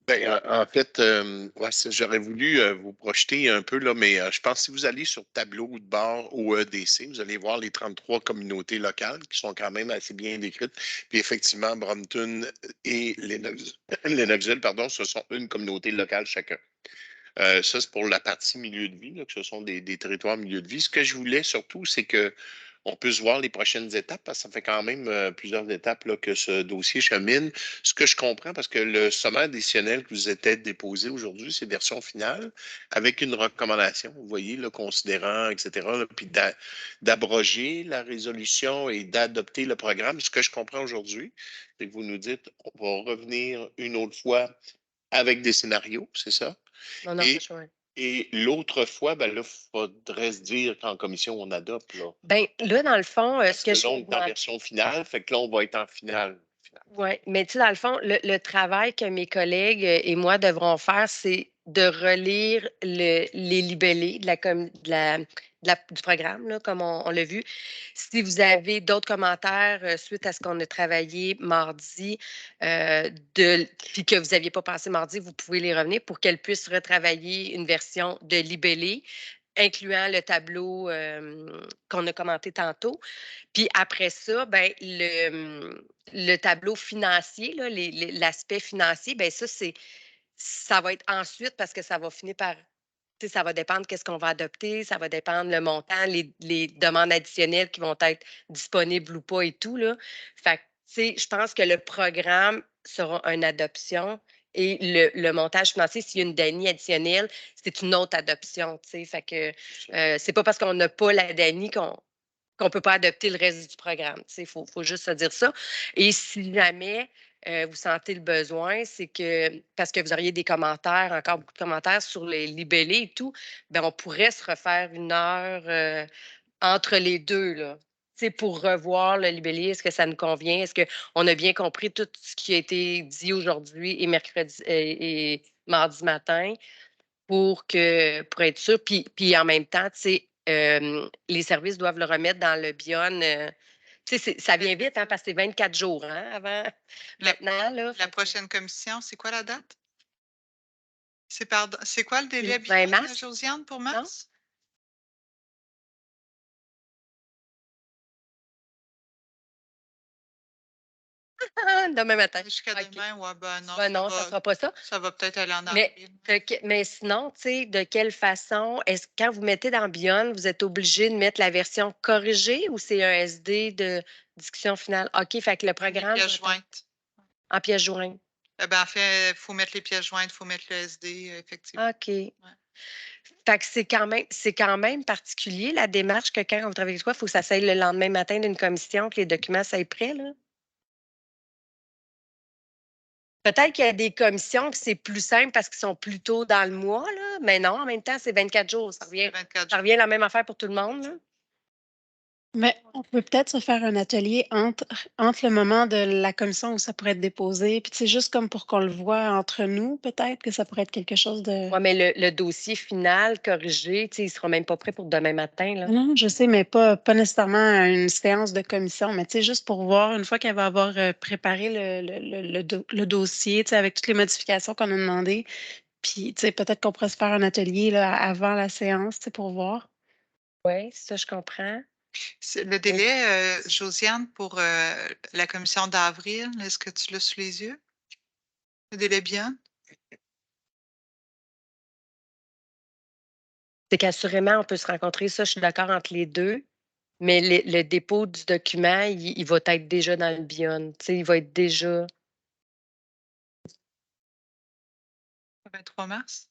Ben, en fait, ouais, j'aurais voulu vous projeter un peu, là, mais je pense que si vous allez sur le tableau de bord au EDC, vous allez voir les 33 communautés locales qui sont quand même assez bien décrites. Puis effectivement, Brompton et Lennoxville, pardon, ce sont une communauté locale chacun. Ça, c'est pour la partie milieu de vie, là, que ce sont des territoires milieu de vie. Ce que je voulais surtout, c'est que on puisse voir les prochaines étapes, parce que ça fait quand même plusieurs étapes là, que ce dossier chemine. Ce que je comprends, parce que le sommaire décisionnel que vous était déposé aujourd'hui, c'est version finale, avec une recommandation, vous voyez, là, considérant, etc., là, puis d'abroger la résolution et d'adopter le programme. Ce que je comprends aujourd'hui, c'est que vous nous dites, on va revenir une autre fois avec des scénarios, c'est ça? Non, non, Et, c'est chouette. et l'autre fois, ben là, il faudrait se dire qu'en commission, on adopte. Là. Ben, là, dans le fond, Parce ce que que là, je on est en version finale, fait que là, on va être en finale. Oui, mais tu sais, dans le fond, le travail que mes collègues et moi devrons faire, c'est de relire les libellés du programme, là, comme on l'a vu. Si vous avez d'autres commentaires suite à ce qu'on a travaillé mardi, puis que vous n'aviez pas pensé mardi, vous pouvez les revenir pour qu'elle puisse retravailler une version de libellé, incluant le tableau qu'on a commenté tantôt. Puis après ça, ben, le tableau financier, là, l'aspect financier, ben ça va être ensuite parce que ça va finir par, tu sais, ça va dépendre qu'est-ce qu'on va adopter, ça va dépendre le montant, les demandes additionnelles qui vont être disponibles ou pas et tout, là. Fait que, tu sais, je pense que le programme sera une adoption et le montage financier, s'il y a une DANI additionnelle, c'est une autre adoption, tu sais. Fait que c'est pas parce qu'on n'a pas la DANI qu'on ne peut pas adopter le reste du programme. Il faut juste se dire ça. Et si jamais vous sentez le besoin, c'est que, parce que vous auriez des commentaires, encore beaucoup de commentaires sur les libellés et tout, bien, on pourrait se refaire une heure entre les deux, là. Pour revoir le libellé, est-ce que ça nous convient? Est-ce qu'on a bien compris tout ce qui a été dit aujourd'hui et mercredi et mardi matin? Pour être sûr. Puis en même temps, les services doivent le remettre dans le Bion. Ça vient vite, hein, parce que c'est 24 jours avant La maintenant. Là, prochaine commission, c'est quoi la date? C'est quoi le délai, Le 20 bien, mars? Josiane, pour Non? mars? Demain matin. Jusqu'à OK. demain, ouais, ben non, Ben non, ça ne sera pas ça. ça va peut-être aller en Mais, avril. mais sinon, tu sais, de quelle façon, est-ce que quand vous mettez dans Beyond, vous êtes obligé de mettre la version corrigée ou c'est un SD de discussion finale? OK, fait que le Les programme pièces va être jointes. en pièces jointes. En fait, il faut mettre les pièces jointes, il faut mettre le SD, effectivement. OK. Fait que c'est quand même particulier, la démarche que quand on travaille avec toi, il faut que ça s'aille le lendemain matin d'une commission, que les documents soient prêts, là. Peut-être qu'il y a des commissions, puis c'est plus simple parce qu'ils sont plus tôt dans le mois, là, mais non, en même temps, c'est 24 jours. Ça revient la même affaire pour tout le monde, là. Mais on peut peut-être se faire un atelier entre le moment de la commission où ça pourrait être déposé, puis c'est juste comme pour qu'on le voit entre nous, peut-être que ça pourrait être quelque chose de... Oui, mais le dossier final corrigé, tu sais, il ne sera même pas prêt pour demain matin, là. Non, je sais, mais pas nécessairement une séance de commission, mais tu sais, juste pour voir, une fois qu'elle va avoir préparé le dossier, tu sais, avec toutes les modifications qu'on a demandées, puis tu sais, peut-être qu'on pourrait se faire un atelier là, avant la séance, tu sais, pour voir. Oui, ça, je comprends. Le délai, Josiane, pour la commission d'avril, est-ce que tu l'as sous les yeux? Le délai bien? C'est qu'assurément, on peut se rencontrer, ça, je suis d'accord entre les deux, mais le dépôt du document, il va être déjà dans le Beyond. Tu sais, il va être déjà. Le 23 mars?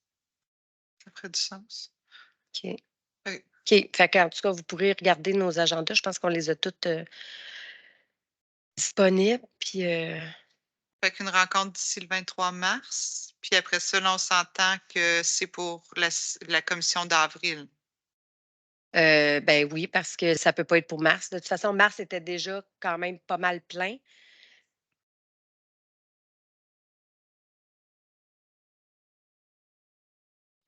Ça ferait du sens. OK. Oui. OK. Fait qu'en tout cas, vous pourrez regarder nos agendas. Je pense qu'on les a toutes disponibles. Puis, Fait qu'une rencontre d'ici le 23 mars. Puis après ça, là, on s'entend que c'est pour la commission d'avril. ben oui, parce que ça ne peut pas être pour mars. De toute façon, mars était déjà quand même pas mal plein.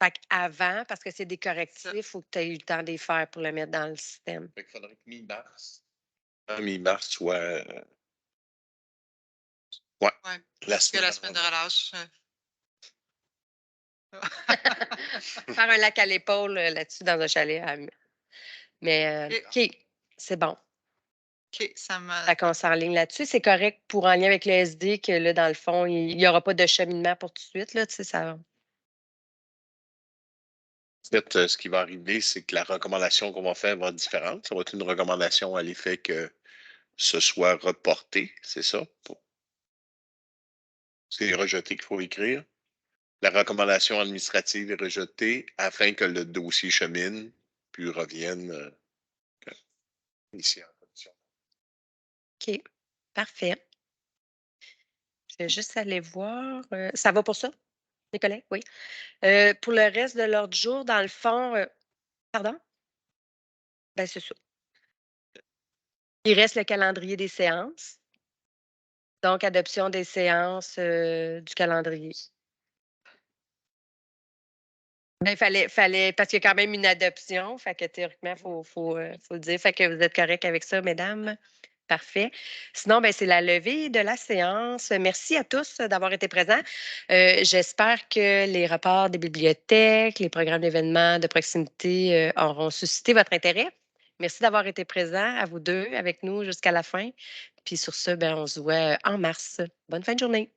Fait qu'avant, parce que c'est des correctifs, il faut que tu aies eu le temps de les faire pour le mettre dans le système. Fait qu'il faudrait que mi-mars. Mi-mars soit. Ouais. La Que semaine. la semaine de relâche. Faire un lac à l'épaule là-dessus dans un chalet. Mais OK, c'est bon. OK, ça m'a. Fait qu'on s'enligne là-dessus. C'est correct pour en lien avec le SD que là, dans le fond, il n'y aura pas de cheminement pour tout de suite. Là, tu sais, ça... En fait, ce qui va arriver, c'est que la recommandation qu'on va faire va être différente. Ça va être une recommandation à l'effet que ce soit reporté, c'est ça? C'est rejeté qu'il faut écrire. La recommandation administrative est rejetée afin que le dossier chemine puis revienne ici en commission. OK, parfait. Je vais juste aller voir. Ça va pour ça, mes collègues? Oui. Pour le reste de l'ordre du jour, dans le fond, pardon? Ben, c'est ça. Il reste le calendrier des séances. Donc, adoption des séances du calendrier. Il fallait, parce qu'il y a quand même une adoption, fait que théoriquement, faut le dire. Fait que vous êtes correct avec ça, mesdames? Parfait. Sinon, ben, c'est la levée de la séance. Merci à tous d'avoir été présents. J'espère que les rapports des bibliothèques, les programmes d'événements de proximité auront suscité votre intérêt. Merci d'avoir été présents, à vous deux, avec nous jusqu'à la fin. Puis sur ce, ben, on se voit en mars. Bonne fin de journée.